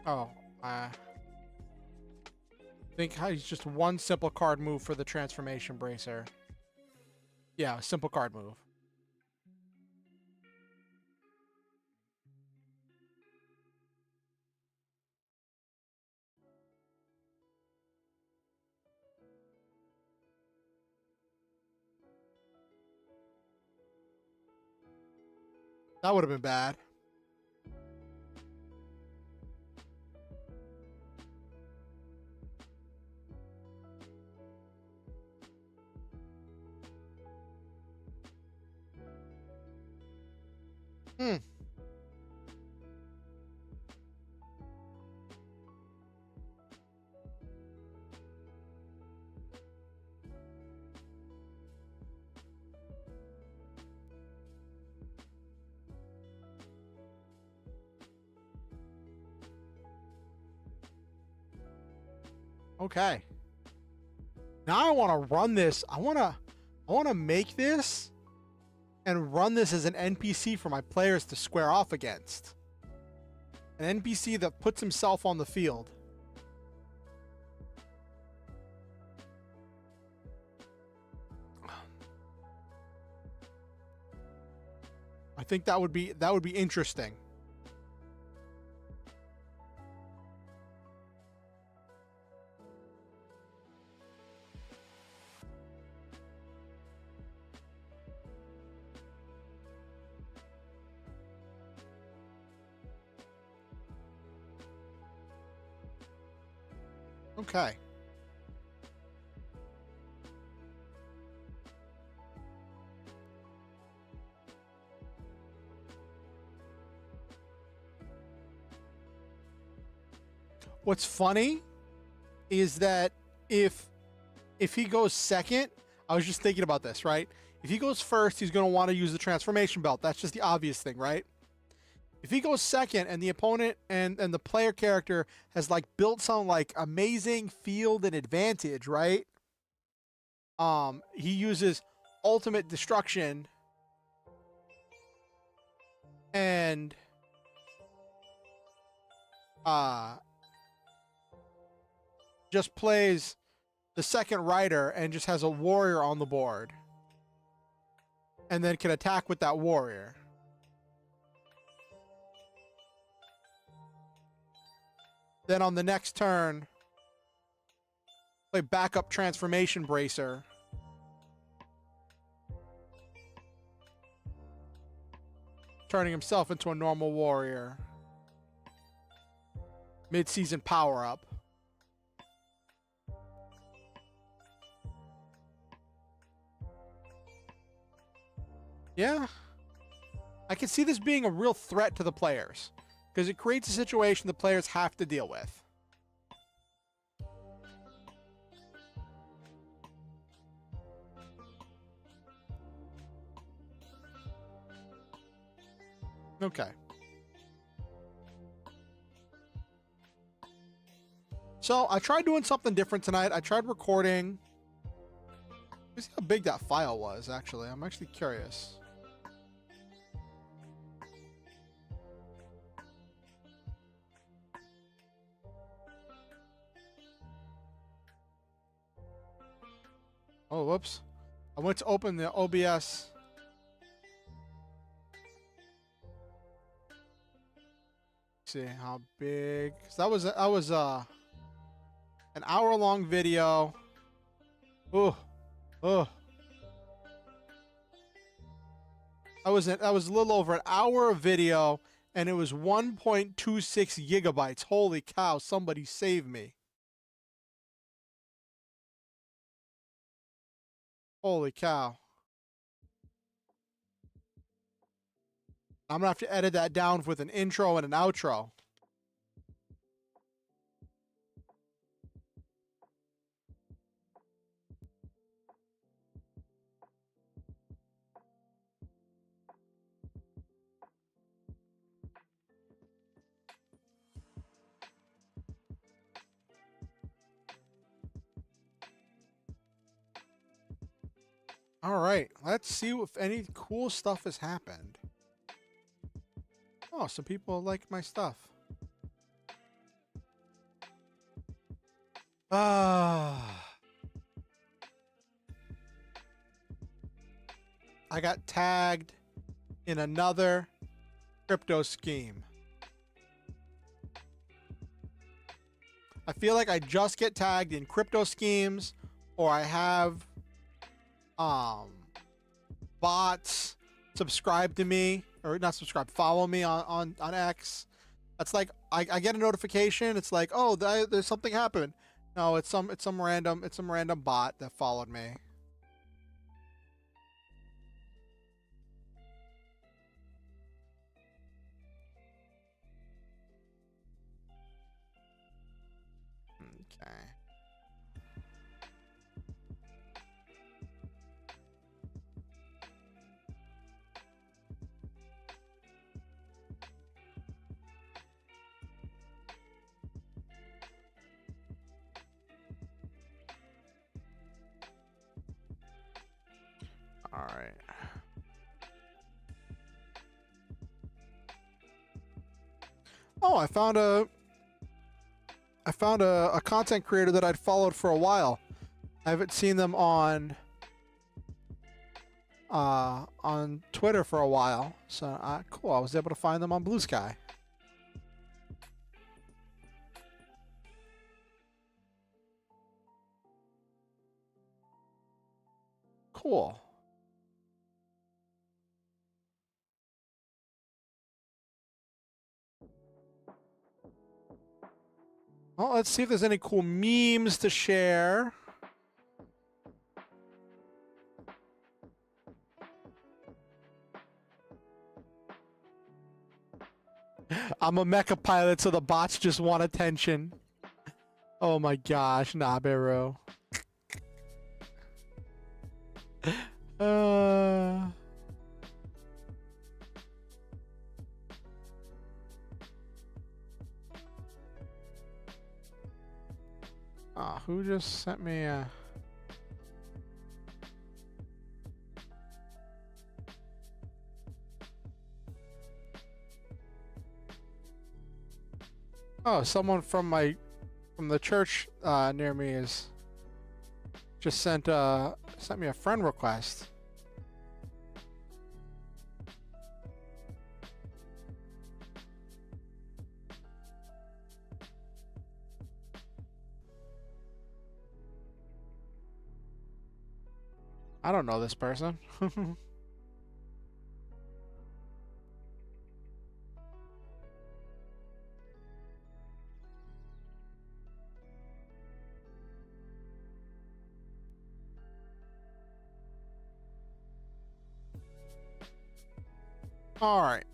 Oh, I think he's just one simple card move for the transformation bracer. Yeah, simple card move. That would have been bad. Hmm. Okay. Now I want to run this. I want to make this and run this as an NPC for my players to square off against. An NPC that puts himself on the field. I think that would be interesting. Okay. What's funny is that if he goes second, I was just thinking about this, right? If he goes first, he's going to want to use the transformation belt. That's just the obvious thing, right? If he goes second and the opponent and the player character has like built some like amazing field and advantage, right? He uses ultimate destruction and just plays the second rider and just has a warrior on the board and then can attack with that warrior. Then on the next turn, play backup transformation bracer. Turning himself into a normal warrior. Mid-season power-up. Yeah. I can see this being a real threat to the players. Because it creates a situation the players have to deal with. Okay. So I tried doing something different tonight. I tried recording. Let's see how big that file was, actually. I'm actually curious. Oh, whoops. I went to open the OBS. See how big. So that was an hour-long video. Oh, oh. That was a little over an hour of video, and it was 1.26 gigabytes. Holy cow! Somebody save me. Holy cow! I'm gonna have to edit that down with an intro and an outro. All right, let's see if any cool stuff has happened. Oh, some people like my stuff. Ah. I got tagged in another crypto scheme. I feel like I just get tagged in crypto schemes, or I have bots subscribe to me, or not subscribe, follow me on X. That's like I get a notification. It's like, oh, there's something happened. No, it's some random bot that followed me. Okay. All right. Oh, I found a content creator that I'd followed for a while. I haven't seen them on Twitter for a while. So cool. I was able to find them on Blue Sky. Cool. Well, let's see if there's any cool memes to share. I'm a mecha pilot, so the bots just want attention. Oh my gosh, Naberu. Who just sent me a... Oh, someone from the church near me is just sent me a friend request. I don't know this person. All right.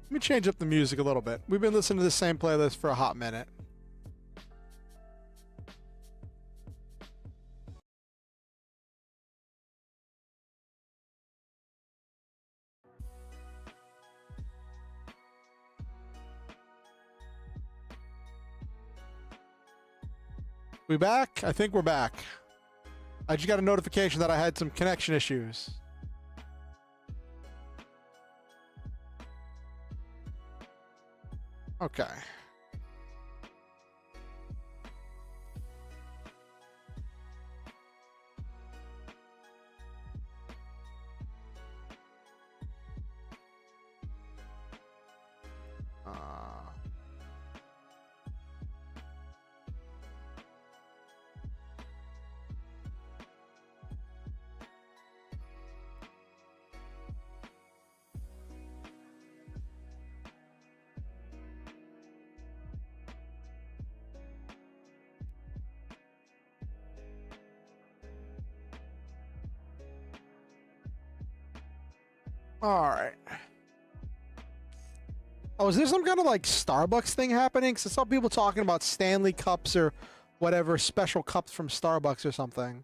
Let me change up the music a little bit. We've been listening to the same playlist for a hot minute. We back? I think we're back. I just got a notification that I had some connection issues. Okay. All right. Oh, is there some kind of like Starbucks thing happening? Because I saw people talking about Stanley Cups or whatever, special cups from Starbucks or something.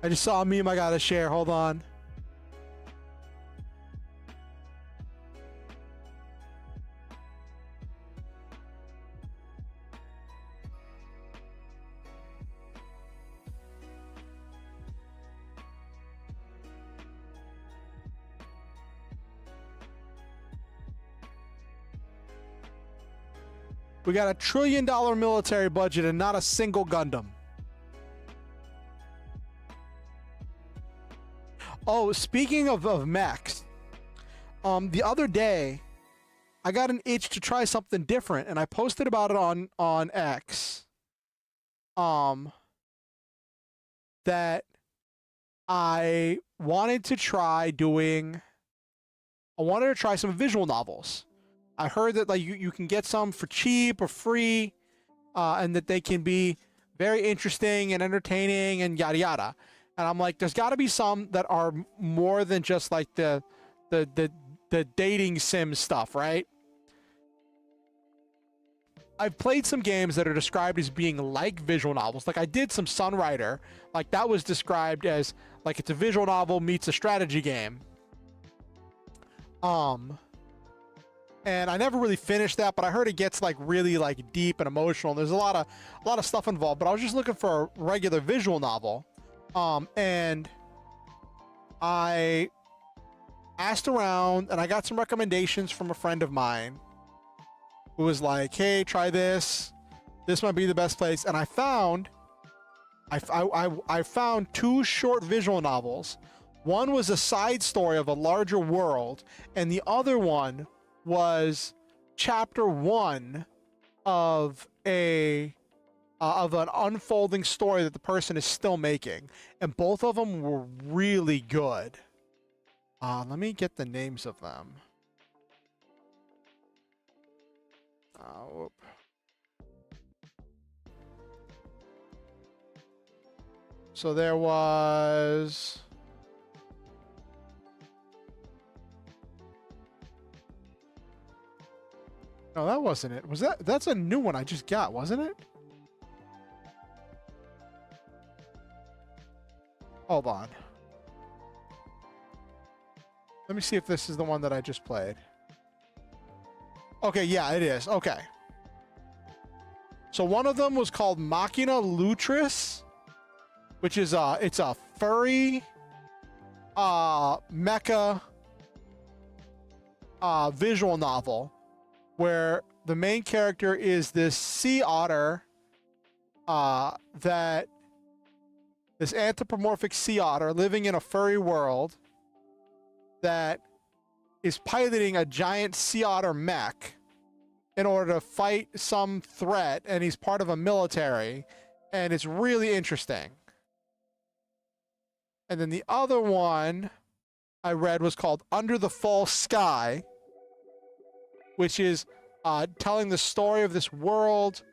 I just saw a meme I gotta share. Hold on. We got $1 trillion military budget and not a single Gundam. Oh, speaking of mechs, the other day, I got an itch to try something different, and I posted about it on X. That I wanted to try doing. I wanted to try some visual novels. I heard that like you can get some for cheap or free, and that they can be very interesting and entertaining and yada yada. And I'm like, there's got to be some that are more than just like the dating sim stuff, right? I've played some games that are described as being like visual novels. Like I did some Sunrider, like that was described as like it's a visual novel meets a strategy game. And I never really finished that, but I heard it gets like really like deep and emotional. There's a lot of stuff involved, but I was just looking for a regular visual novel. And I asked around and I got some recommendations from a friend of mine who was like, hey, try this. This might be the best place. And I found 2 short visual novels. One was a side story of a larger world, and the other one was chapter 1 of an unfolding story that the person is still making, and both of them were really good. Let me get the names of them. Whoop. So there was. No, that wasn't it. That's a new one I just got, wasn't it? Hold on. Let me see if this is the one that I just played. Okay, yeah, it is. Okay. So one of them was called Machina Lutris, which is it's a furry mecha visual novel where the main character is this sea otter this anthropomorphic sea otter living in a furry world that is piloting a giant sea otter mech in order to fight some threat, and he's part of a military, and it's really interesting. And then the other one I read was called Under the False Sky, which is telling the story of this world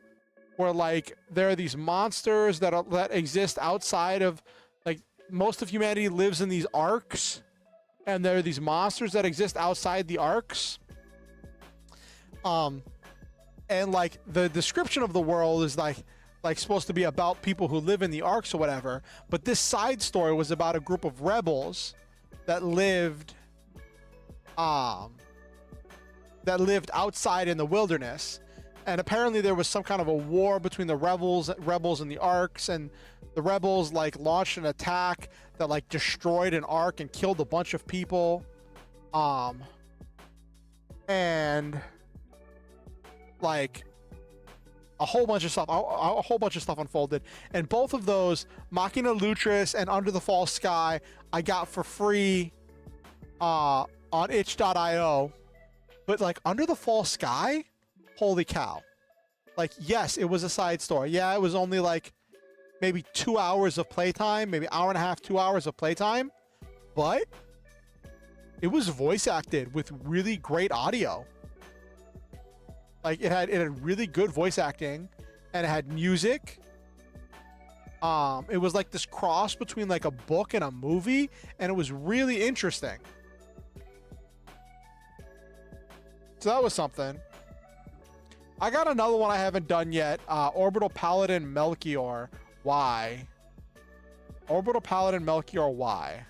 where like there are these monsters that exist outside of, like, most of humanity lives in these arcs, and there are these monsters that exist outside the arcs. And like the description of the world is like supposed to be about people who live in the arcs or whatever, but this side story was about a group of rebels that lived that lived outside in the wilderness. And apparently there was some kind of a war between the rebels and the Arcs, and the rebels like launched an attack that like destroyed an Arc and killed a bunch of people. And like a whole bunch of stuff unfolded, and both of those, Machina Lutris and Under the False Sky, I got for free on itch.io. But like Under the False Sky, holy cow. Like, yes, it was a side story. Yeah, it was only like maybe 2 hours of playtime, maybe hour and a half, 2 hours of playtime, but it was voice acted with really great audio. Like it had really good voice acting, and it had music. It was like this cross between like a book and a movie, and it was really interesting. So that was something. I got another one I haven't done yet. Orbital Paladin Melchior. Why? Orbital Paladin Melchior. Why?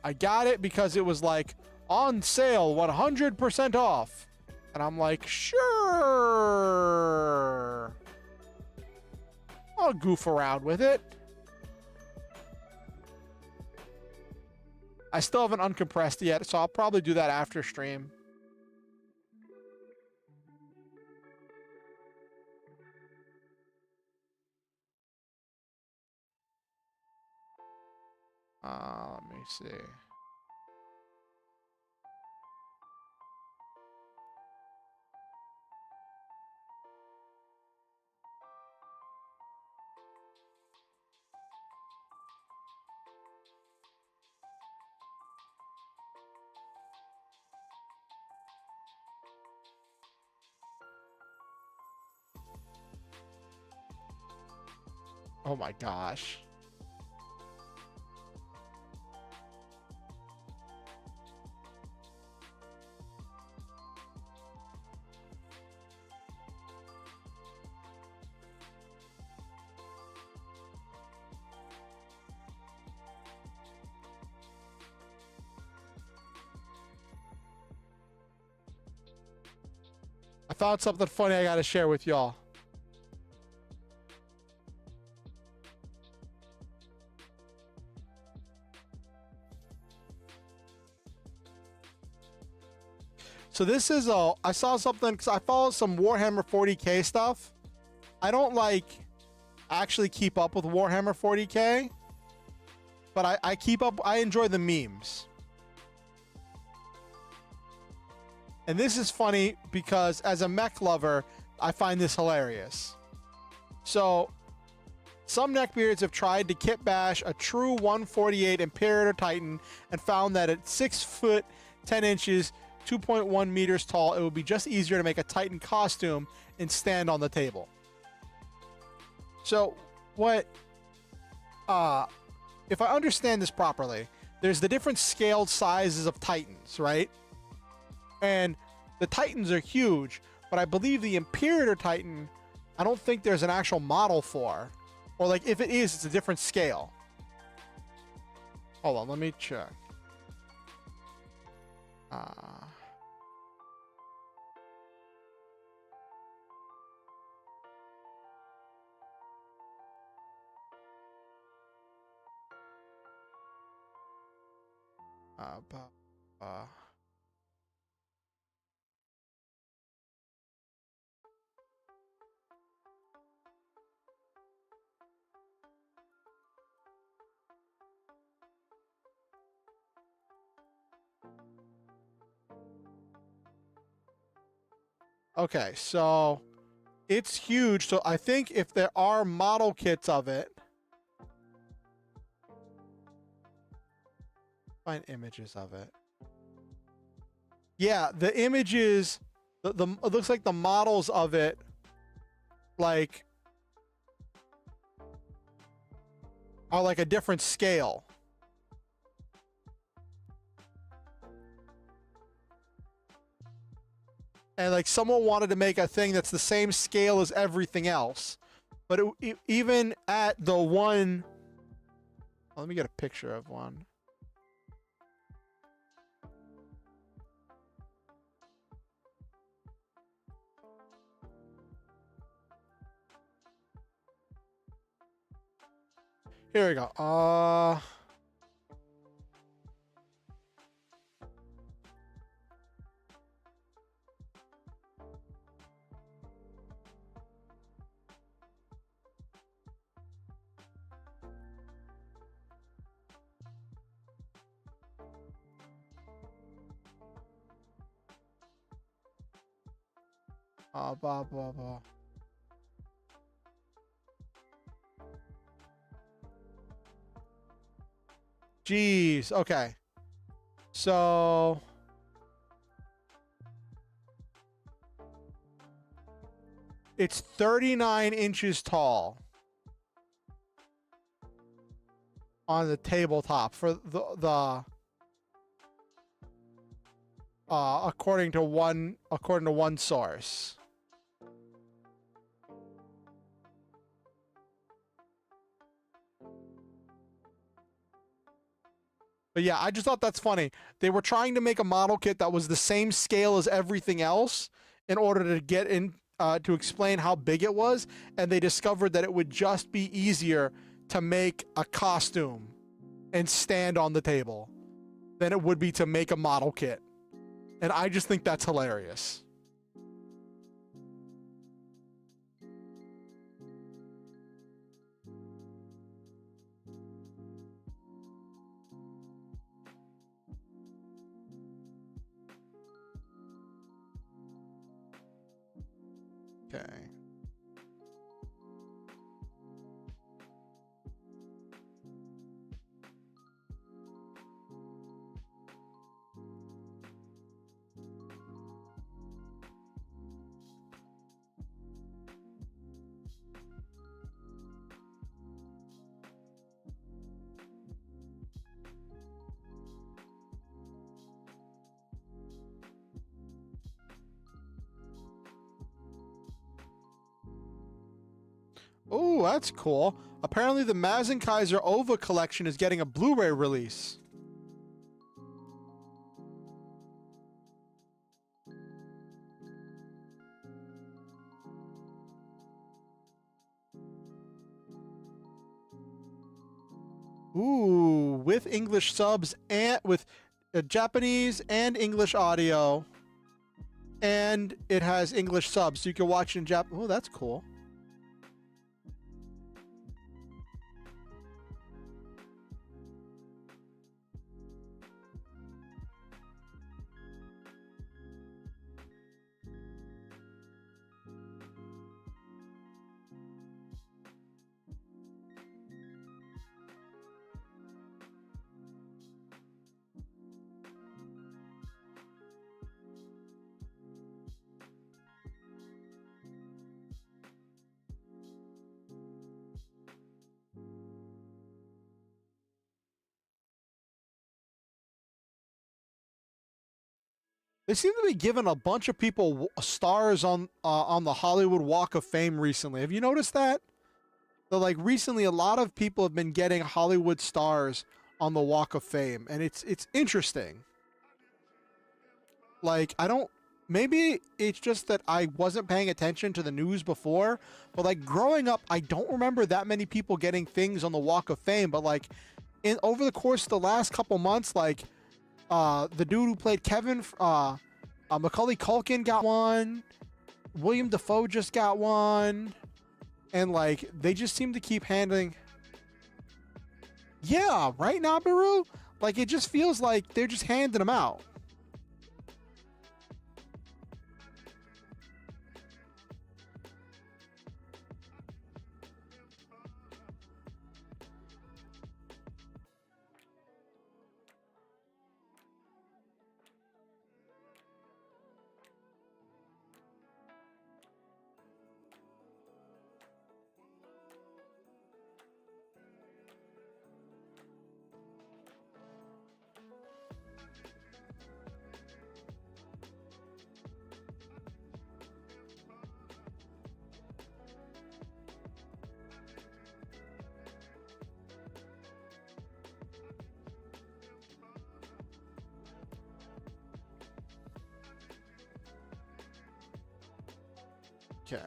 I got it because it was like on sale, 100% off. And I'm like, sure, I'll goof around with it. I still haven't uncompressed it yet, so I'll probably do that after stream. Let me see. Oh my gosh. I found something funny I gotta share with y'all. So this is I saw something because I follow some Warhammer 40k stuff. I don't like actually keep up with Warhammer 40k, but I keep up. I enjoy the memes. And this is funny because as a mech lover, I find this hilarious. So some neckbeards have tried to kit bash a true 148 Imperator Titan and found that at 6 foot 10 inches, 2.1 meters tall, it would be just easier to make a Titan costume and stand on the table. So what, if I understand this properly, there's the different scaled sizes of Titans, right? And the Titans are huge, but I believe the Imperator Titan, I don't think there's an actual model for. Or like if it is, it's a different scale. Hold on, let me check. Okay, so it's huge. So I think if there are model kits of it, find images of it. Yeah, the images, it looks like the models of it, like, are like a different scale. And like someone wanted to make a thing that's the same scale as everything else, but even at the one, let me get a picture of one. Here we go. Blah, blah, blah. Jeez. Okay. So it's 39 inches tall on the tabletop for the according to one source. But yeah, I just thought that's funny. They were trying to make a model kit that was the same scale as everything else in order to get in to explain how big it was, and they discovered that it would just be easier to make a costume and stand on the table than it would be to make a model kit. And I just think that's hilarious. Okay. Oh, that's cool. Apparently the Mazenkaiser OVA collection is getting a Blu-ray release. Ooh, with English subs and with Japanese and English audio. And it has English subs, so you can watch it in Jap. Oh, that's cool. They seem to be giving a bunch of people stars on the Hollywood Walk of Fame recently. Have you noticed that? So like recently, a lot of people have been getting Hollywood stars on the Walk of Fame, and it's interesting. Like I don't. Maybe it's just that I wasn't paying attention to the news before, but like growing up, I don't remember that many people getting things on the Walk of Fame. But like in over the course of the last couple months, like the dude who played Kevin, Macaulay Culkin got one. William Dafoe just got one, and like they just seem to keep handing. Yeah, right, Nabiru. Like it just feels like they're just handing them out. Okay.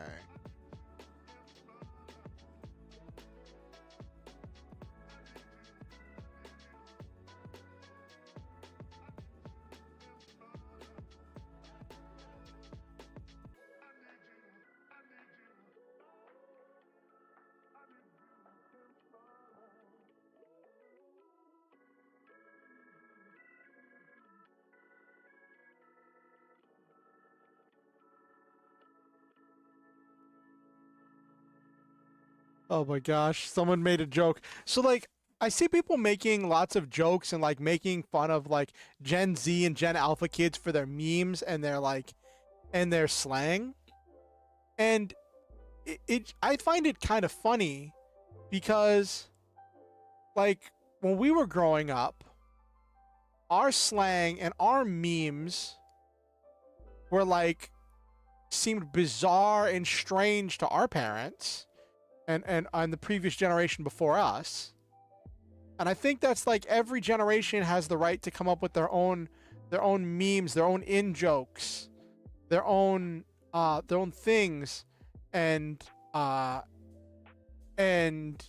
Oh my gosh, someone made a joke. So like I see people making lots of jokes and like making fun of like Gen Z and Gen Alpha kids for their memes and their like and their slang. And it I find it kind of funny because like when we were growing up, our slang and our memes were like seemed bizarre and strange to our parents and the previous generation before us. And I think that's like every generation has the right to come up with their own memes, their own in jokes, their own things, and uh and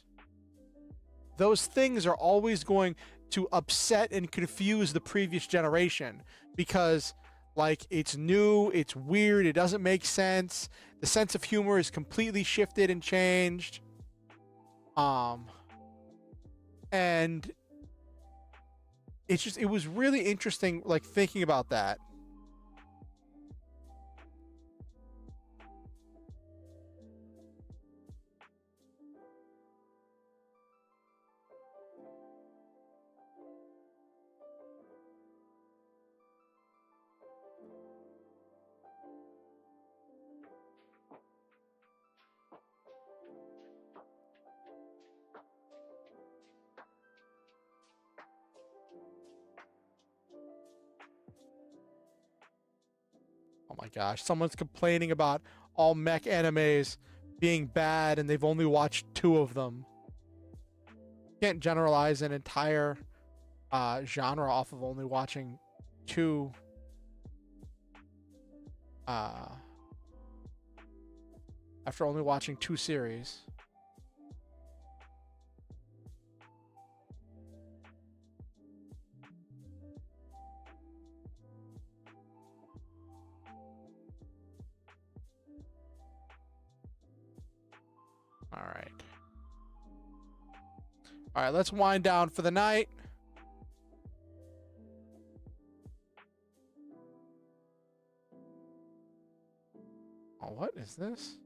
those things are always going to upset and confuse the previous generation because like it's new, it's weird, it doesn't make sense. The sense of humor is completely shifted and changed. Um and it was really interesting like thinking about that. Oh my gosh, someone's complaining about all mech animes being bad and they've only watched two of them. Can't generalize an entire genre off of only watching two uh after only watching two series. All right. All right, let's wind down for the night. Oh, what is this?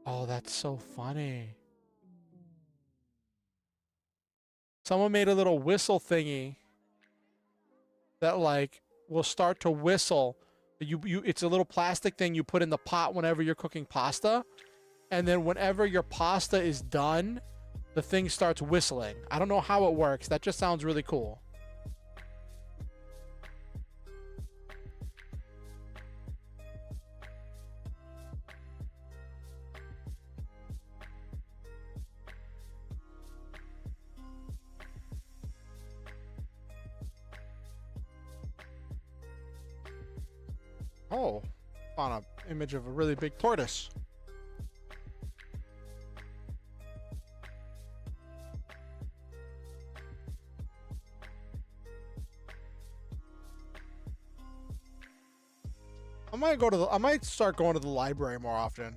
Oh, that's so funny. Someone made a little whistle thingy that like will start to whistle. You it's a little plastic thing you put in the pot whenever you're cooking pasta, and then whenever your pasta is done, the thing starts whistling. I don't know how it works. That just sounds really cool. Oh, on an image of a really big tortoise. I might start going to the library more often.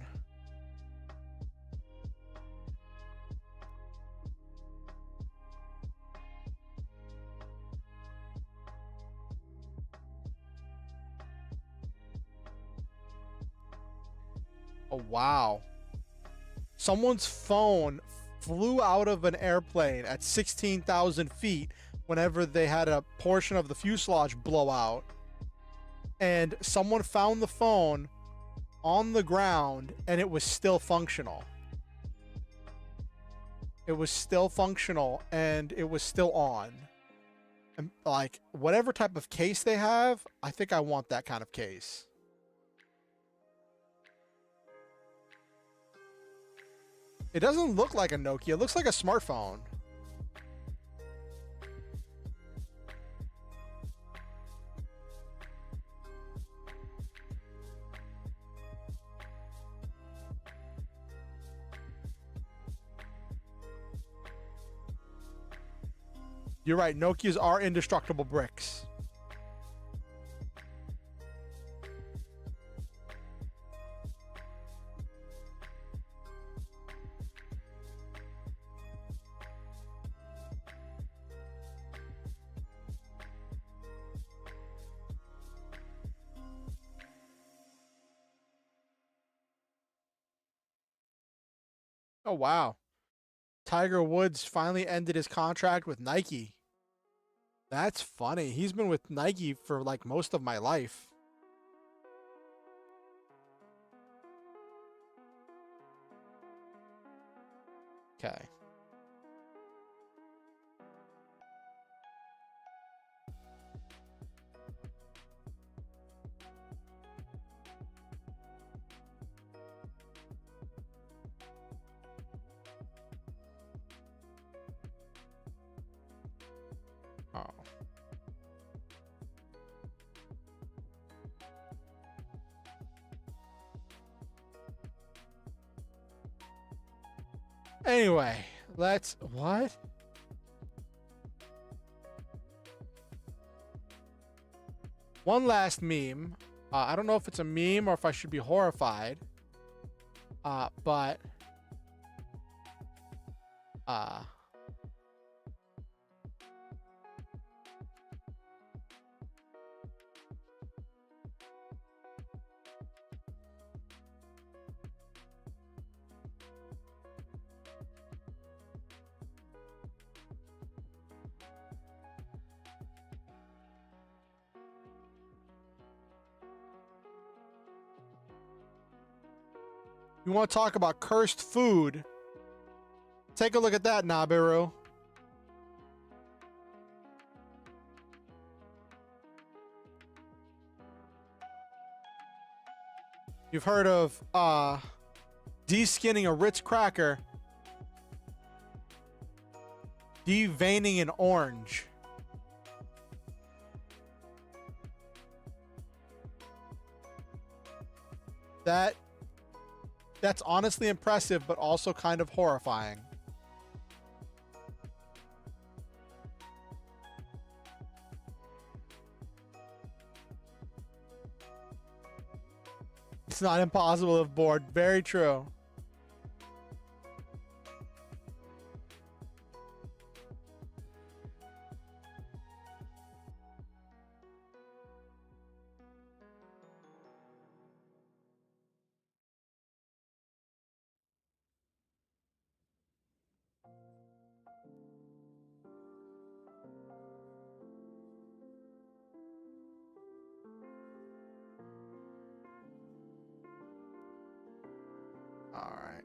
Oh wow. Someone's phone flew out of an airplane at 16,000 feet whenever they had a portion of the fuselage blow out. And someone found the phone on the ground and it was still functional. It was still functional and it was still on. And like whatever type of case they have, I think I want that kind of case. It doesn't look like a Nokia. It looks like a smartphone. You're right. Nokias are indestructible bricks. Oh, wow. Tiger Woods finally ended his contract with Nike. That's funny. He's been with Nike for like most of my life. Okay. Oh. Anyway, let's what? One last meme. I don't know if it's a meme or if I should be horrified. But uh you want to talk about cursed food? Take a look at that, Nabiru. You've heard of de-skinning a Ritz cracker, deveining an orange. That's honestly impressive, but also kind of horrifying. It's not impossible if bored. Very true. All right.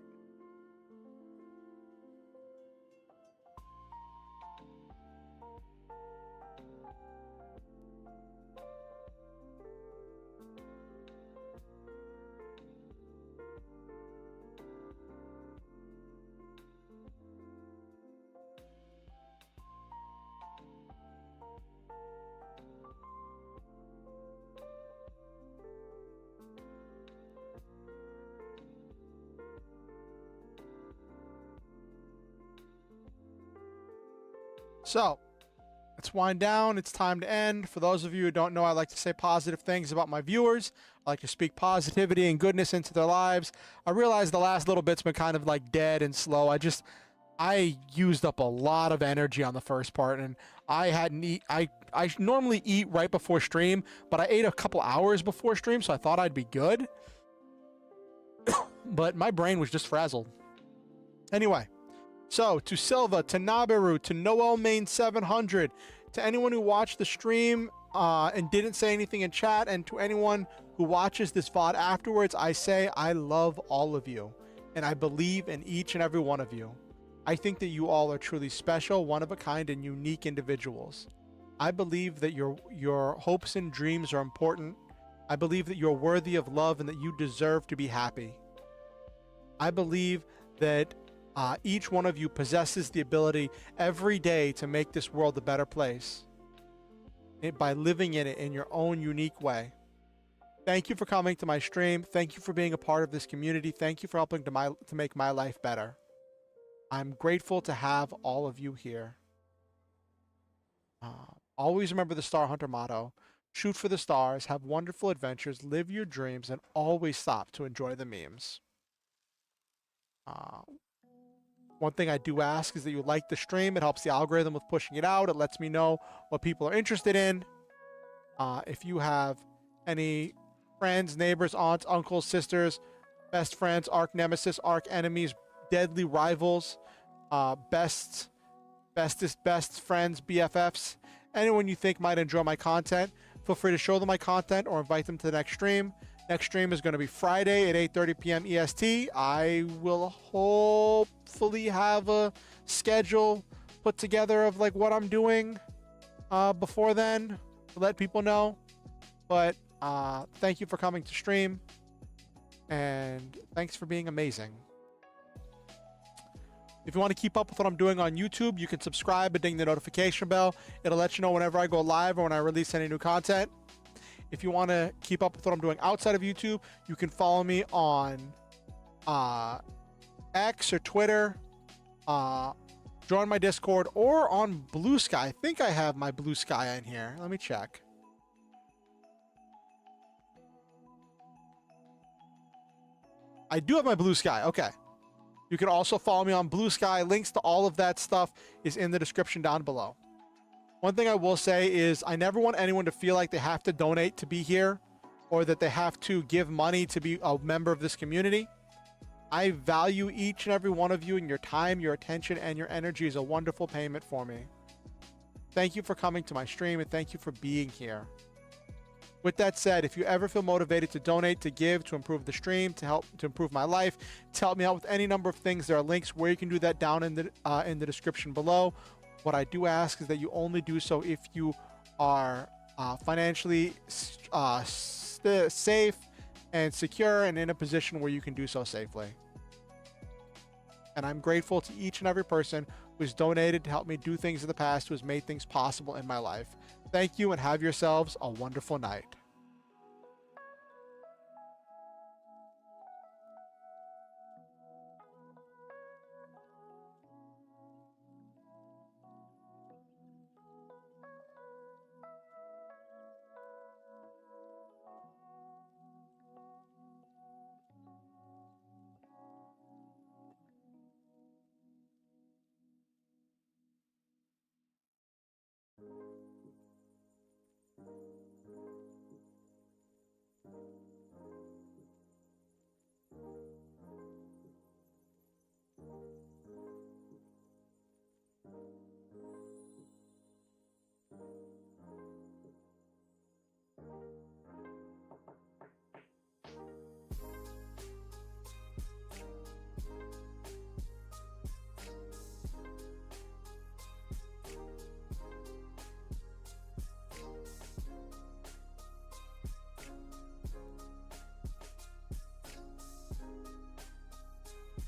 So, let's wind down. It's time to end. For those of you who don't know, I like to say positive things about my viewers. I like to speak positivity and goodness into their lives. I realize the last little bit's been kind of like dead and slow. I used up a lot of energy on the first part, and I hadn't eat. I normally eat right before stream, but I ate a couple hours before stream, so I thought I'd be good. But my brain was just frazzled. Anyway. So, to Silva, to Nabiru, to Noel Main 700, to anyone who watched the stream and didn't say anything in chat, and to anyone who watches this VOD afterwards, I say I love all of you, and I believe in each and every one of you. I think that you all are truly special, one of a kind, and unique individuals. I believe that your hopes and dreams are important. I believe that you're worthy of love and that you deserve to be happy. I believe that each one of you possesses the ability every day to make this world a better place by living in it in your own unique way. Thank you for coming to my stream. Thank you for being a part of this community. Thank you for helping to make my life better. I'm grateful to have all of you here. Always remember the Star Hunter motto. Shoot for the stars, have wonderful adventures, live your dreams, and always stop to enjoy the memes. One thing I do ask is that you like the stream. It helps the algorithm with pushing it out. It lets me know what people are interested in. If you have any friends, neighbors, aunts, uncles, sisters, best friends, arch nemesis, arch enemies, deadly rivals, bestest best friends, BFFs, anyone you think might enjoy my content. Feel free to show them my content or invite them to the next stream. Next stream is going to be Friday at 8:30 p.m. EST. I will hopefully have a schedule put together of like what I'm doing before then to let people know. But thank you for coming to stream, and thanks for being amazing. If you want to keep up with what I'm doing on YouTube, you can subscribe and ding the notification bell. It'll let you know whenever I go live or when I release any new content. If you want to keep up with what I'm doing outside of YouTube, you can follow me on X or Twitter, join my Discord, or on Blue Sky. I think I have my Blue Sky in here. Let me check. I do have my Blue Sky. Okay. You can also follow me on Blue Sky. Links to all of that stuff is in the description down below. One thing I will say is I never want anyone to feel like they have to donate to be here or that they have to give money to be a member of this community. I value each and every one of you, and your time, your attention, and your energy is a wonderful payment for me. Thank you for coming to my stream, and thank you for being here. With that said, if you ever feel motivated to donate, to give, to improve the stream, to help to improve my life, to help me out with any number of things, there are links where you can do that down in the description below. What I do ask is that you only do so if you are financially safe and secure and in a position where you can do so safely. And I'm grateful to each and every person who's donated to help me do things in the past, who has made things possible in my life. Thank you, and have yourselves a wonderful night.